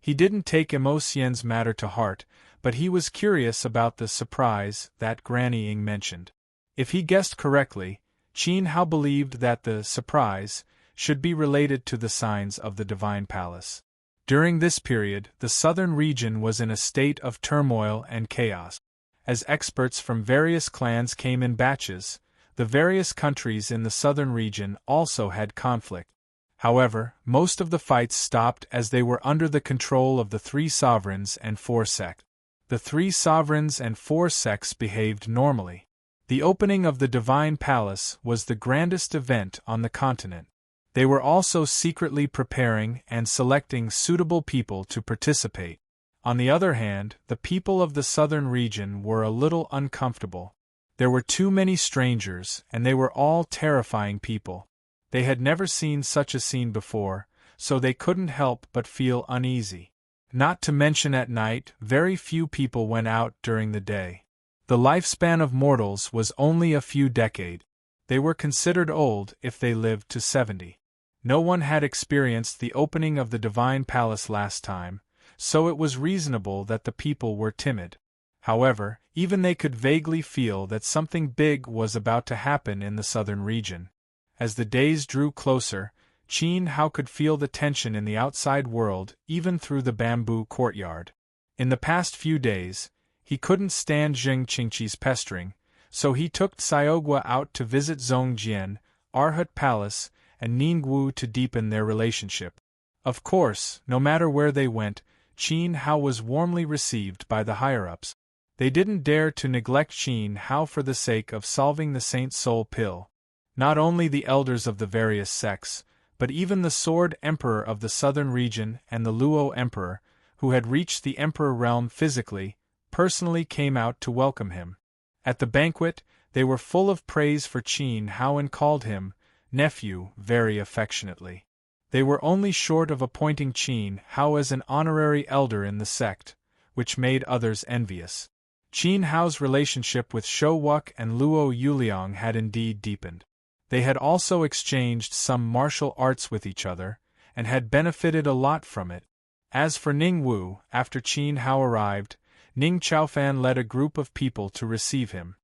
He didn't take Emo Xian's matter to heart, but he was curious about the surprise that Granny Ying mentioned. If he guessed correctly, Qin Hao believed that the surprise should be related to the signs of the Divine Palace. During this period, the southern region was in a state of turmoil and chaos. As experts from various clans came in batches, the various countries in the southern region also had conflict. However, most of the fights stopped as they were under the control of the three sovereigns and four sects. The three sovereigns and four sects behaved normally. The opening of the Divine Palace was the grandest event on the continent. They were also secretly preparing and selecting suitable people to participate. On the other hand, the people of the southern region were a little uncomfortable. There were too many strangers, and they were all terrifying people. They had never seen such a scene before, so they couldn't help but feel uneasy. Not to mention at night, very few people went out during the day. The lifespan of mortals was only a few decades. They were considered old if they lived to 70. No one had experienced the opening of the Divine Palace last time, so it was reasonable that the people were timid. However, even they could vaguely feel that something big was about to happen in the southern region. As the days drew closer, Qin Hao could feel the tension in the outside world even through the bamboo courtyard. In the past few days, he couldn't stand Zheng Qingqi's pestering, so he took Xiaogua out to visit Zhongjian, Arhat Palace, and Ningwu to deepen their relationship. Of course, no matter where they went, Qin Hao was warmly received by the higher-ups. They didn't dare to neglect Qin Hao for the sake of solving the Saint Soul pill. Not only the elders of the various sects, but even the Sword Emperor of the southern region and the Luo Emperor, who had reached the Emperor realm physically, personally came out to welcome him. At the banquet, they were full of praise for Qin Hao and called him nephew very affectionately. They were only short of appointing Qin Hao as an honorary elder in the sect, which made others envious. Qin Hao's relationship with Shou Wuk and Luo Yuliang had indeed deepened. They had also exchanged some martial arts with each other, and had benefited a lot from it. As for Ning Wu, after Qin Hao arrived, Ning Chaofan led a group of people to receive him.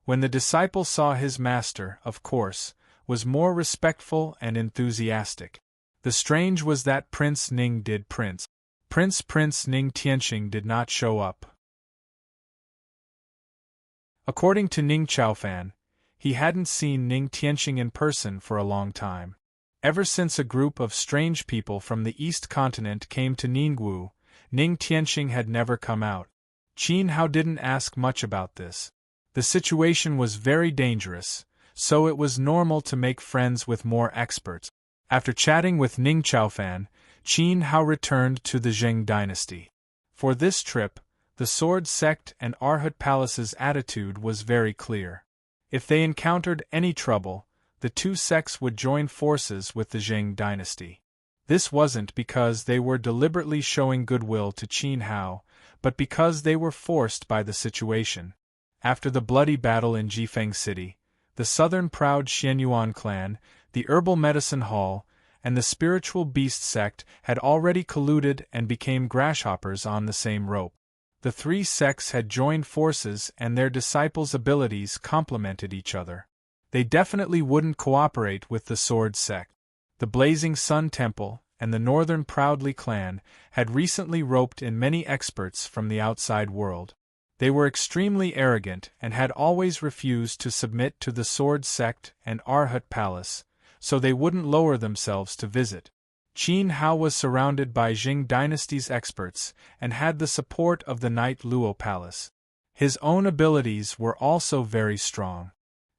When the disciple saw his master, of course, was more respectful and enthusiastic. The strange was that Prince Ning Ning Tianxing did not show up. According to Ning Chaofan, he hadn't seen Ning Tianxing in person for a long time. Ever since a group of strange people from the East continent came to Ningwu, Ning Tianxing had never come out. Qin Hao didn't ask much about this. The situation was very dangerous, so it was normal to make friends with more experts. After chatting with Ning Chaofan, Qin Hao returned to the Zheng dynasty. For this trip, the Sword Sect and Arhat Palace's attitude was very clear. If they encountered any trouble, the two sects would join forces with the Zheng dynasty. This wasn't because they were deliberately showing goodwill to Qin Hao, but because they were forced by the situation. After the bloody battle in Jifeng City, the southern proud Xianyuan clan, the Herbal Medicine Hall, and the Spiritual Beast sect had already colluded and became grasshoppers on the same rope. The three sects had joined forces and their disciples' abilities complemented each other. They definitely wouldn't cooperate with the Sword Sect. The Blazing Sun Temple and the Northern Proudly clan had recently roped in many experts from the outside world. They were extremely arrogant and had always refused to submit to the Sword Sect and Arhat Palace, so they wouldn't lower themselves to visit. Qin Hao was surrounded by Jing dynasty's experts and had the support of the Knight Luo Palace. His own abilities were also very strong.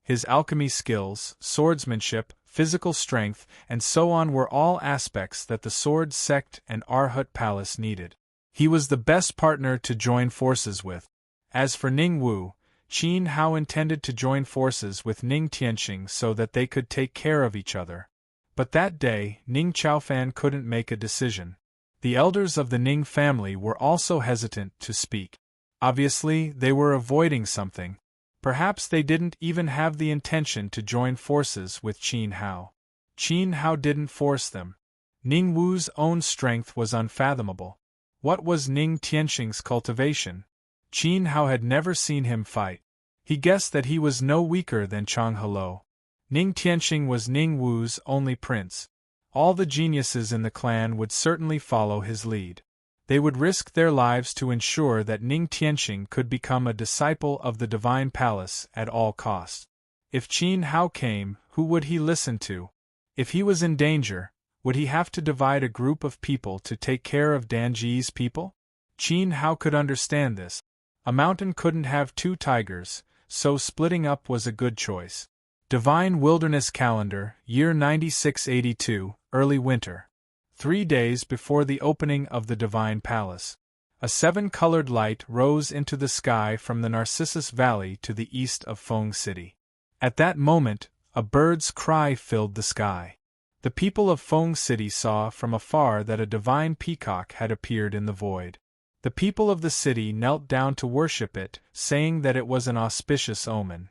His alchemy skills, swordsmanship, physical strength, and so on were all aspects that the Sword Sect and Arhat Palace needed. He was the best partner to join forces with. As for Ning Wu, Qin Hao intended to join forces with Ning Tianxing so that they could take care of each other. But that day, Ning Chaofan couldn't make a decision. The elders of the Ning family were also hesitant to speak. Obviously, they were avoiding something. Perhaps they didn't even have the intention to join forces with Qin Hao. Qin Hao didn't force them. Ning Wu's own strength was unfathomable. What was Ning Tianxing's cultivation? Qin Hao had never seen him fight. He guessed that he was no weaker than Chang Helo. Ning Tianxing was Ning Wu's only prince. All the geniuses in the clan would certainly follow his lead. They would risk their lives to ensure that Ning Tianxing could become a disciple of the Divine Palace at all costs. If Qin Hao came, who would he listen to? If he was in danger, would he have to divide a group of people to take care of Danji's people? Qin Hao could understand this. A mountain couldn't have two tigers, so splitting up was a good choice. Divine Wilderness Calendar, Year 9682, Early Winter. 3 days before the opening of the Divine Palace. A 7-colored light rose into the sky from the Narcissus Valley to the east of Feng City. At that moment, a bird's cry filled the sky. The people of Feng City saw from afar that a divine peacock had appeared in the void. The people of the city knelt down to worship it, saying that it was an auspicious omen.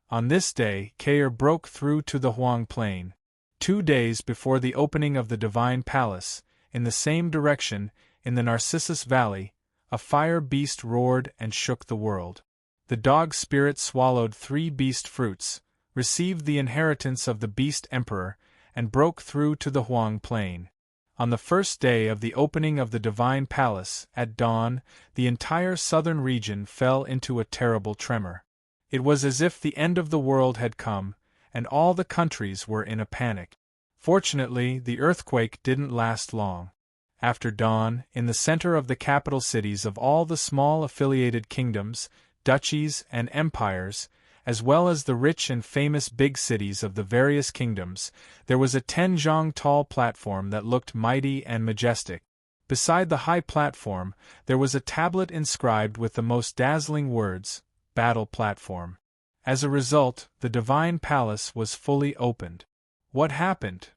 On this day, Kair broke through to the Huang Plain. 2 days before the opening of the Divine Palace, in the same direction, in the Narcissus Valley, a fire beast roared and shook the world. The dog spirit swallowed 3 beast fruits, received the inheritance of the beast emperor, and broke through to the Huang Plain. On the first day of the opening of the Divine Palace, at dawn, the entire southern region fell into a terrible tremor. It was as if the end of the world had come, and all the countries were in a panic. Fortunately, the earthquake didn't last long. After dawn, in the center of the capital cities of all the small affiliated kingdoms, duchies, and empires, as well as the rich and famous big cities of the various kingdoms, there was a 10-zhang tall platform that looked mighty and majestic. Beside the high platform, there was a tablet inscribed with the most dazzling words, "Battle Platform." As a result, the Divine Palace was fully opened. What happened?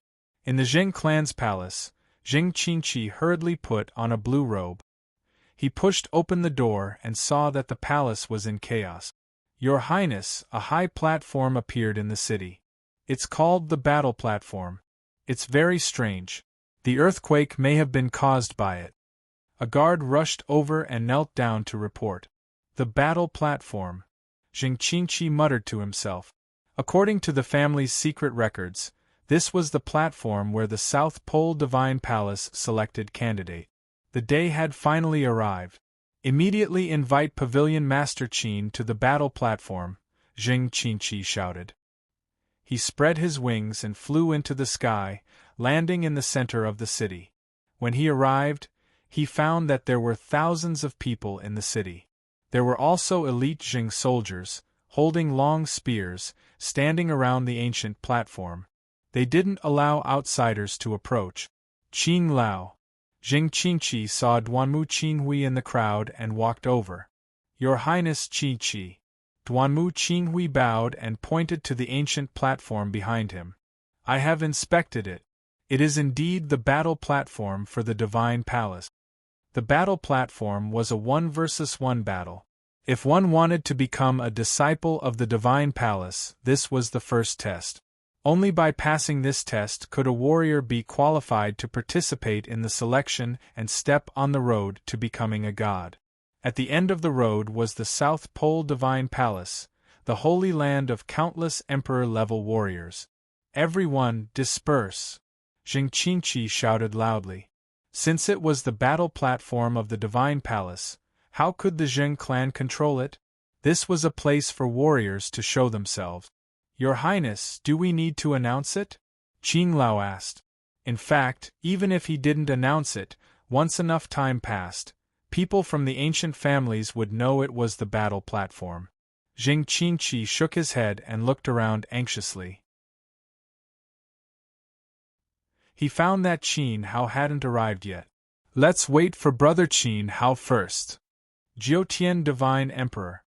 In the Zheng clan's palace, Jing Qinqi hurriedly put on a blue robe. He pushed open the door and saw that the palace was in chaos. "Your Highness," a high platform appeared in the city. "It's called the Battle Platform. It's very strange. The earthquake may have been caused by it." A guard rushed over and knelt down to report. The Battle Platform. Jing Qinqi muttered to himself. According to the family's secret records, this was the platform where the South Pole Divine Palace selected candidate. The day had finally arrived. "Immediately invite Pavilion Master Qin to the battle platform," Jing Qinqi shouted. He spread his wings and flew into the sky, landing in the center of the city. When he arrived, he found that there were thousands of people in the city. There were also elite Jing soldiers, holding long spears, standing around the ancient platform. They didn't allow outsiders to approach. Qin Lao. Jing Qingqi saw Duanmu Qinghui in the crowd and walked over. Your Highness Qingqi. Duanmu Qinghui bowed and pointed to the ancient platform behind him. I have inspected it. It is indeed the battle platform for the Divine Palace. The battle platform was a 1-versus-1 battle. If one wanted to become a disciple of the Divine Palace, this was the first test. Only by passing this test could a warrior be qualified to participate in the selection and step on the road to becoming a god. At the end of the road was the South Pole Divine Palace, the holy land of countless emperor-level warriors. Everyone, disperse! Jing Qingqi shouted loudly. Since it was the battle platform of the Divine Palace, how could the Zheng clan control it? This was a place for warriors to show themselves. Your Highness, do we need to announce it? Qin Lao asked. In fact, even if he didn't announce it, once enough time passed, people from the ancient families would know it was the battle platform. Jing Qingqi shook his head and looked around anxiously. He found that Qin Hao hadn't arrived yet. Let's wait for Brother Qin Hao first. Jiutian Divine Emperor.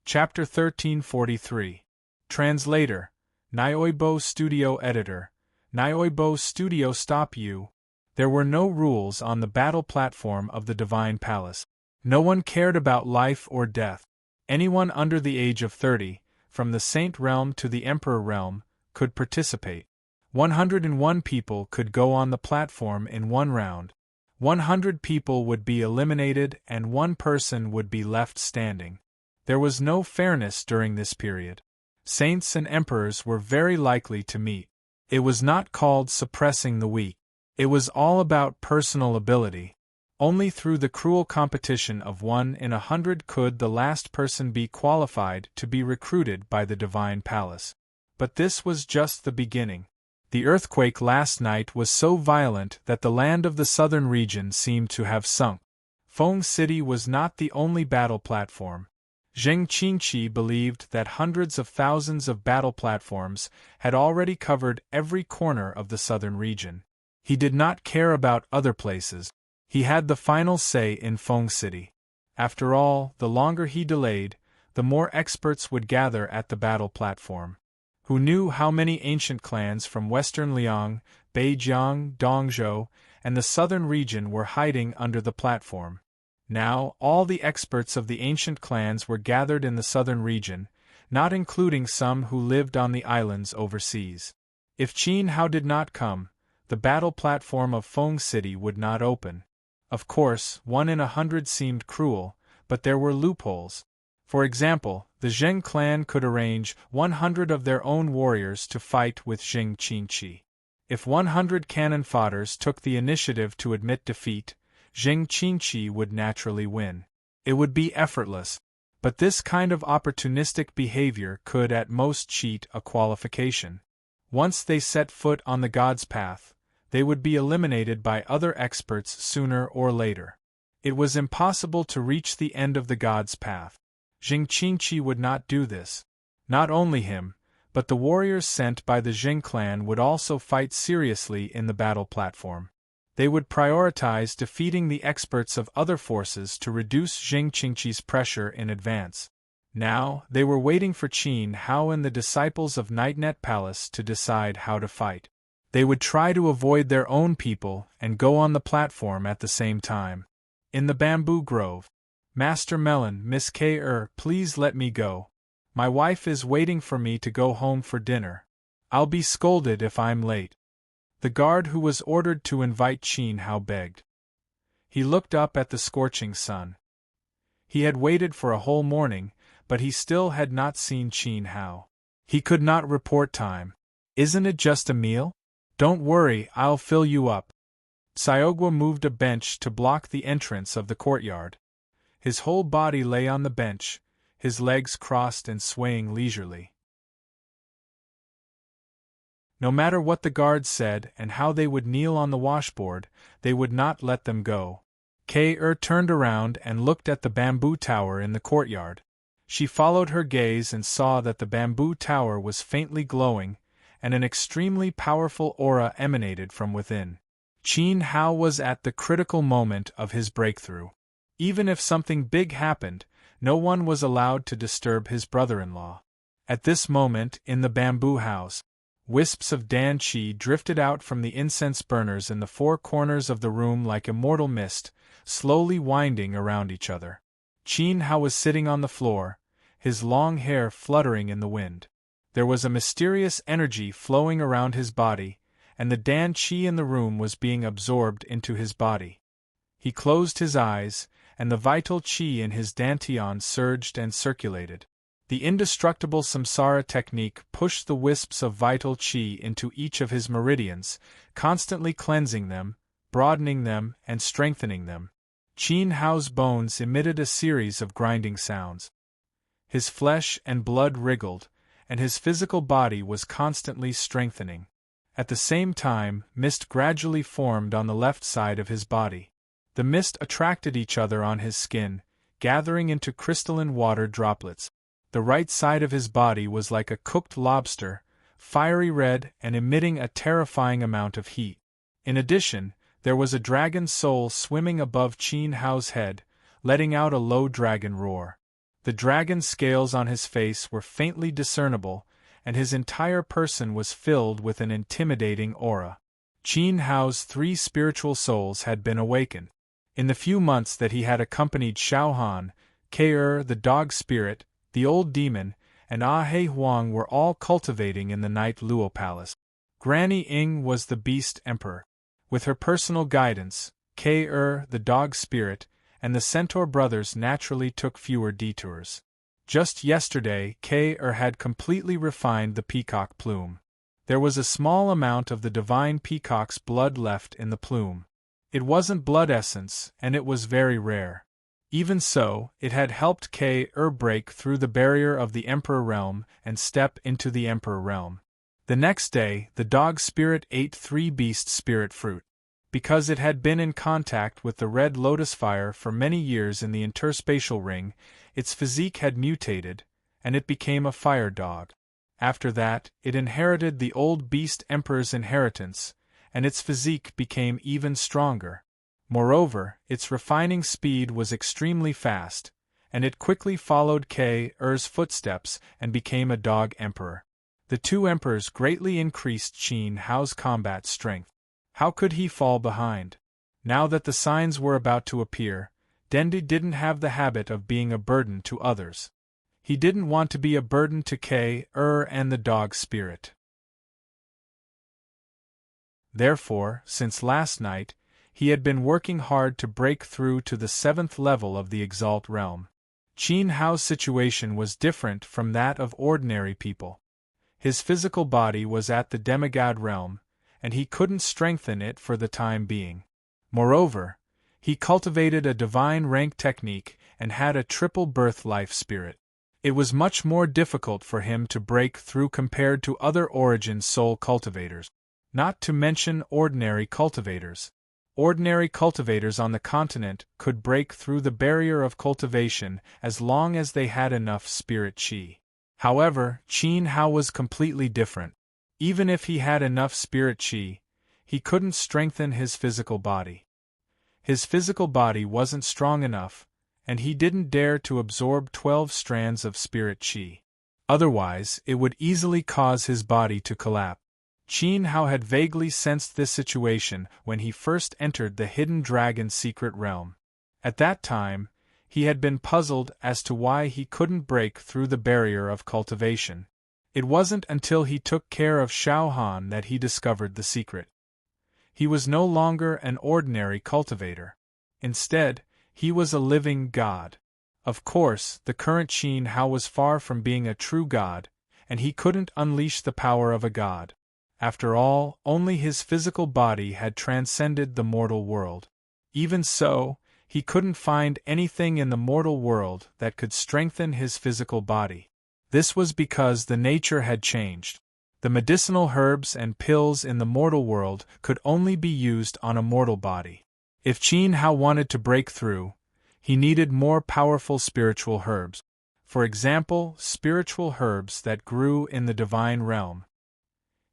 Chapter 1343. Translator. Nyoibo Studio Editor. Nyoibo Studio. Stop you. There were no rules on the battle platform of the Divine Palace. No one cared about life or death. Anyone under the age of 30, from the Saint Realm to the Emperor Realm, could participate. 101 people could go on the platform in one round. 100 people would be eliminated and one person would be left standing. There was no fairness during this period. Saints and emperors were very likely to meet. It was not called suppressing the weak. It was all about personal ability. Only through the cruel competition of 1 in 100 could the last person be qualified to be recruited by the Divine Palace. But this was just the beginning. The earthquake last night was so violent that the land of the southern region seemed to have sunk. Feng City was not the only battle platform. Zheng Qingqi believed that hundreds of thousands of battle platforms had already covered every corner of the southern region. He did not care about other places. He had the final say in Feng City. After all, the longer he delayed, the more experts would gather at the battle platform. Who knew how many ancient clans from western Liang, Beijiang, Dongzhou, and the southern region were hiding under the platform? Now, all the experts of the ancient clans were gathered in the southern region, not including some who lived on the islands overseas. If Qin Hao did not come, the battle platform of Feng City would not open. Of course, 1 in 100 seemed cruel, but there were loopholes. For example, the Zheng clan could arrange 100 of their own warriors to fight with Jing Qingqi. If 100 cannon fodders took the initiative to admit defeat, Jing Qingqi would naturally win. It would be effortless. But this kind of opportunistic behavior could at most cheat a qualification. Once they set foot on the god's path, they would be eliminated by other experts sooner or later. It was impossible to reach the end of the god's path. Jing Qingqi would not do this. Not only him, but the warriors sent by the Jing clan would also fight seriously in the battle platform. They would prioritize defeating the experts of other forces to reduce Jing Qingqi's pressure in advance. Now, they were waiting for Qin Hao and the disciples of Nightnet Palace to decide how to fight. They would try to avoid their own people and go on the platform at the same time. In the bamboo grove. Master Melon, Miss K. Please let me go. My wife is waiting for me to go home for dinner. I'll be scolded if I'm late. The guard who was ordered to invite Qin Hao begged. He looked up at the scorching sun. He had waited for a whole morning, but he still had not seen Qin Hao. He could not report time. Isn't it just a meal? Don't worry, I'll fill you up. Xiaogua moved a bench to block the entrance of the courtyard. His whole body lay on the bench, his legs crossed and swaying leisurely. No matter what the guards said and how they would kneel on the washboard, they would not let them go. K.R. turned around and looked at the bamboo tower in the courtyard. She followed her gaze and saw that the bamboo tower was faintly glowing, and an extremely powerful aura emanated from within. Qin Hao was at the critical moment of his breakthrough. Even if something big happened, no one was allowed to disturb his brother-in-law. At this moment, in the bamboo house, wisps of Dan Qi drifted out from the incense burners in the four corners of the room like immortal mist, slowly winding around each other. Qin Hao was sitting on the floor, his long hair fluttering in the wind. There was a mysterious energy flowing around his body, and the Dan Qi in the room was being absorbed into his body. He closed his eyes, and the vital Qi in his dantian surged and circulated. The indestructible samsara technique pushed the wisps of vital Qi into each of his meridians, constantly cleansing them, broadening them, and strengthening them. Qin Hao's bones emitted a series of grinding sounds. His flesh and blood wriggled, and his physical body was constantly strengthening. At the same time, mist gradually formed on the left side of his body. The mist attracted each other on his skin, gathering into crystalline water droplets. The right side of his body was like a cooked lobster, fiery red and emitting a terrifying amount of heat. In addition, there was a dragon soul swimming above Qin Hao's head, letting out a low dragon roar. The dragon scales on his face were faintly discernible, and his entire person was filled with an intimidating aura. Qin Hao's 3 spiritual souls had been awakened. In the few months that he had accompanied Xiaohan, Ke-er, the dog spirit, the old demon, and Ah-He Huang were all cultivating in the Night Luo Palace. Granny Ing was the beast emperor. With her personal guidance, Ke-er, the dog spirit, and the centaur brothers naturally took fewer detours. Just yesterday, Ke-er had completely refined the peacock plume. There was a small amount of the divine peacock's blood left in the plume. It wasn't blood essence, and it was very rare. Even so, it had helped Ke-er break through the barrier of the Emperor realm and step into the Emperor realm. The next day, the dog spirit ate 3 beast spirit fruit. Because it had been in contact with the red lotus fire for many years in the interspatial ring, its physique had mutated, and it became a fire dog. After that, it inherited the old beast emperor's inheritance, and its physique became even stronger. Moreover, its refining speed was extremely fast, and it quickly followed Ke-er's footsteps and became a dog emperor. The 2 emperors greatly increased Qin Hao's combat strength. How could he fall behind? Now that the signs were about to appear, Dendi didn't have the habit of being a burden to others. He didn't want to be a burden to Ke-er and the dog spirit. Therefore, since last night, he had been working hard to break through to the 7th level of the Exalt realm. Qin Hao's situation was different from that of ordinary people. His physical body was at the demigod realm, and he couldn't strengthen it for the time being. Moreover, he cultivated a divine rank technique and had a triple birth life spirit. It was much more difficult for him to break through compared to other origin soul cultivators. Not to mention ordinary cultivators. Ordinary cultivators on the continent could break through the barrier of cultivation as long as they had enough spirit qi. However, Qin Hao was completely different. Even if he had enough spirit qi, he couldn't strengthen his physical body. His physical body wasn't strong enough, and he didn't dare to absorb 12 strands of spirit qi. Otherwise, it would easily cause his body to collapse. Qin Hao had vaguely sensed this situation when he first entered the Hidden Dragon secret realm. At that time, he had been puzzled as to why he couldn't break through the barrier of cultivation. It wasn't until he took care of Xiaohan that he discovered the secret. He was no longer an ordinary cultivator. Instead, he was a living god. Of course, the current Qin Hao was far from being a true god, and he couldn't unleash the power of a god. After all, only his physical body had transcended the mortal world. Even so, he couldn't find anything in the mortal world that could strengthen his physical body. This was because the nature had changed. The medicinal herbs and pills in the mortal world could only be used on a mortal body. If Qin Hao wanted to break through, he needed more powerful spiritual herbs. For example, spiritual herbs that grew in the divine realm.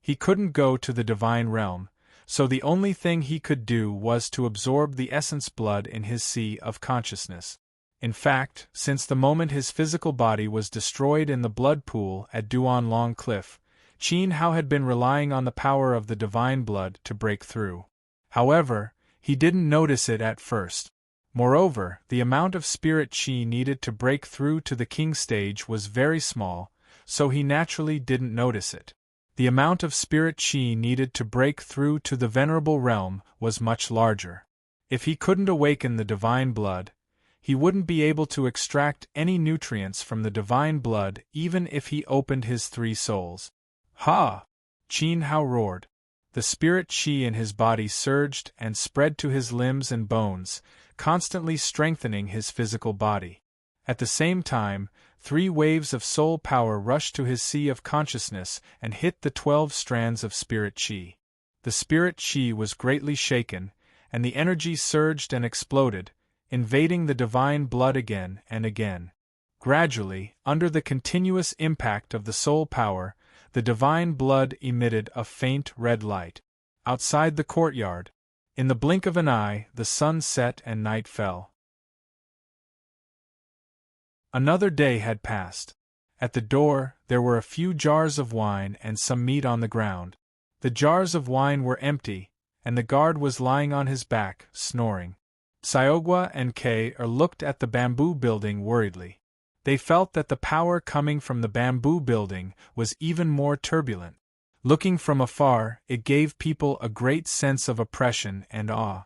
He couldn't go to the divine realm, so the only thing he could do was to absorb the essence blood in his sea of consciousness. In fact, since the moment his physical body was destroyed in the blood pool at Duan Long Cliff, Qin Hao had been relying on the power of the divine blood to break through. However, he didn't notice it at first. Moreover, the amount of spirit qi needed to break through to the king stage was very small, so he naturally didn't notice it. The amount of spirit qi needed to break through to the venerable realm was much larger. If he couldn't awaken the divine blood, he wouldn't be able to extract any nutrients from the divine blood even if he opened his 3 souls. Ha! Qin Hao roared. The spirit qi in his body surged and spread to his limbs and bones, constantly strengthening his physical body. At the same time, 3 waves of soul power rushed to his sea of consciousness and hit the 12 strands of spirit qi. The spirit qi was greatly shaken, and the energy surged and exploded, invading the divine blood again and again. Gradually, under the continuous impact of the soul power, the divine blood emitted a faint red light. Outside the courtyard, in the blink of an eye, the sun set and night fell. Another day had passed. At the door, there were a few jars of wine and some meat on the ground. The jars of wine were empty, and the guard was lying on his back, snoring. Xiaogua and Kai-Er looked at the bamboo building worriedly. They felt that the power coming from the bamboo building was even more turbulent. Looking from afar, it gave people a great sense of oppression and awe.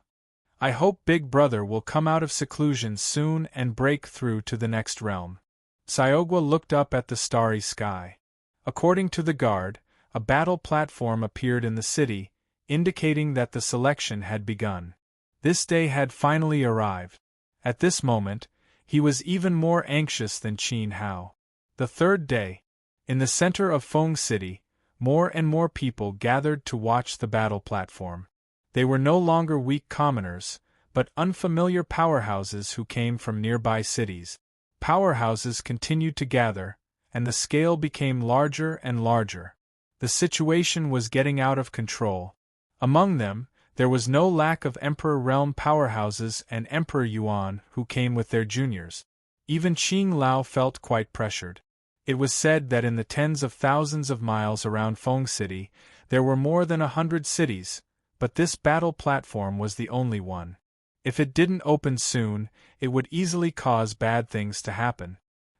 I hope Big Brother will come out of seclusion soon and break through to the next realm. Xiaogua looked up at the starry sky. According to the guard, a battle platform appeared in the city, indicating that the selection had begun. This day had finally arrived. At this moment, he was even more anxious than Qin Hao. The third day, in the center of Feng City, more and more people gathered to watch the battle platform. They were no longer weak commoners, but unfamiliar powerhouses who came from nearby cities. Powerhouses continued to gather, and the scale became larger and larger. The situation was getting out of control. Among them, there was no lack of Emperor Realm powerhouses and Emperor Yuan who came with their juniors. Even Qing Lao felt quite pressured. It was said that in the tens of thousands of miles around Feng City, there were more than 100 cities, but this battle platform was the only one. If it didn't open soon, it would easily cause bad things to happen.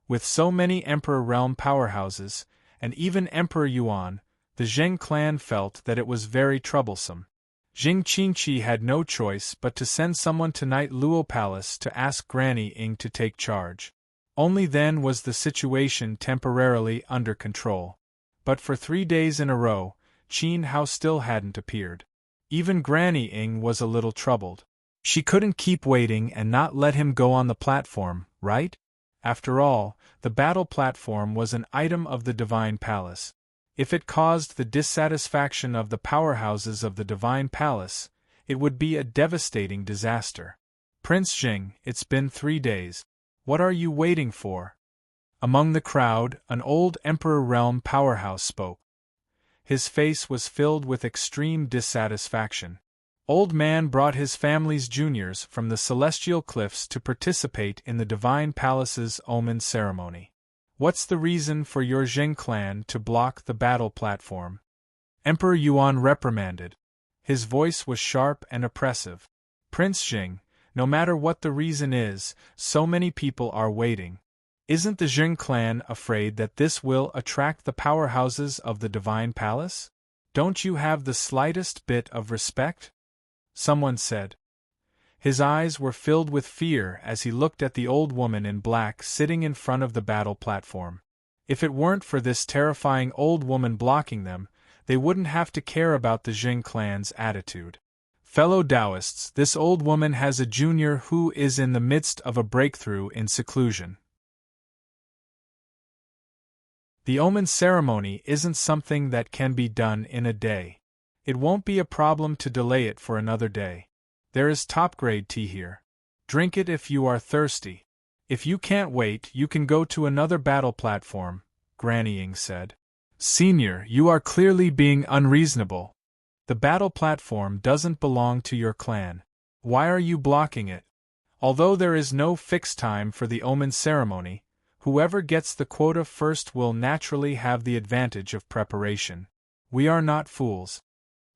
With so many Emperor Realm powerhouses, and even Emperor Yuan, the Zheng clan felt that it was very troublesome. Jing Qingqi had no choice but to send someone to Night Luo Palace to ask Granny Ing to take charge. Only then was the situation temporarily under control. But for 3 days in a row, Qin Hao still hadn't appeared. Even Granny Ing was a little troubled. She couldn't keep waiting and not let him go on the platform, right? After all, the battle platform was an item of the Divine Palace. If it caused the dissatisfaction of the powerhouses of the Divine Palace, it would be a devastating disaster. Prince Jing, it's been 3 days. What are you waiting for? Among the crowd, an old Emperor Realm powerhouse spoke. His face was filled with extreme dissatisfaction. Old Man brought his family's juniors from the Celestial Cliffs to participate in the Divine Palace's Omen ceremony. What's the reason for your Zheng clan to block the battle platform? Emperor Yuan reprimanded. His voice was sharp and oppressive. Prince Jing, no matter what the reason is, so many people are waiting. Isn't the Zheng clan afraid that this will attract the powerhouses of the Divine Palace? Don't you have the slightest bit of respect? Someone said. His eyes were filled with fear as he looked at the old woman in black sitting in front of the battle platform. If it weren't for this terrifying old woman blocking them, they wouldn't have to care about the Jing clan's attitude. Fellow Taoists, this old woman has a junior who is in the midst of a breakthrough in seclusion. The omen ceremony isn't something that can be done in a day. It won't be a problem to delay it for another day. There is top-grade tea here. Drink it if you are thirsty. If you can't wait, you can go to another battle platform, Granny Ing said. Senior, you are clearly being unreasonable. The battle platform doesn't belong to your clan. Why are you blocking it? Although there is no fixed time for the omen ceremony, whoever gets the quota first will naturally have the advantage of preparation. We are not fools.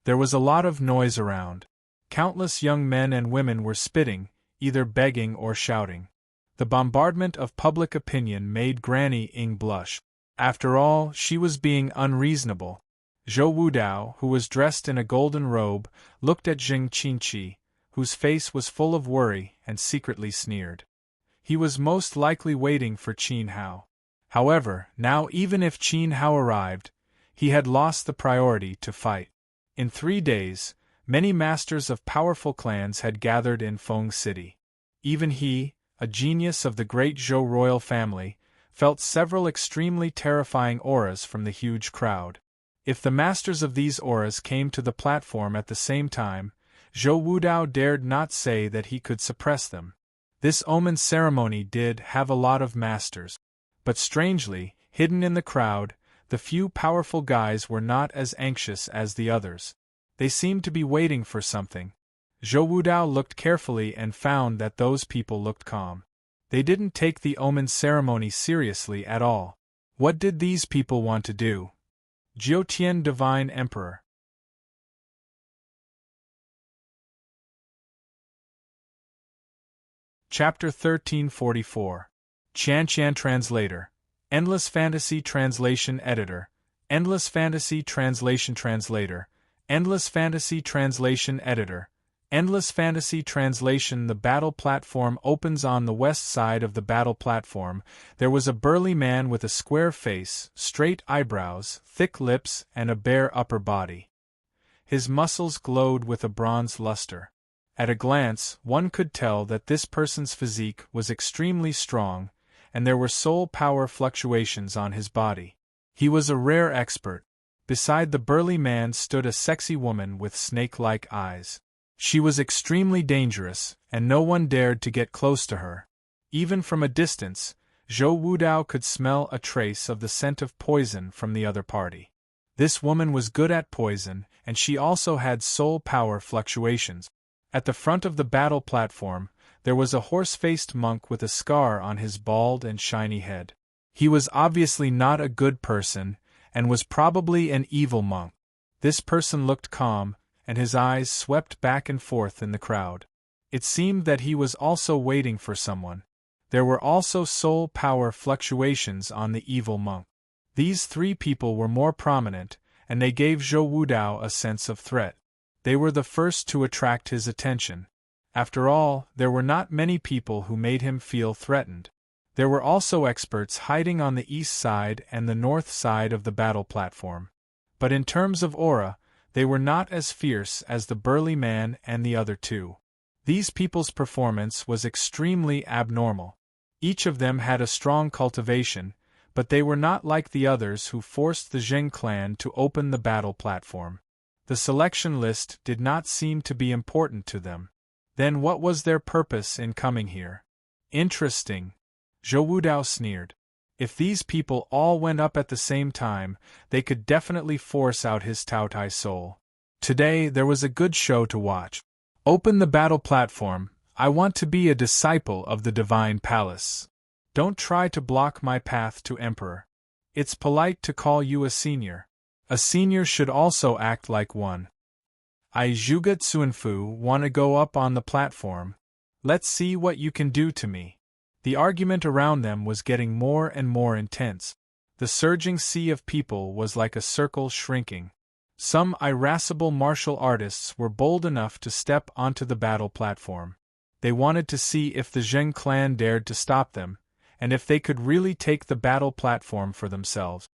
There was a lot of noise around. Countless young men and women were spitting, either begging or shouting. The bombardment of public opinion made Granny Ing blush. After all, she was being unreasonable. Zhou Wudao, who was dressed in a golden robe, looked at Jing Qinqi, whose face was full of worry, and secretly sneered. He was most likely waiting for Qin Hao. However, now even if Qin Hao arrived, he had lost the priority to fight. In 3 days, many masters of powerful clans had gathered in Feng City. Even he, a genius of the great Zhou royal family, felt several extremely terrifying auras from the huge crowd. If the masters of these auras came to the platform at the same time, Zhou Wudao dared not say that he could suppress them. This omen ceremony did have a lot of masters. But strangely, hidden in the crowd, the few powerful guys were not as anxious as the others. They seemed to be waiting for something. Zhou Wudao looked carefully and found that those people looked calm. They didn't take the omen ceremony seriously at all. What did these people want to do? Jiutian Divine Emperor. Chapter 1344. Qian Translator. Endless Fantasy Translation Editor. Endless Fantasy Translation Translator. Endless Fantasy Translation Editor. Endless Fantasy Translation. The battle platform opens on the west side of the battle platform. There was a burly man with a square face, straight eyebrows, thick lips, and a bare upper body. His muscles glowed with a bronze luster. At a glance, one could tell that this person's physique was extremely strong, and there were soul power fluctuations on his body. He was a rare expert. Beside the burly man stood a sexy woman with snake-like eyes. She was extremely dangerous, and no one dared to get close to her. Even from a distance, Zhou Wudao could smell a trace of the scent of poison from the other party. This woman was good at poison, and she also had soul power fluctuations. At the front of the battle platform, there was a horse-faced monk with a scar on his bald and shiny head. He was obviously not a good person, and was probably an evil monk. This person looked calm, and his eyes swept back and forth in the crowd. It seemed that he was also waiting for someone. There were also soul power fluctuations on the evil monk. These 3 people were more prominent, and they gave Zhou Wudao a sense of threat. They were the first to attract his attention. After all, there were not many people who made him feel threatened. There were also experts hiding on the east side and the north side of the battle platform. But in terms of aura, they were not as fierce as the burly man and the other 2. These people's performance was extremely abnormal. Each of them had a strong cultivation, but they were not like the others who forced the Zheng clan to open the battle platform. The selection list did not seem to be important to them. Then what was their purpose in coming here? Interesting. Zhou Wudao sneered. If these people all went up at the same time, they could definitely force out his Taotai soul. Today there was a good show to watch. Open the battle platform. I want to be a disciple of the Divine Palace. Don't try to block my path to Emperor. It's polite to call you a senior. A senior should also act like one. I Zhuge Tsuanfu want to go up on the platform. Let's see what you can do to me. The argument around them was getting more and more intense. The surging sea of people was like a circle shrinking. Some irascible martial artists were bold enough to step onto the battle platform. They wanted to see if the Zheng clan dared to stop them, and if they could really take the battle platform for themselves.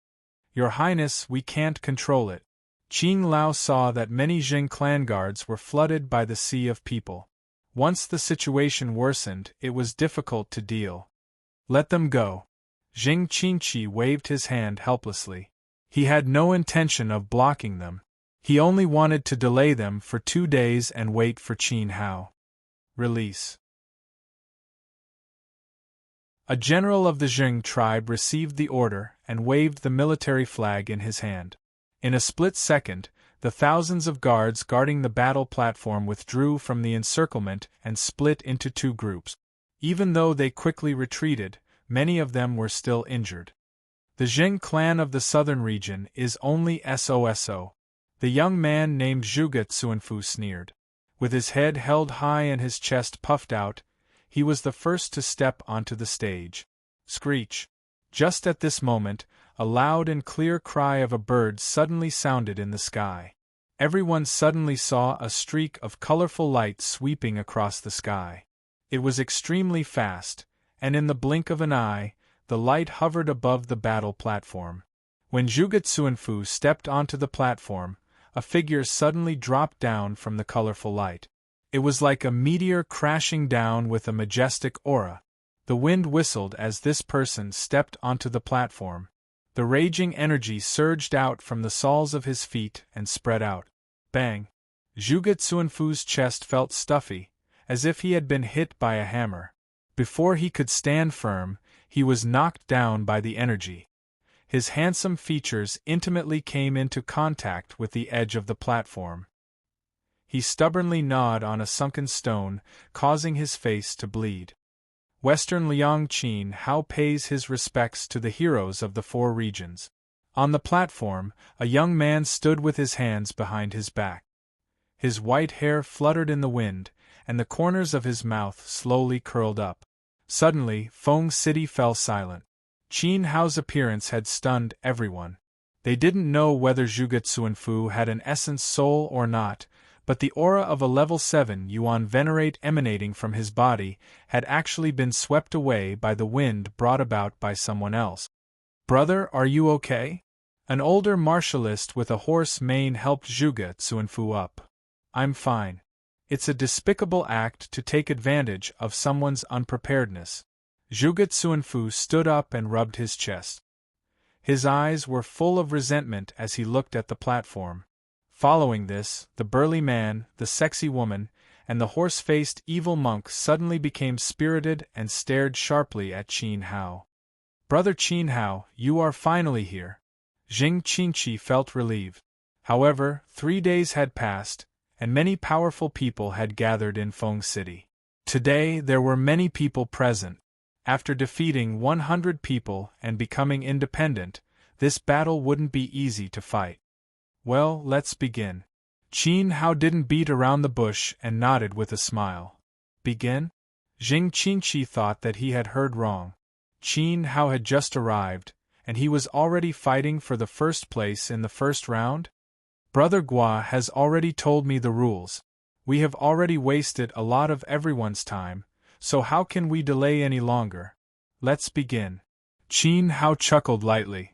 Your Highness, we can't control it. Qing Lao saw that many Zheng clan guards were flooded by the sea of people. Once the situation worsened, it was difficult to deal. Let them go. Jing Qingqi waved his hand helplessly. He had no intention of blocking them. He only wanted to delay them for 2 days and wait for Qin Hao. Release. A general of the Jing tribe received the order and waved the military flag in his hand. In a split second, the thousands of guards guarding the battle platform withdrew from the encirclement and split into 2 groups. Even though they quickly retreated, many of them were still injured. The Jing clan of the southern region is only SOSO. The young man named Zhuge Cuanfu sneered. With his head held high and his chest puffed out, he was the first to step onto the stage. Screech! Just at this moment, a loud and clear cry of a bird suddenly sounded in the sky. Everyone suddenly saw a streak of colorful light sweeping across the sky. It was extremely fast, and in the blink of an eye, the light hovered above the battle platform. When Zhuge Cuanfu stepped onto the platform, a figure suddenly dropped down from the colorful light. It was like a meteor crashing down with a majestic aura. The wind whistled as this person stepped onto the platform. The raging energy surged out from the soles of his feet and spread out. Bang! Zhuge Cuanfu's chest felt stuffy, as if he had been hit by a hammer. Before he could stand firm, he was knocked down by the energy. His handsome features intimately came into contact with the edge of the platform. He stubbornly gnawed on a sunken stone, causing his face to bleed. Western Liang Qin Hao pays his respects to the heroes of the 4 regions. On the platform, a young man stood with his hands behind his back. His white hair fluttered in the wind, and the corners of his mouth slowly curled up. Suddenly, Feng City fell silent. Qin Hao's appearance had stunned everyone. They didn't know whether Zhuge Cuanfu had an essence soul or not, but the aura of a level 7 Yuan venerate emanating from his body had actually been swept away by the wind brought about by someone else. "Brother, are you okay?" An older martialist with a hoarse mane helped Zhuge Cuanfu up. "I'm fine. It's a despicable act to take advantage of someone's unpreparedness." Zhuge Cuanfu stood up and rubbed his chest. His eyes were full of resentment as he looked at the platform. Following this, the burly man, the sexy woman, and the horse-faced evil monk suddenly became spirited and stared sharply at Qin Hao. "Brother Qin Hao, you are finally here." Jing Qingqi felt relieved. However, 3 days had passed, and many powerful people had gathered in Feng City. Today there were many people present. After defeating 100 people and becoming independent, this battle wouldn't be easy to fight. "Well, let's begin." Qin Hao didn't beat around the bush and nodded with a smile. "Begin?" Jing Qingqi thought that he had heard wrong. Qin Hao had just arrived, and he was already fighting for the first place in the first round? Brother Gua has already told me the rules. We have already wasted a lot of everyone's time, so how can we delay any longer? Let's begin. Qin Hao chuckled lightly.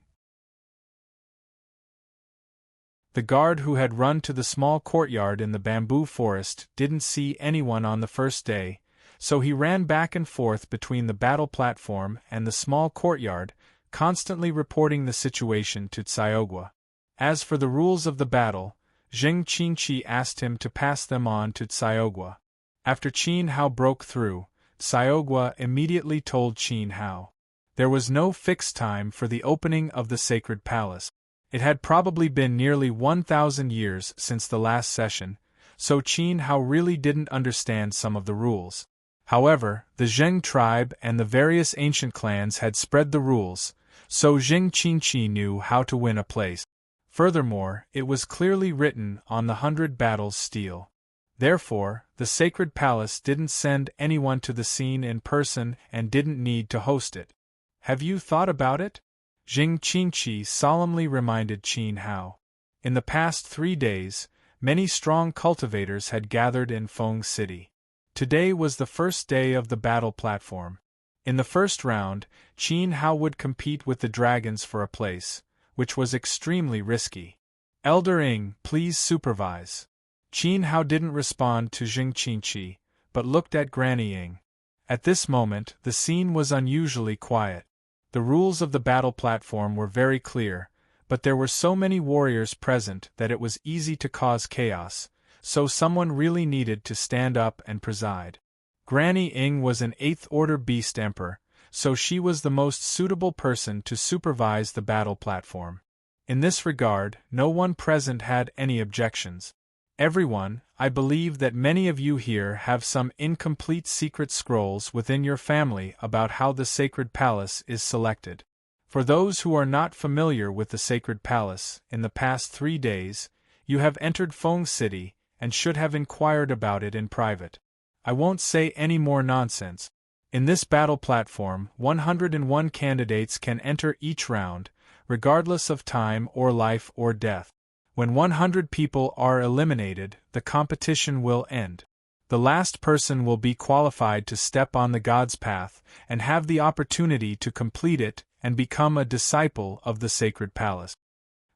The guard who had run to the small courtyard in the bamboo forest didn't see anyone on the first day, so he ran back and forth between the battle platform and the small courtyard, constantly reporting the situation to Xiaogua. As for the rules of the battle, Jing Qingqi asked him to pass them on to Xiaogua. After Qin Hao broke through, Xiaogua immediately told Qin Hao. There was no fixed time for the opening of the sacred palace. It had probably been nearly 1,000 years since the last session, so Qin Hao really didn't understand some of the rules. However, the Zheng tribe and the various ancient clans had spread the rules, so Jing Qingqi knew how to win a place. Furthermore, it was clearly written on the 100 battles steel. Therefore, the sacred palace didn't send anyone to the scene in person and didn't need to host it. "Have you thought about it?" Jing Qingqi solemnly reminded Qin Hao. In the past 3 days, many strong cultivators had gathered in Feng City. Today was the first day of the battle platform. In the first round, Qin Hao would compete with the dragons for a place, which was extremely risky. "Elder Ing, please supervise." Qin Hao didn't respond to Jing Qingqi, but looked at Granny Ing. At this moment, the scene was unusually quiet. The rules of the battle platform were very clear, but there were so many warriors present that it was easy to cause chaos, so someone really needed to stand up and preside. Granny Ing was an 8th Order Beast Emperor, so she was the most suitable person to supervise the battle platform. In this regard, no one present had any objections. Everyone, I believe that many of you here have some incomplete secret scrolls within your family about how the Sacred Palace is selected. For those who are not familiar with the Sacred Palace, in the past 3 days, you have entered Feng City and should have inquired about it in private. I won't say any more nonsense. In this battle platform, 101 candidates can enter each round, regardless of time or life or death. When 100 people are eliminated, the competition will end. The last person will be qualified to step on the God's path and have the opportunity to complete it and become a disciple of the Sacred Palace.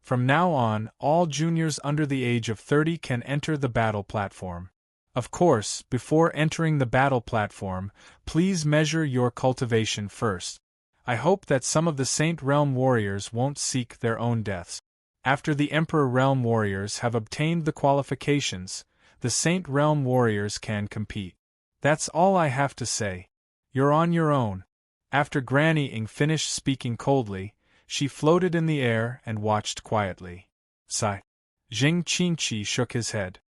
From now on, all juniors under the age of 30 can enter the battle platform. Of course, before entering the battle platform, please measure your cultivation first. I hope that some of the Saint Realm warriors won't seek their own deaths. After the Emperor Realm warriors have obtained the qualifications, the Saint Realm warriors can compete. That's all I have to say. You're on your own. After Granny Ing finished speaking coldly, she floated in the air and watched quietly. Sigh. Jing Qingqi shook his head.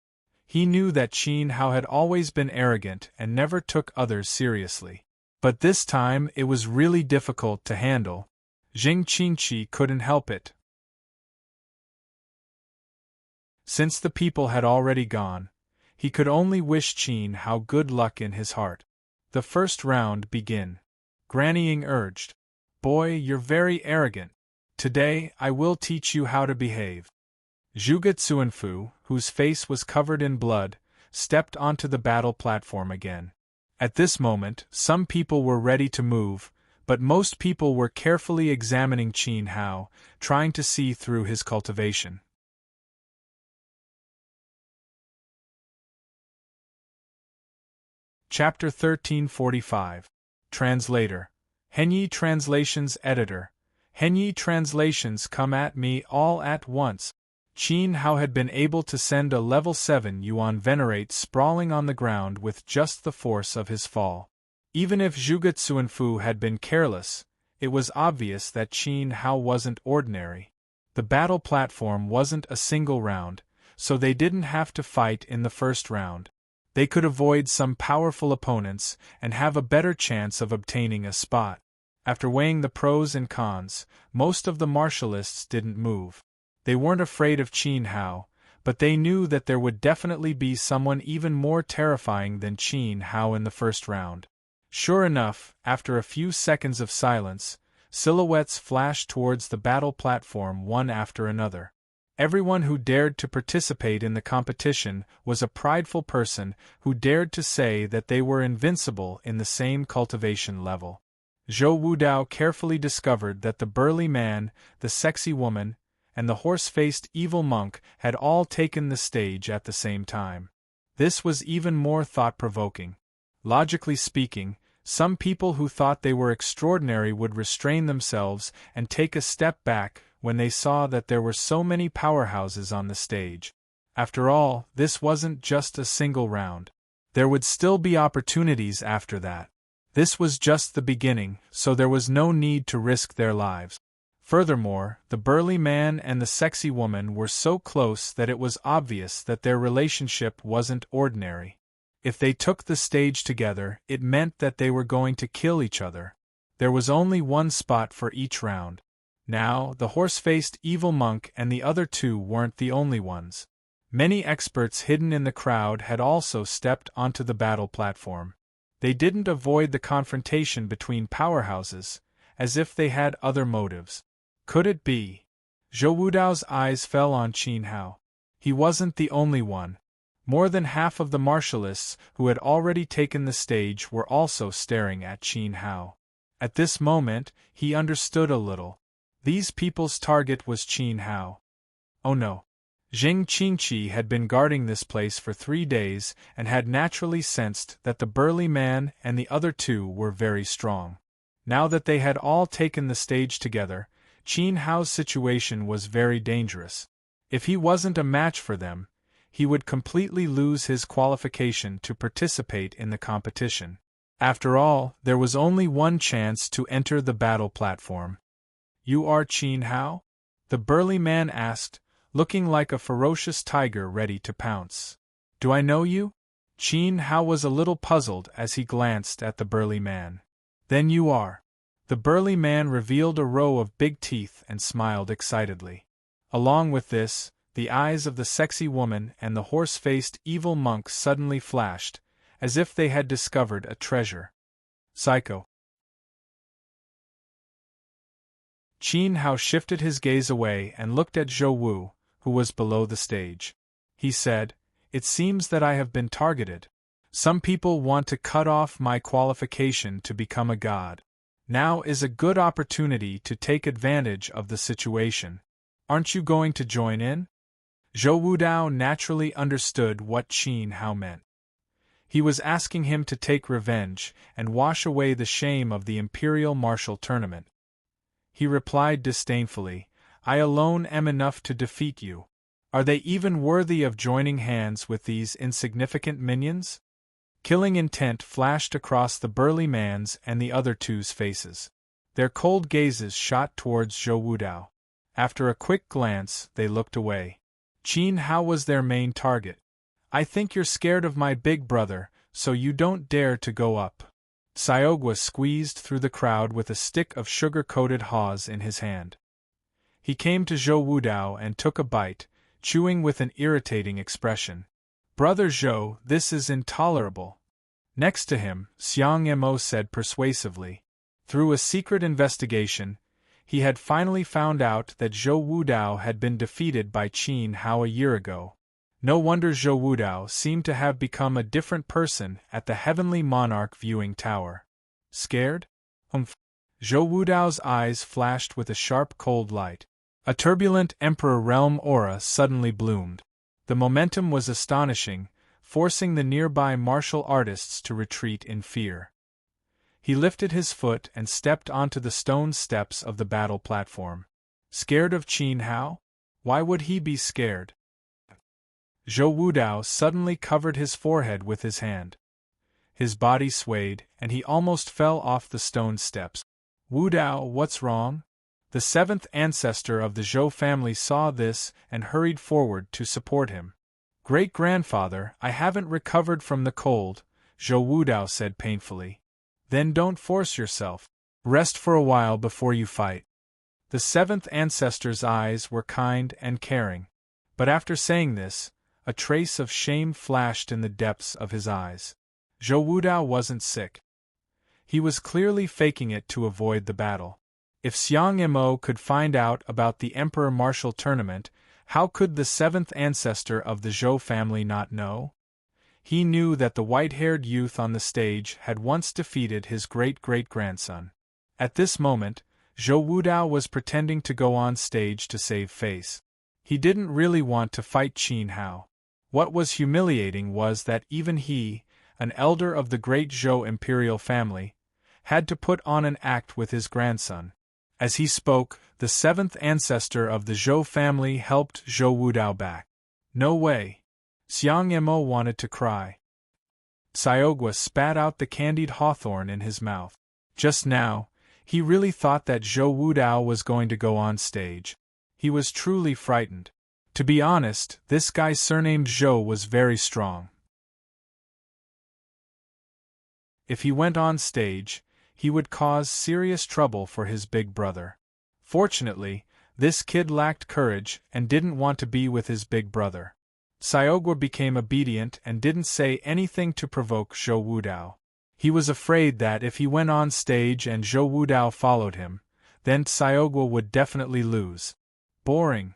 He knew that Qin Hao had always been arrogant and never took others seriously. But this time it was really difficult to handle. Jing Qingqi couldn't help it. Since the people had already gone, he could only wish Qin Hao good luck in his heart. The first round begin. Granny Ing urged. Boy, you're very arrogant. Today, I will teach you how to behave. Zhuge Zuanfu, whose face was covered in blood, stepped onto the battle platform again. At this moment, some people were ready to move, but most people were carefully examining Qin Hao, trying to see through his cultivation. Chapter 1345. Translator. Henyi Translations Editor. Henyi Translations come at me all at once. Qin Hao had been able to send a level 7 Yuan Venerate sprawling on the ground with just the force of his fall. Even if Zhuge Zuanfu had been careless, it was obvious that Qin Hao wasn't ordinary. The battle platform wasn't a single round, so they didn't have to fight in the first round. They could avoid some powerful opponents and have a better chance of obtaining a spot. After weighing the pros and cons, most of the martialists didn't move. They weren't afraid of Qin Hao, but they knew that there would definitely be someone even more terrifying than Qin Hao in the first round. Sure enough, after a few seconds of silence, silhouettes flashed towards the battle platform one after another. Everyone who dared to participate in the competition was a prideful person who dared to say that they were invincible in the same cultivation level. Zhou Wudao carefully discovered that the burly man, the sexy woman, and the horse-faced evil monk had all taken the stage at the same time. This was even more thought-provoking. Logically speaking, some people who thought they were extraordinary would restrain themselves and take a step back when they saw that there were so many powerhouses on the stage. After all, this wasn't just a single round. There would still be opportunities after that. This was just the beginning, so there was no need to risk their lives. Furthermore, the burly man and the sexy woman were so close that it was obvious that their relationship wasn't ordinary. If they took the stage together, it meant that they were going to kill each other. There was only one spot for each round. Now, the horse-faced evil monk and the other two weren't the only ones. Many experts hidden in the crowd had also stepped onto the battle platform. They didn't avoid the confrontation between powerhouses, as if they had other motives. Could it be? Zhou Wudao's eyes fell on Qin Hao. He wasn't the only one. More than half of the martialists who had already taken the stage were also staring at Qin Hao. At this moment, he understood a little. These people's target was Qin Hao. Oh no. Jing Qingqi had been guarding this place for 3 days and had naturally sensed that the burly man and the other two were very strong. Now that they had all taken the stage together, Qin Hao's situation was very dangerous. If he wasn't a match for them, he would completely lose his qualification to participate in the competition. After all, there was only one chance to enter the battle platform. "You are Qin Hao?" the burly man asked, looking like a ferocious tiger ready to pounce. "Do I know you?" Qin Hao was a little puzzled as he glanced at the burly man. "Then you are." The burly man revealed a row of big teeth and smiled excitedly. Along with this, the eyes of the sexy woman and the horse-faced evil monk suddenly flashed, as if they had discovered a treasure. "Psycho." Qin Hao shifted his gaze away and looked at Zhou Wu, who was below the stage. He said, "It seems that I have been targeted. Some people want to cut off my qualification to become a god. Now is a good opportunity to take advantage of the situation. Aren't you going to join in?" Zhou Wudao naturally understood what Qin Hao meant. He was asking him to take revenge and wash away the shame of the imperial martial tournament. He replied disdainfully, "I alone am enough to defeat you. Are they even worthy of joining hands with these insignificant minions?" Killing intent flashed across the burly man's and the other two's faces. Their cold gazes shot towards Zhou Wudao. After a quick glance, they looked away. Qin Hao was their main target. "I think you're scared of my big brother, so you don't dare to go up." Xiaogua squeezed through the crowd with a stick of sugar-coated haws in his hand. He came to Zhou Wudao and took a bite, chewing with an irritating expression. "Brother Zhou, this is intolerable." Next to him, Xiang Mo said persuasively. Through a secret investigation, he had finally found out that Zhou Wudao had been defeated by Qin Hao a year ago. No wonder Zhou Wudao seemed to have become a different person at the Heavenly Monarch viewing tower. "Scared?" Zhou Wudao's eyes flashed with a sharp cold light. A turbulent Emperor Realm aura suddenly bloomed. The momentum was astonishing, forcing the nearby martial artists to retreat in fear. He lifted his foot and stepped onto the stone steps of the battle platform. Scared of Qin Hao? Why would he be scared? Zhou Wudao suddenly covered his forehead with his hand. His body swayed, and he almost fell off the stone steps. "Wudao, what's wrong?" The seventh ancestor of the Zhou family saw this and hurried forward to support him. "Great-grandfather, I haven't recovered from the cold," Zhou Wudao said painfully. "Then don't force yourself. Rest for a while before you fight." The seventh ancestor's eyes were kind and caring. But after saying this, a trace of shame flashed in the depths of his eyes. Zhou Wudao wasn't sick. He was clearly faking it to avoid the battle. If Xiang Mo could find out about the Emperor Martial Tournament, how could the seventh ancestor of the Zhou family not know? He knew that the white-haired youth on the stage had once defeated his great-great-grandson. At this moment, Zhou Wudao was pretending to go on stage to save face. He didn't really want to fight Qin Hao. What was humiliating was that even he, an elder of the great Zhou imperial family, had to put on an act with his grandson. As he spoke, the seventh ancestor of the Zhou family helped Zhou Wudao back. "No way." Xiang Mo wanted to cry. Xiaogua spat out the candied hawthorn in his mouth. Just now, he really thought that Zhou Wudao was going to go on stage. He was truly frightened. To be honest, this guy surnamed Zhou was very strong. If he went on stage, he would cause serious trouble for his big brother. Fortunately, this kid lacked courage and didn't want to be with his big brother. Xiaogua became obedient and didn't say anything to provoke Zhou Wudao. He was afraid that if he went on stage and Zhou Wudao followed him, then Xiaogua would definitely lose. Boring.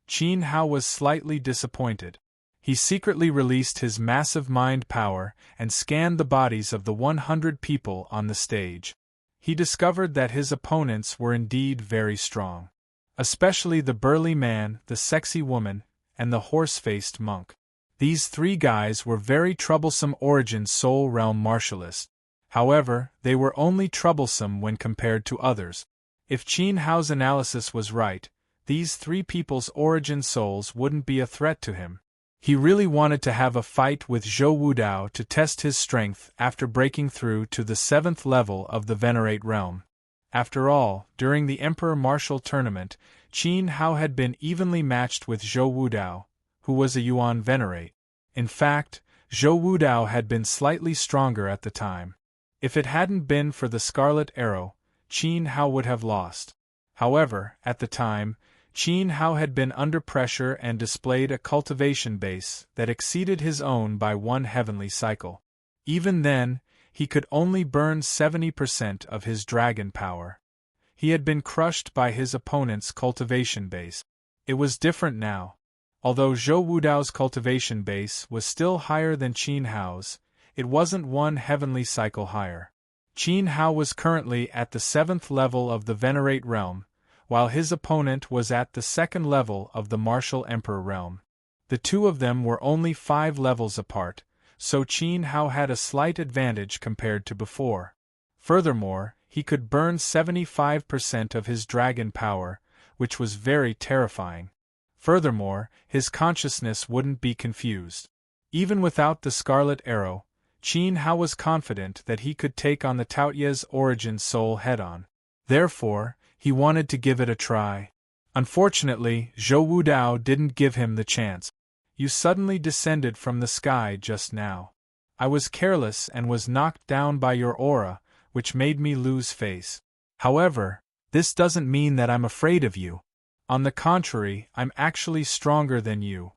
Qin Hao was slightly disappointed. He secretly released his massive mind power and scanned the bodies of the 100 people on the stage. He discovered that his opponents were indeed very strong. Especially the burly man, the sexy woman, and the horse-faced monk. These three guys were very troublesome Origin Soul Realm martialists. However, they were only troublesome when compared to others. If Qin Hao's analysis was right, these three people's origin souls wouldn't be a threat to him. He really wanted to have a fight with Zhou Wudao to test his strength after breaking through to the 7th level of the Venerate realm. After all, during the Emperor Martial Tournament, Qin Hao had been evenly matched with Zhou Wudao, who was a Yuan Venerate. In fact, Zhou Wudao had been slightly stronger at the time. If it hadn't been for the Scarlet Arrow, Qin Hao would have lost. However, at the time, Qin Hao had been under pressure and displayed a cultivation base that exceeded his own by 1 heavenly cycle. Even then, he could only burn 70% of his dragon power. He had been crushed by his opponent's cultivation base. It was different now. Although Zhou Wudao's cultivation base was still higher than Qin Hao's, it wasn't 1 heavenly cycle higher. Qin Hao was currently at the 7th level of the Venerate realm, while his opponent was at the 2nd level of the Martial Emperor realm. The two of them were only 5 levels apart, so Qin Hao had a slight advantage compared to before. Furthermore, he could burn 75% of his dragon power, which was very terrifying. Furthermore, his consciousness wouldn't be confused. Even without the Scarlet Arrow, Qin Hao was confident that he could take on the Taoyue's origin soul head-on. Therefore, he wanted to give it a try. Unfortunately, Zhou Wudao didn't give him the chance. "You suddenly descended from the sky just now. I was careless and was knocked down by your aura, which made me lose face. However, this doesn't mean that I'm afraid of you. On the contrary, I'm actually stronger than you."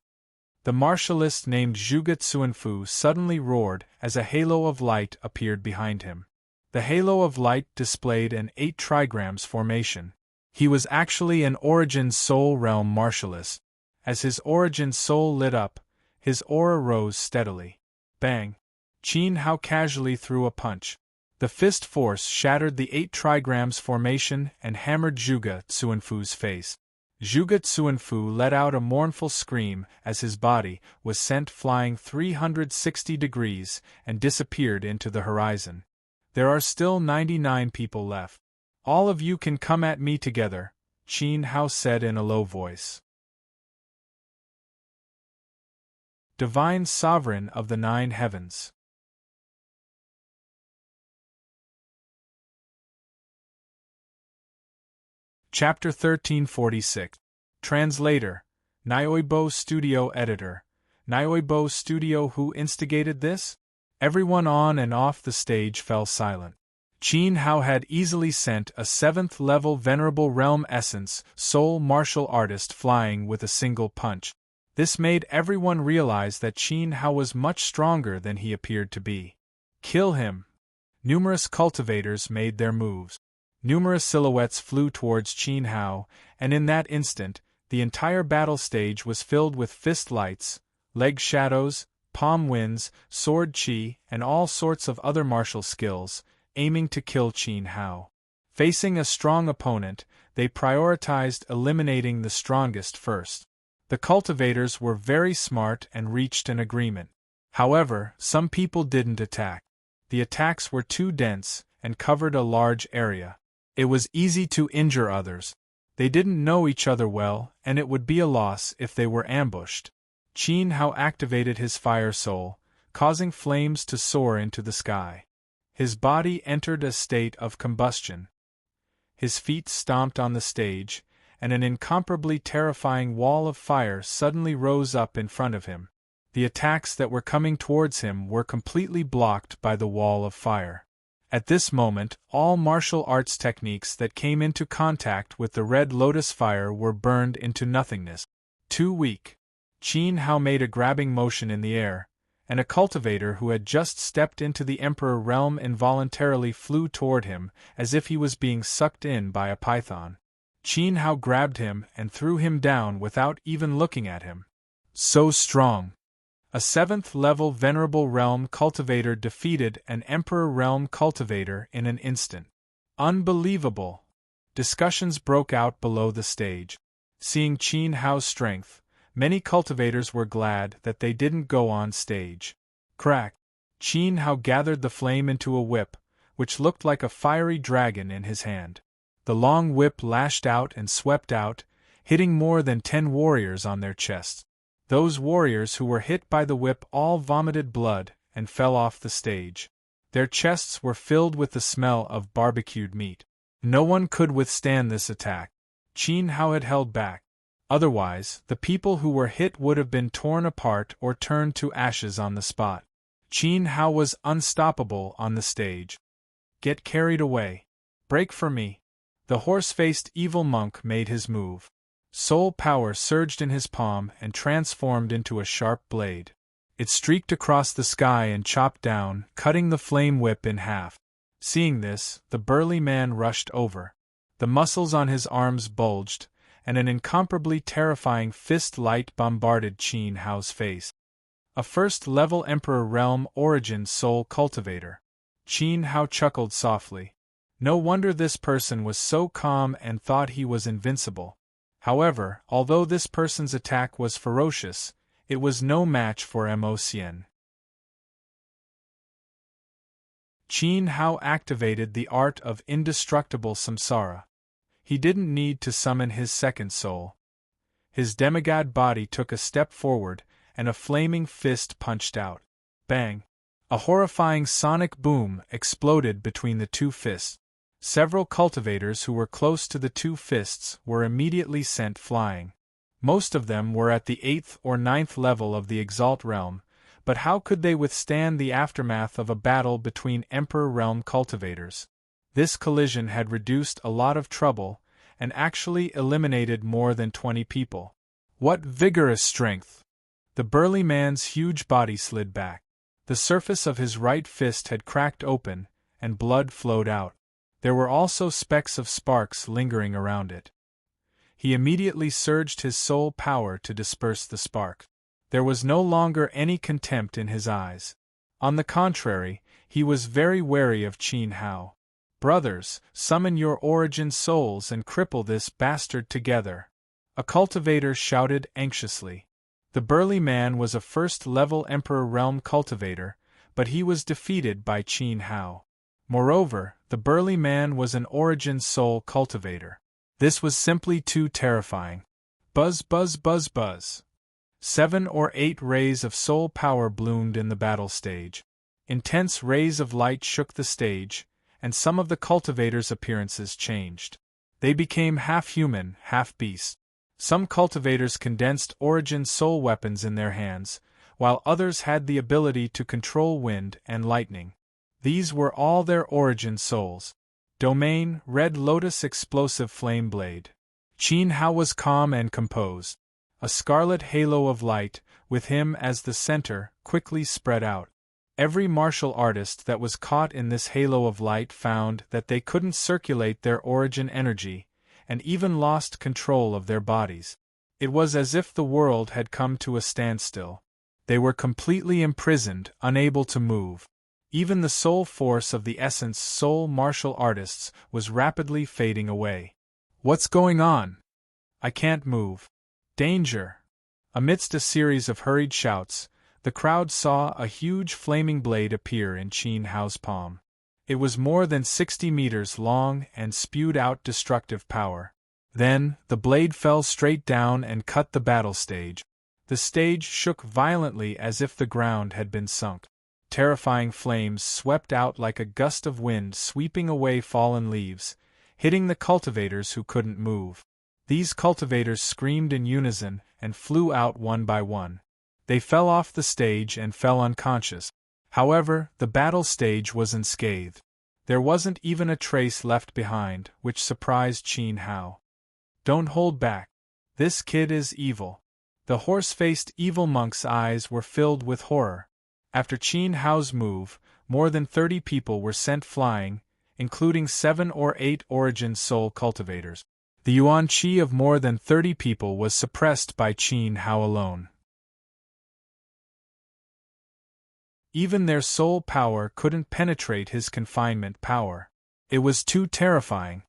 The martialist named Zhuge Tsuanfu suddenly roared as a halo of light appeared behind him. The halo of light displayed an 8 trigrams formation. He was actually an Origin Soul Realm martialist. As his Origin Soul lit up, his aura rose steadily. Bang! Qin Hao casually threw a punch. The fist force shattered the 8 trigrams formation and hammered Zhuge Tsuanfu's face. Zhuge Tsuanfu let out a mournful scream as his body was sent flying 360 degrees and disappeared into the horizon. "There are still 99 people left. All of you can come at me together," Qin Hao said in a low voice. Divine Sovereign of the 9 Heavens. Chapter 1346. Translator. Nyoibo Studio Editor. Nyoibo Studio. Who instigated this? Everyone on and off the stage fell silent. Qin Hao had easily sent a 7th level Venerable Realm Essence Soul martial artist flying with a single punch. This made everyone realize that Qin Hao was much stronger than he appeared to be. Kill him! Numerous cultivators made their moves. Numerous silhouettes flew towards Qin Hao, and in that instant, the entire battle stage was filled with fist lights, leg shadows, palm winds, sword chi, and all sorts of other martial skills, aiming to kill Qin Hao. Facing a strong opponent, they prioritized eliminating the strongest first. The cultivators were very smart and reached an agreement. However, some people didn't attack. The attacks were too dense and covered a large area. It was easy to injure others. They didn't know each other well, and it would be a loss if they were ambushed. Qin Hao activated his fire soul, causing flames to soar into the sky. His body entered a state of combustion. His feet stomped on the stage, and an incomparably terrifying wall of fire suddenly rose up in front of him. The attacks that were coming towards him were completely blocked by the wall of fire. At this moment, all martial arts techniques that came into contact with the red lotus fire were burned into nothingness. Too weak. Qin Hao made a grabbing motion in the air, and a cultivator who had just stepped into the Emperor realm involuntarily flew toward him as if he was being sucked in by a python. Qin Hao grabbed him and threw him down without even looking at him. So strong! A 7th level Venerable Realm cultivator defeated an Emperor Realm cultivator in an instant. Unbelievable! Discussions broke out below the stage. Seeing Qin Hao's strength, many cultivators were glad that they didn't go on stage. Crack! Qin Hao gathered the flame into a whip, which looked like a fiery dragon in his hand. The long whip lashed out and swept out, hitting more than 10 warriors on their chests. Those warriors who were hit by the whip all vomited blood and fell off the stage. Their chests were filled with the smell of barbecued meat. No one could withstand this attack. Qin Hao had held back. Otherwise, the people who were hit would have been torn apart or turned to ashes on the spot. Qin Hao was unstoppable on the stage. Get carried away. Break for me. The horse-faced evil monk made his move. Soul power surged in his palm and transformed into a sharp blade. It streaked across the sky and chopped down, cutting the flame whip in half. Seeing this, the burly man rushed over. The muscles on his arms bulged, and an incomparably terrifying fist light bombarded Qin Hao's face. A first-level Emperor Realm Origin Soul Cultivator. Qin Hao chuckled softly. No wonder this person was so calm and thought he was invincible. However, although this person's attack was ferocious, it was no match for Mo Xian. Qin Hao activated the art of indestructible samsara. He didn't need to summon his second soul. His demigod body took a step forward, and a flaming fist punched out. Bang! A horrifying sonic boom exploded between the two fists. Several cultivators who were close to the two fists were immediately sent flying. Most of them were at the 8th or 9th level of the Exalt realm, but how could they withstand the aftermath of a battle between Emperor realm cultivators? This collision had reduced a lot of trouble, and actually eliminated more than 20 people. What vigorous strength! The burly man's huge body slid back. The surface of his right fist had cracked open, and blood flowed out. There were also specks of sparks lingering around it. He immediately surged his soul power to disperse the spark. There was no longer any contempt in his eyes. On the contrary, he was very wary of Qin Hao. Brothers, summon your origin souls and cripple this bastard together. A cultivator shouted anxiously. The burly man was a first-level Emperor Realm cultivator, but he was defeated by Qin Hao. Moreover, the burly man was an origin soul cultivator. This was simply too terrifying. Buzz, buzz, buzz, buzz. 7 or 8 rays of soul power bloomed in the battle stage. Intense rays of light shook the stage, and some of the cultivators' appearances changed. They became half human, half beast. Some cultivators condensed origin soul weapons in their hands, while others had the ability to control wind and lightning. These were all their origin souls. Domain, Red Lotus Explosive Flame Blade. Qin Hao was calm and composed. A scarlet halo of light, with him as the center, quickly spread out. Every martial artist that was caught in this halo of light found that they couldn't circulate their origin energy, and even lost control of their bodies. It was as if the world had come to a standstill. They were completely imprisoned, unable to move. Even the soul force of the Essence Soul martial artists was rapidly fading away. What's going on? I can't move. Danger! Amidst a series of hurried shouts, the crowd saw a huge flaming blade appear in Qin Hao's palm. It was more than 60 meters long and spewed out destructive power. Then, the blade fell straight down and cut the battle stage. The stage shook violently as if the ground had been sunk. Terrifying flames swept out like a gust of wind sweeping away fallen leaves, hitting the cultivators who couldn't move. These cultivators screamed in unison and flew out one by one. They fell off the stage and fell unconscious. However, the battle stage was unscathed. There wasn't even a trace left behind, which surprised Qin Hao. Don't hold back. This kid is evil. The horse-faced evil monk's eyes were filled with horror. After Qin Hao's move, more than 30 people were sent flying, including 7 or 8 origin soul cultivators. The yuan qi of more than 30 people was suppressed by Qin Hao alone. Even their soul power couldn't penetrate his confinement power. It was too terrifying.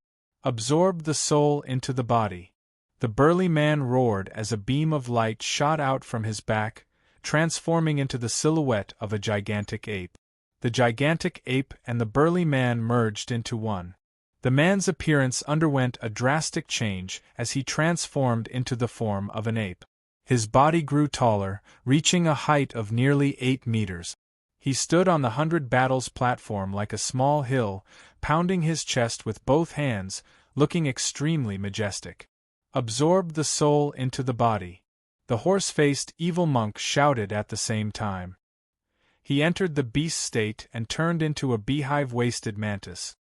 Absorbed the soul into the body. The burly man roared as a beam of light shot out from his back, transforming into the silhouette of a gigantic ape. The gigantic ape and the burly man merged into one. The man's appearance underwent a drastic change as he transformed into the form of an ape. His body grew taller, reaching a height of nearly 8 meters. He stood on the 100 Battles platform like a small hill, pounding his chest with both hands, looking extremely majestic. Absorb the soul into the body. The horse-faced evil monk shouted at the same time. He entered the beast state and turned into a beehive-waisted mantis.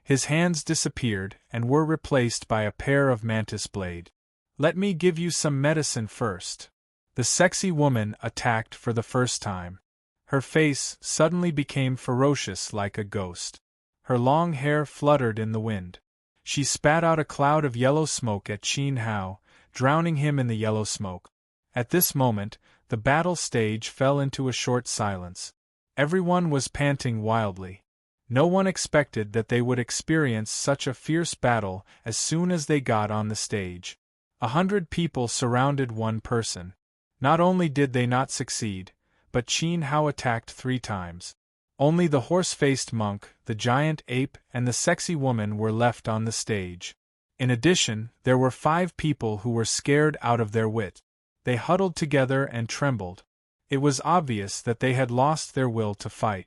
His hands disappeared and were replaced by a pair of mantis blades. Let me give you some medicine first. The sexy woman attacked for the first time. Her face suddenly became ferocious like a ghost. Her long hair fluttered in the wind. She spat out a cloud of yellow smoke at Qin Hao, drowning him in the yellow smoke. At this moment, the battle stage fell into a short silence. Everyone was panting wildly. No one expected that they would experience such a fierce battle as soon as they got on the stage. 100 people surrounded one person. Not only did they not succeed, but Qin Hao attacked 3 times. Only the horse-faced monk, the giant ape, and the sexy woman were left on the stage. In addition, there were 5 people who were scared out of their wit. They huddled together and trembled. It was obvious that they had lost their will to fight.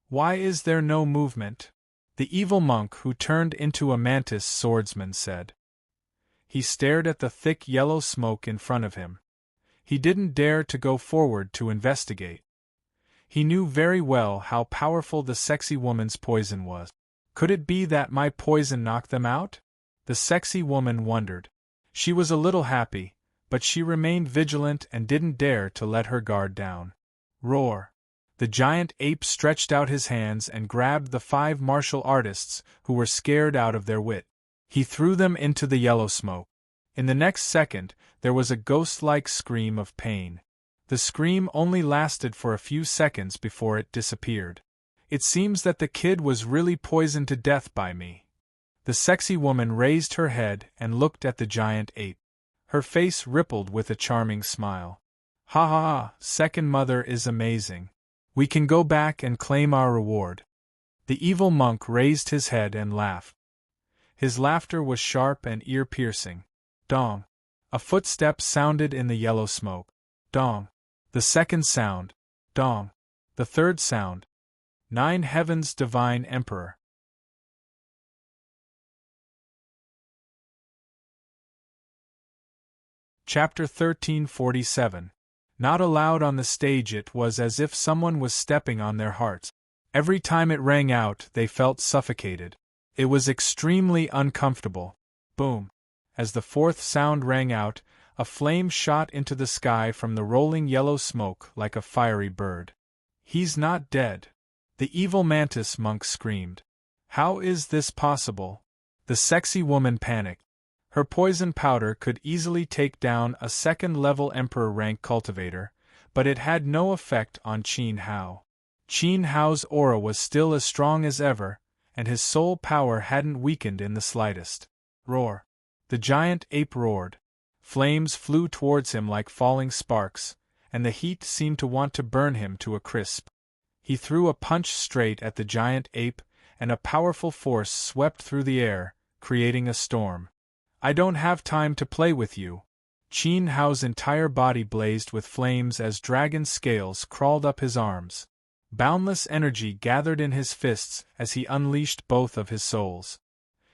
Why is there no movement? The evil monk who turned into a mantis swordsman said. He stared at the thick yellow smoke in front of him. He didn't dare to go forward to investigate. He knew very well how powerful the sexy woman's poison was. Could it be that my poison knocked them out? The sexy woman wondered. She was a little happy, but she remained vigilant and didn't dare to let her guard down. Roar! The giant ape stretched out his hands and grabbed the 5 martial artists who were scared out of their wit. He threw them into the yellow smoke. In the next second, there was a ghost-like scream of pain. The scream only lasted for a few seconds before it disappeared. It seems that the kid was really poisoned to death by me. The sexy woman raised her head and looked at the giant ape. Her face rippled with a charming smile. Ha ha ha, second mother is amazing. We can go back and claim our reward. The evil monk raised his head and laughed. His laughter was sharp and ear-piercing. Dong. A footstep sounded in the yellow smoke. Dong. The second sound. Dong. The third sound. 9 Heavens Divine Emperor. Chapter 1347. Not allowed on the stage. It was as if someone was stepping on their hearts. Every time it rang out, they felt suffocated. It was extremely uncomfortable. Boom. As the 4th sound rang out, a flame shot into the sky from the rolling yellow smoke like a fiery bird. He's not dead. The evil mantis monk screamed. How is this possible? The sexy woman panicked. Her poison powder could easily take down a 2nd-level emperor rank cultivator, but it had no effect on Qin Hao. Qin Hao's aura was still as strong as ever, and his soul power hadn't weakened in the slightest. Roar! The giant ape roared. Flames flew towards him like falling sparks, and the heat seemed to want to burn him to a crisp. He threw a punch straight at the giant ape, and a powerful force swept through the air, creating a storm. I don't have time to play with you. Qin Hao's entire body blazed with flames as dragon scales crawled up his arms. Boundless energy gathered in his fists as he unleashed both of his souls.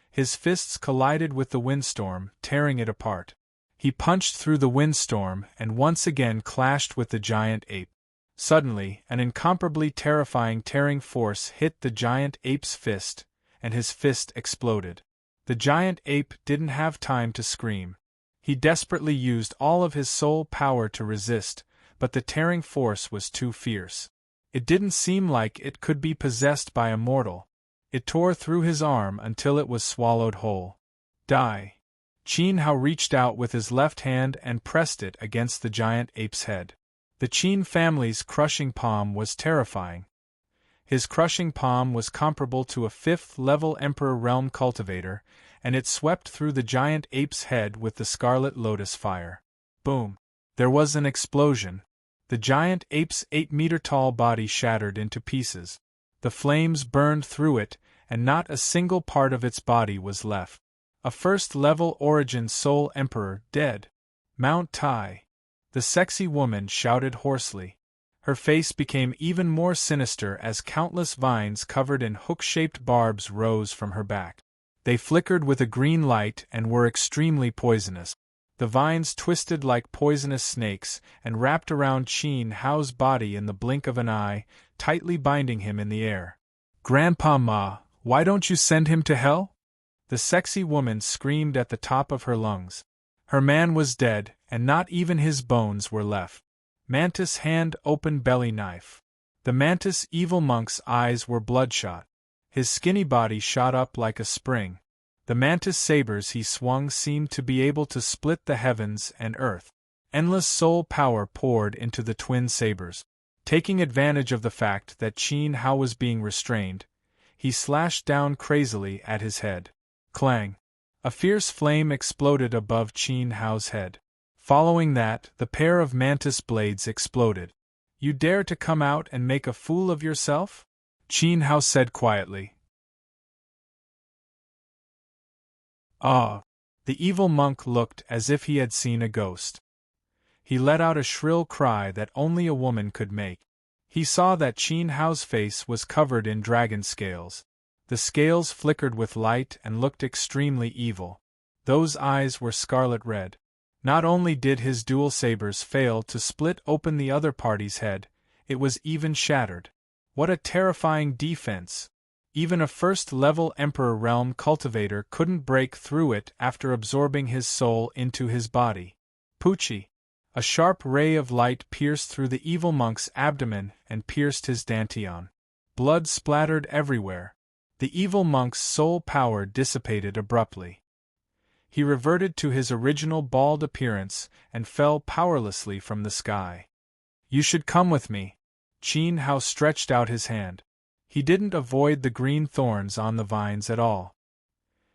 His fists collided with the windstorm, tearing it apart. He punched through the windstorm and once again clashed with the giant ape. Suddenly, an incomparably terrifying tearing force hit the giant ape's fist, and his fist exploded. The giant ape didn't have time to scream. He desperately used all of his soul power to resist, but the tearing force was too fierce. It didn't seem like it could be possessed by a mortal. It tore through his arm until it was swallowed whole. Die. Qin Hao reached out with his left hand and pressed it against the giant ape's head. The Qin family's crushing palm was terrifying. His crushing palm was comparable to a 5th-level Emperor Realm cultivator, and it swept through the giant ape's head with the Scarlet Lotus fire. Boom! There was an explosion. The giant ape's 8-meter-tall body shattered into pieces. The flames burned through it, and not a single part of its body was left. A first-level origin soul emperor dead. Mount Tai. The sexy woman shouted hoarsely. Her face became even more sinister as countless vines covered in hook-shaped barbs rose from her back. They flickered with a green light and were extremely poisonous. The vines twisted like poisonous snakes and wrapped around Qin Hao's body in the blink of an eye, tightly binding him in the air. "Grandpa Ma, why don't you send him to hell?" The sexy woman screamed at the top of her lungs. Her man was dead, and not even his bones were left. Mantis hand open belly knife. The mantis evil monk's eyes were bloodshot. His skinny body shot up like a spring. The mantis sabers he swung seemed to be able to split the heavens and earth. Endless soul power poured into the twin sabers. Taking advantage of the fact that Qin Hao was being restrained, he slashed down crazily at his head. Clang! A fierce flame exploded above Qin Hao's head. Following that, the pair of mantis blades exploded. "You dare to come out and make a fool of yourself?" Qin Hao said quietly. "Ah!" The evil monk looked as if he had seen a ghost. He let out a shrill cry that only a woman could make. He saw that Qin Hao's face was covered in dragon scales. The scales flickered with light and looked extremely evil. Those eyes were scarlet red. Not only did his dual sabers fail to split open the other party's head, it was even shattered. What a terrifying defense! Even a first-level Emperor Realm cultivator couldn't break through it after absorbing his soul into his body. Poochie! A sharp ray of light pierced through the evil monk's abdomen and pierced his dantian. Blood splattered everywhere. The evil monk's soul power dissipated abruptly. He reverted to his original bald appearance and fell powerlessly from the sky. "You should come with me." Qin Hao stretched out his hand. He didn't avoid the green thorns on the vines at all.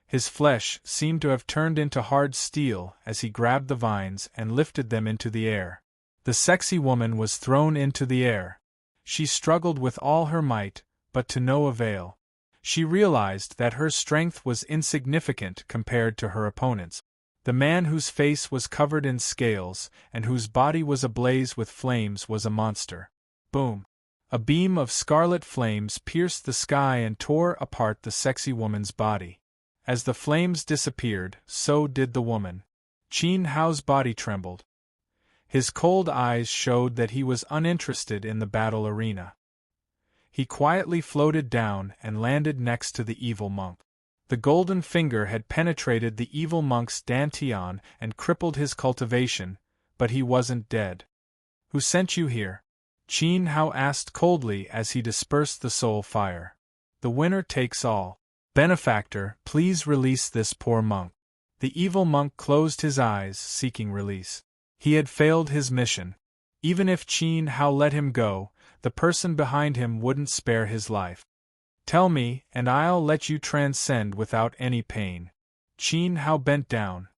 His flesh seemed to have turned into hard steel as he grabbed the vines and lifted them into the air. The sexy woman was thrown into the air. She struggled with all her might, but to no avail. She realized that her strength was insignificant compared to her opponent's. The man whose face was covered in scales and whose body was ablaze with flames was a monster. Boom! A beam of scarlet flames pierced the sky and tore apart the sexy woman's body. As the flames disappeared, so did the woman. Qin Hao's body trembled. His cold eyes showed that he was uninterested in the battle arena. He quietly floated down and landed next to the evil monk. The golden finger had penetrated the evil monk's dantian and crippled his cultivation, but he wasn't dead. "Who sent you here?" Qin Hao asked coldly as he dispersed the soul fire. "The winner takes all. Benefactor, please release this poor monk." The evil monk closed his eyes, seeking release. He had failed his mission. Even if Qin Hao let him go, the person behind him wouldn't spare his life. "Tell me, and I'll let you transcend without any pain." Qin Hao bent down.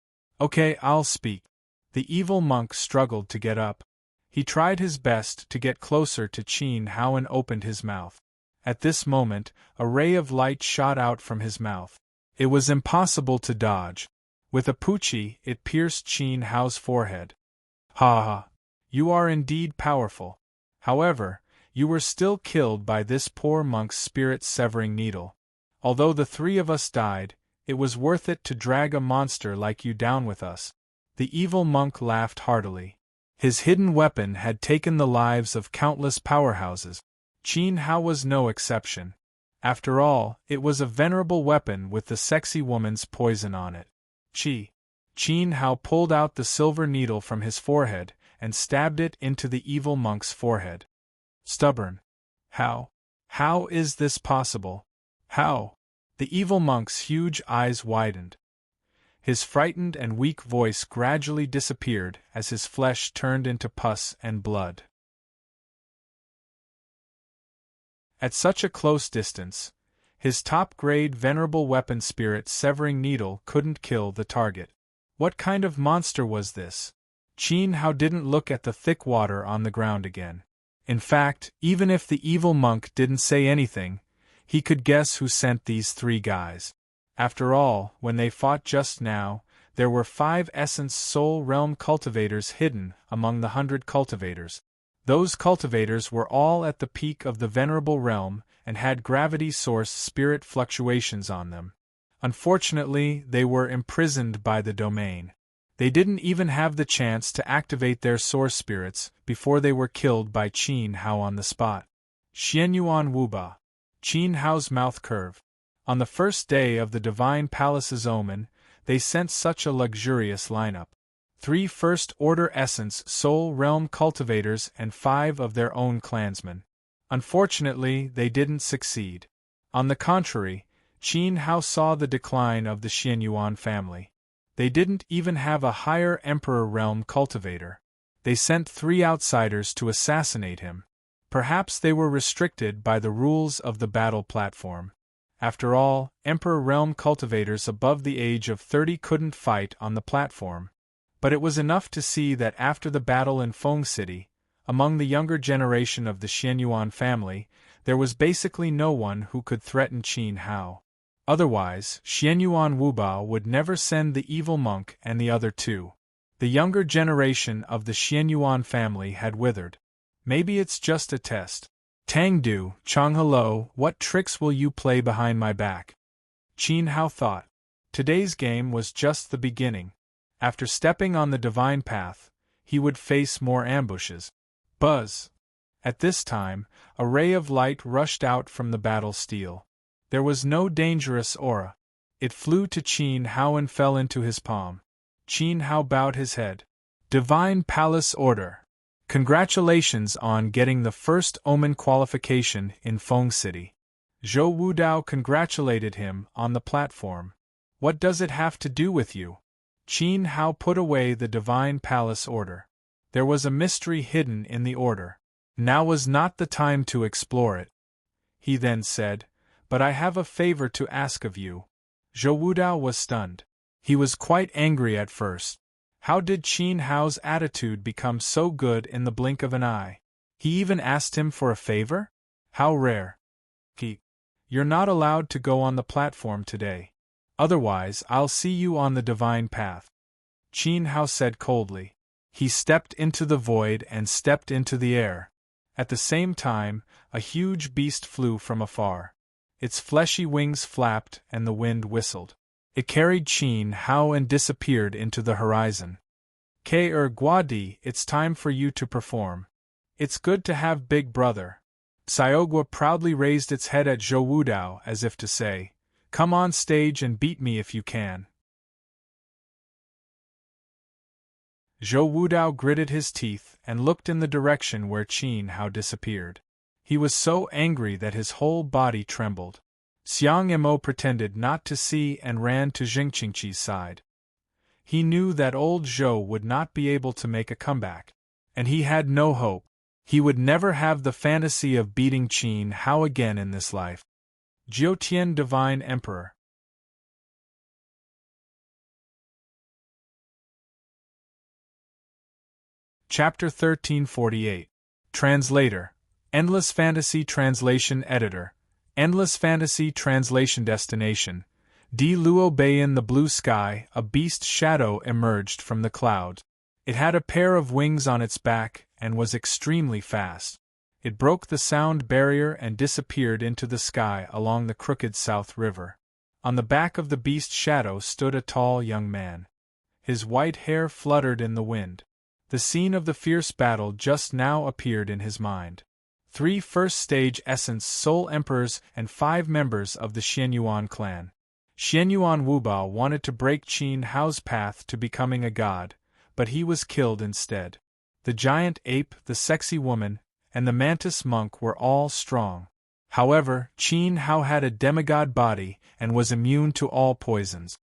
"Okay, I'll speak." The evil monk struggled to get up. He tried his best to get closer to Qin Hao and opened his mouth. At this moment, a ray of light shot out from his mouth. It was impossible to dodge. With a poochie, it pierced Qin Hao's forehead. "Ha ha! You are indeed powerful. However, you were still killed by this poor monk's spirit-severing needle. Although the three of us died, it was worth it to drag a monster like you down with us." The evil monk laughed heartily. His hidden weapon had taken the lives of countless powerhouses. Qin Hao was no exception. After all, it was a venerable weapon with the sexy woman's poison on it. Qin Hao pulled out the silver needle from his forehead and stabbed it into the evil monk's forehead. "Stubborn. How is this possible? How?" The evil monk's huge eyes widened. His frightened and weak voice gradually disappeared as his flesh turned into pus and blood. At such a close distance, his top-grade venerable weapon spirit-severing needle couldn't kill the target. What kind of monster was this? Qin Hao didn't look at the thick water on the ground again. In fact, even if the evil monk didn't say anything, He could guess who sent these 3 guys. After all, when they fought just now, there were 5 Essence Soul Realm cultivators hidden among the 100 cultivators. Those cultivators were all at the peak of the Venerable Realm and had gravity source spirit fluctuations on them. Unfortunately, they were imprisoned by the domain. They didn't even have the chance to activate their source spirits before they were killed by Qin Hao on the spot. Xianyuan Wuba. Qin Hao's mouth curve. On the first day of the Divine Palace's omen, they sent such a luxurious lineup. 3 First-Order Essence Soul Realm cultivators and 5 of their own clansmen. Unfortunately, they didn't succeed. On the contrary, Qin Hao saw the decline of the Xianyuan family. They didn't even have a higher Emperor Realm cultivator. They sent 3 outsiders to assassinate him. Perhaps they were restricted by the rules of the battle platform. After all, Emperor Realm cultivators above the age of 30 couldn't fight on the platform. But it was enough to see that after the battle in Feng City, among the younger generation of the Xianyuan family, there was basically no one who could threaten Qin Hao. Otherwise, Xianyuan Wubao would never send the evil monk and the other 2. The younger generation of the Xianyuan family had withered. Maybe it's just a test. Tangdu, Changhello, what tricks will you play behind my back? Qin Hao thought. Today's game was just the beginning. After stepping on the divine path, he would face more ambushes. Buzz! At this time, a ray of light rushed out from the battle steel. There was no dangerous aura. It flew to Qin Hao and fell into his palm. Qin Hao bowed his head. Divine Palace Order. Congratulations on getting the first Omen qualification in Feng City. Zhou Wudao congratulated him on the platform. What does it have to do with you? Qin Hao put away the Divine Palace Order. There was a mystery hidden in the order. Now was not the time to explore it. He then said, but I have a favor to ask of you. Zhou Wudao was stunned. He was quite angry at first. How did Qin Hao's attitude become so good in the blink of an eye? He even asked him for a favor? How rare. You're not allowed to go on the platform today. Otherwise, I'll see you on the divine path. Qin Hao said coldly. He stepped into the void and stepped into the air. At the same time, a huge beast flew from afar. Its fleshy wings flapped and the wind whistled. It carried Qin Hao and disappeared into the horizon. Guadi, it's time for you to perform. It's good to have Big Brother. Xiaogua proudly raised its head at Zhou Wudao as if to say, come on stage and beat me if you can. Zhou Wudao gritted his teeth and looked in the direction where Qin Hao disappeared. He was so angry that his whole body trembled. Xiang Mo pretended not to see and ran to Jingqingqi's side. He knew that old Zhou would not be able to make a comeback. And he had no hope. He would never have the fantasy of beating Qin Hao again in this life. Jiutian Divine Emperor. Chapter 1348. Translator. Endless Fantasy Translation Editor. Endless Fantasy Translation Destination. Di Luo Bay. In the blue sky, a beast shadow emerged from the clouds. It had a pair of wings on its back and was extremely fast. It broke the sound barrier and disappeared into the sky along the crooked South River. On the back of the beast shadow stood a tall young man. His white hair fluttered in the wind. The scene of the fierce battle just now appeared in his mind. 3 first-stage Essence Soul Emperors and 5 members of the Xianyuan clan. Xianyuan Wubao wanted to break Qin Hao's path to becoming a god, but he was killed instead. The giant ape, the sexy woman, and the mantis monk were all strong. However, Qin Hao had a demigod body and was immune to all poisons.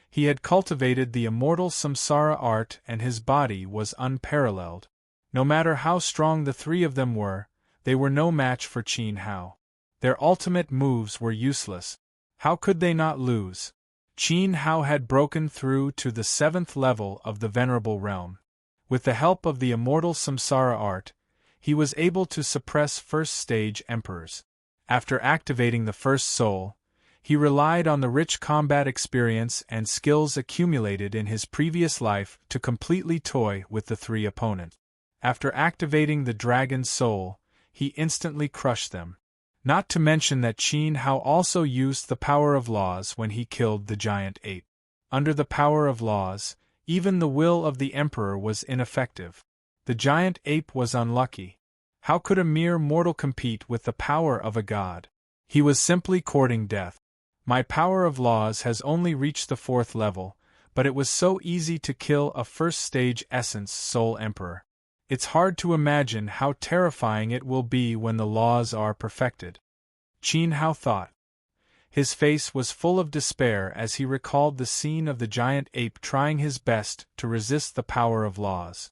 He had cultivated the immortal samsara art and his body was unparalleled. No matter how strong the 3 of them were, they were no match for Qin Hao. Their ultimate moves were useless. How could they not lose? Qin Hao had broken through to the 7th level of the Venerable Realm. With the help of the immortal samsara art, he was able to suppress first-stage emperors. After activating the first soul, he relied on the rich combat experience and skills accumulated in his previous life to completely toy with the three opponents. After activating the dragon's soul, he instantly crushed them. Not to mention that Qin Hao also used the power of laws when he killed the giant ape. Under the power of laws, even the will of the emperor was ineffective. The giant ape was unlucky. How could a mere mortal compete with the power of a god? He was simply courting death. My power of laws has only reached the 4th level, but it was so easy to kill a first-stage essence soul emperor. It's hard to imagine how terrifying it will be when the laws are perfected. Qin Hao thought. His face was full of despair as he recalled the scene of the giant ape trying his best to resist the power of laws.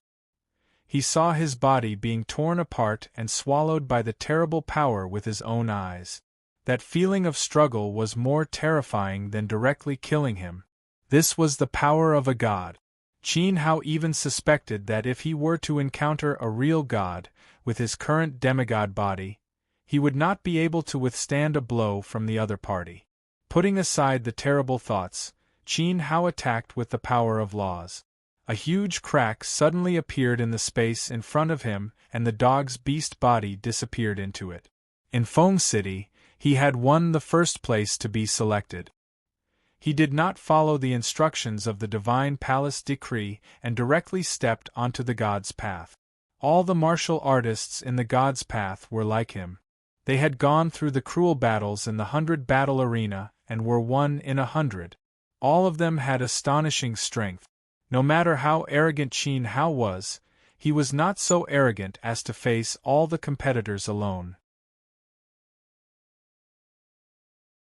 He saw his body being torn apart and swallowed by the terrible power with his own eyes. That feeling of struggle was more terrifying than directly killing him. This was the power of a god. Qin Hao even suspected that if he were to encounter a real god, with his current demigod body, he would not be able to withstand a blow from the other party. Putting aside the terrible thoughts, Qin Hao attacked with the power of laws. A huge crack suddenly appeared in the space in front of him, and the dog's beast body disappeared into it. In Feng City, he had won the first place to be selected. He did not follow the instructions of the Divine Palace decree and directly stepped onto the God's path. All the martial artists in the God's path were like him. They had gone through the cruel battles in the 100-battle arena and were 1 in 100. All of them had astonishing strength. No matter how arrogant Qin Hao was, he was not so arrogant as to face all the competitors alone.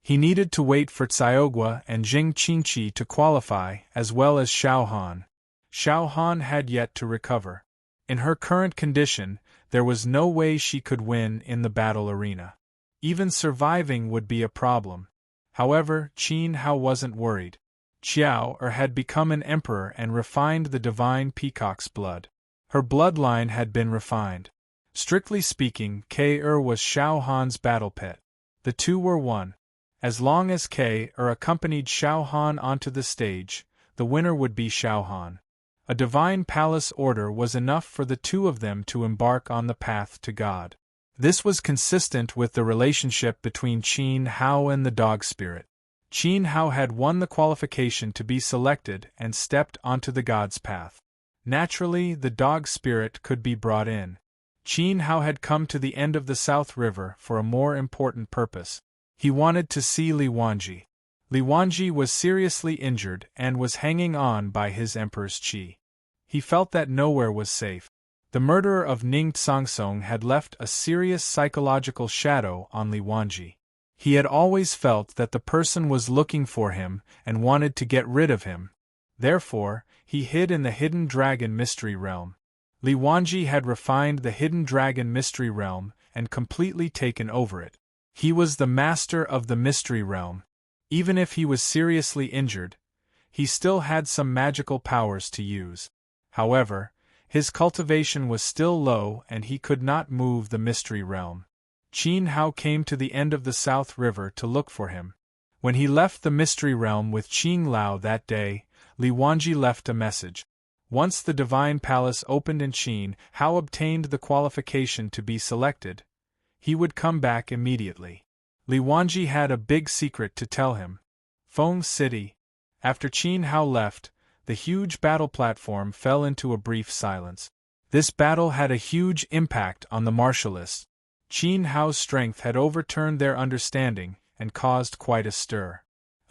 He needed to wait for Xiaogua and Jing Qingqi to qualify, as well as Xiao Han. Xiao Han had yet to recover. In her current condition, there was no way she could win in the battle arena. Even surviving would be a problem. However, Qin Hao wasn't worried. Qiao had become an emperor and refined the divine peacock's blood. Her bloodline had been refined. Strictly speaking, K was Xiao Han's battle pet. The two were one. As long as K accompanied Xiao Han onto the stage, the winner would be Xiao Han. A divine palace order was enough for the two of them to embark on the path to God. This was consistent with the relationship between Qin Hao and the dog spirit. Qin Hao had won the qualification to be selected and stepped onto the God's path. Naturally, the dog spirit could be brought in. Qin Hao had come to the end of the South River for a more important purpose. He wanted to see Li Wanji. Li Wanji was seriously injured and was hanging on by his emperor's qi. He felt that nowhere was safe. The murderer of Ning Tsongsong had left a serious psychological shadow on Li Wanji. He had always felt that the person was looking for him and wanted to get rid of him. Therefore, he hid in the Hidden Dragon Mystery Realm. Li Wanji had refined the Hidden Dragon Mystery Realm and completely taken over it. He was the master of the Mystery Realm. Even if he was seriously injured, he still had some magical powers to use. However, his cultivation was still low and he could not move the Mystery Realm. Qin Hao came to the end of the South River to look for him. When he left the Mystery Realm with Qing Lao that day, Li Wanji left a message. Once the Divine Palace opened and Qin Hao obtained the qualification to be selected, he would come back immediately. Li Wanji had a big secret to tell him. Feng City. After Qin Hao left, the huge battle platform fell into a brief silence. This battle had a huge impact on the martialists. Qin Hao's strength had overturned their understanding and caused quite a stir.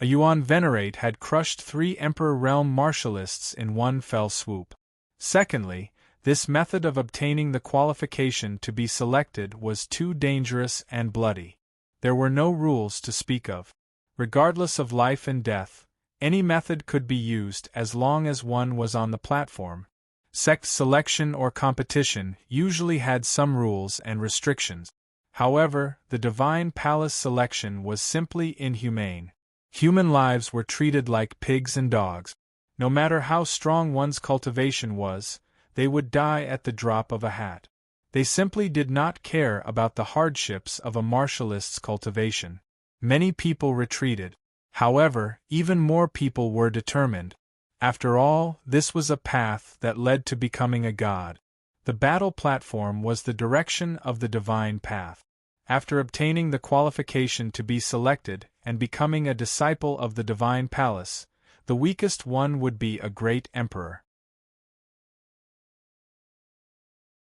A Yuan Venerate had crushed 3 Emperor Realm martialists in one fell swoop. Secondly, this method of obtaining the qualification to be selected was too dangerous and bloody. There were no rules to speak of. Regardless of life and death, any method could be used as long as one was on the platform. Sect selection or competition usually had some rules and restrictions. However, the Divine Palace selection was simply inhumane. Human lives were treated like pigs and dogs. No matter how strong one's cultivation was, they would die at the drop of a hat. They simply did not care about the hardships of a martialist's cultivation. Many people retreated. However, even more people were determined. After all, this was a path that led to becoming a god. The battle platform was the direction of the divine path. After obtaining the qualification to be selected and becoming a disciple of the divine palace, the weakest one would be a great emperor.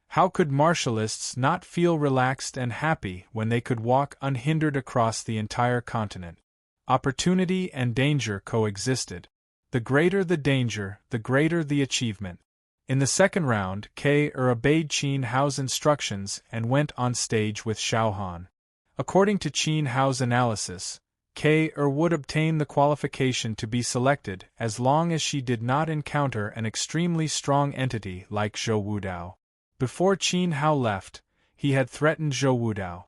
How could martialists not feel relaxed and happy when they could walk unhindered across the entire continent? Opportunity and danger coexisted. The greater the danger, the greater the achievement. In the second round, obeyed Qin Hao's instructions and went on stage with Xiao Han. According to Qin Hao's analysis, would obtain the qualification to be selected as long as she did not encounter an extremely strong entity like Zhou Wudao. Before Qin Hao left, he had threatened Zhou Wudao.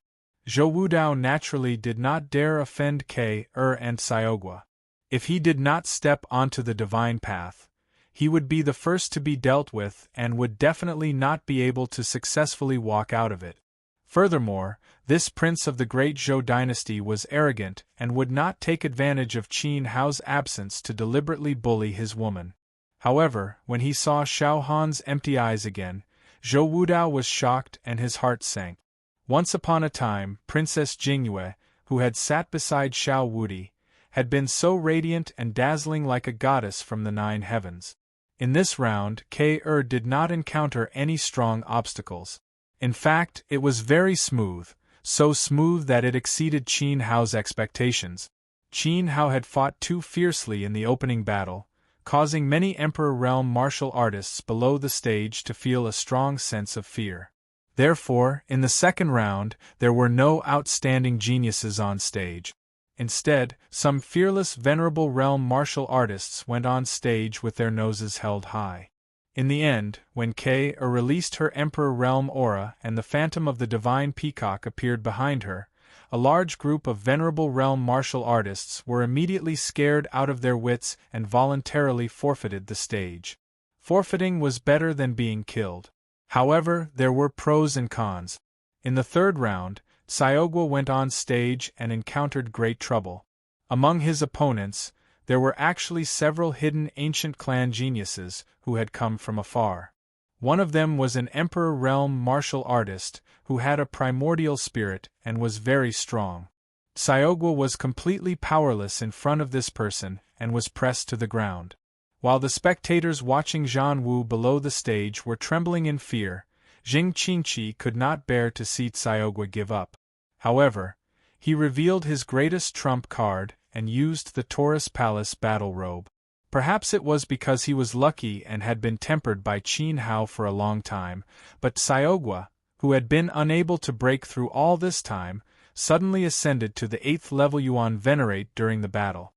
Zhou Wudao naturally did not dare offend and Xiaogua. If he did not step onto the divine path, he would be the first to be dealt with and would definitely not be able to successfully walk out of it. Furthermore, this prince of the great Zhou dynasty was arrogant and would not take advantage of Qin Hao's absence to deliberately bully his woman. However, when he saw Xiao Han's empty eyes again, Zhou Wudao was shocked and his heart sank. Once upon a time, Princess Jingyue, who had sat beside Xiao Wudi, had been so radiant and dazzling like a goddess from the 9 heavens. In this round, did not encounter any strong obstacles. In fact, it was very smooth, so smooth that it exceeded Qin Hao's expectations. Qin Hao had fought too fiercely in the opening battle, causing many Emperor Realm martial artists below the stage to feel a strong sense of fear. Therefore, in the second round, there were no outstanding geniuses on stage. Instead, some fearless venerable realm martial artists went on stage with their noses held high. In the end, when released her Emperor Realm aura and the phantom of the divine peacock appeared behind her, a large group of venerable realm martial artists were immediately scared out of their wits and voluntarily forfeited the stage. Forfeiting was better than being killed. However, there were pros and cons. In the third round, Xiaogua went on stage and encountered great trouble. Among his opponents, there were actually several hidden ancient clan geniuses who had come from afar. One of them was an Emperor Realm martial artist who had a primordial spirit and was very strong. Xiaogua was completely powerless in front of this person and was pressed to the ground. While the spectators watching Zhan Wu below the stage were trembling in fear, Jing Qingqi could not bear to see Xiaogua give up. However, he revealed his greatest trump card and used the Taurus Palace battle robe. Perhaps it was because he was lucky and had been tempered by Qin Hao for a long time, but Xiaogua, who had been unable to break through all this time, suddenly ascended to the 8th level Yuan Venerate during the battle.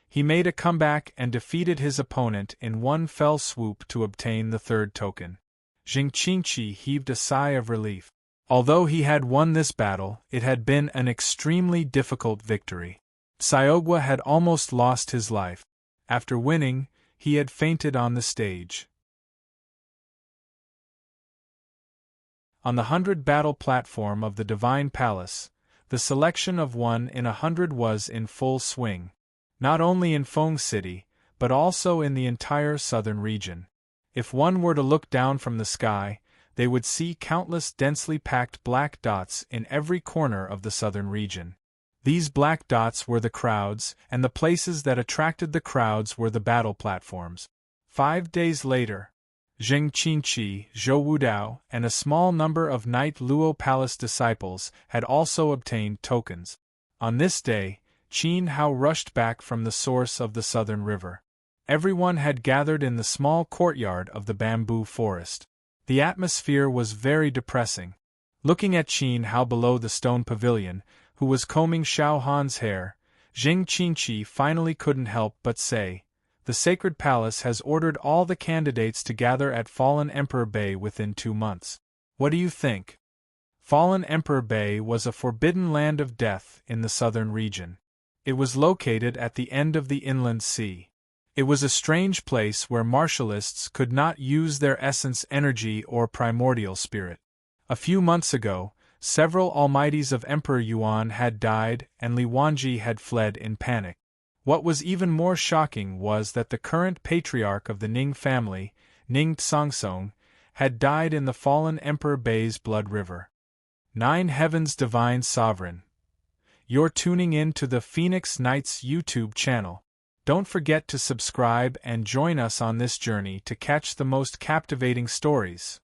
He made a comeback and defeated his opponent in one fell swoop to obtain the 3rd token. Jing Qingqi heaved a sigh of relief. Although he had won this battle, it had been an extremely difficult victory. Xiaogua had almost lost his life. After winning, he had fainted on the stage. On the 100 battle platform of the Divine Palace, the selection of 1 in 100 was in full swing. Not only in Feng City, but also in the entire southern region. If one were to look down from the sky, they would see countless densely packed black dots in every corner of the southern region. These black dots were the crowds, and the places that attracted the crowds were the battle platforms. 5 days later, Jing Qingqi, Zhou Wudao, and a small number of Knight Luo Palace disciples had also obtained tokens. On this day, Qin Hao rushed back from the source of the southern river. Everyone had gathered in the small courtyard of the bamboo forest. The atmosphere was very depressing. Looking at Qin Hao below the stone pavilion, who was combing Xiao Han's hair, Jing Qingqi finally couldn't help but say, "The Sacred Palace has ordered all the candidates to gather at Fallen Emperor Bay within 2 months. What do you think?" Fallen Emperor Bay was a forbidden land of death in the southern region. It was located at the end of the inland sea. It was a strange place where martialists could not use their essence energy or primordial spirit. A few months ago, several almighties of Emperor Yuan had died and Li Wanji had fled in panic. What was even more shocking was that the current patriarch of the Ning family, Ning Tsongtsong, had died in the fallen Emperor Bei's blood river. 9 Heavens Divine Sovereign. You're tuning in to the Phoenix Knights YouTube channel. Don't forget to subscribe and join us on this journey to catch the most captivating stories.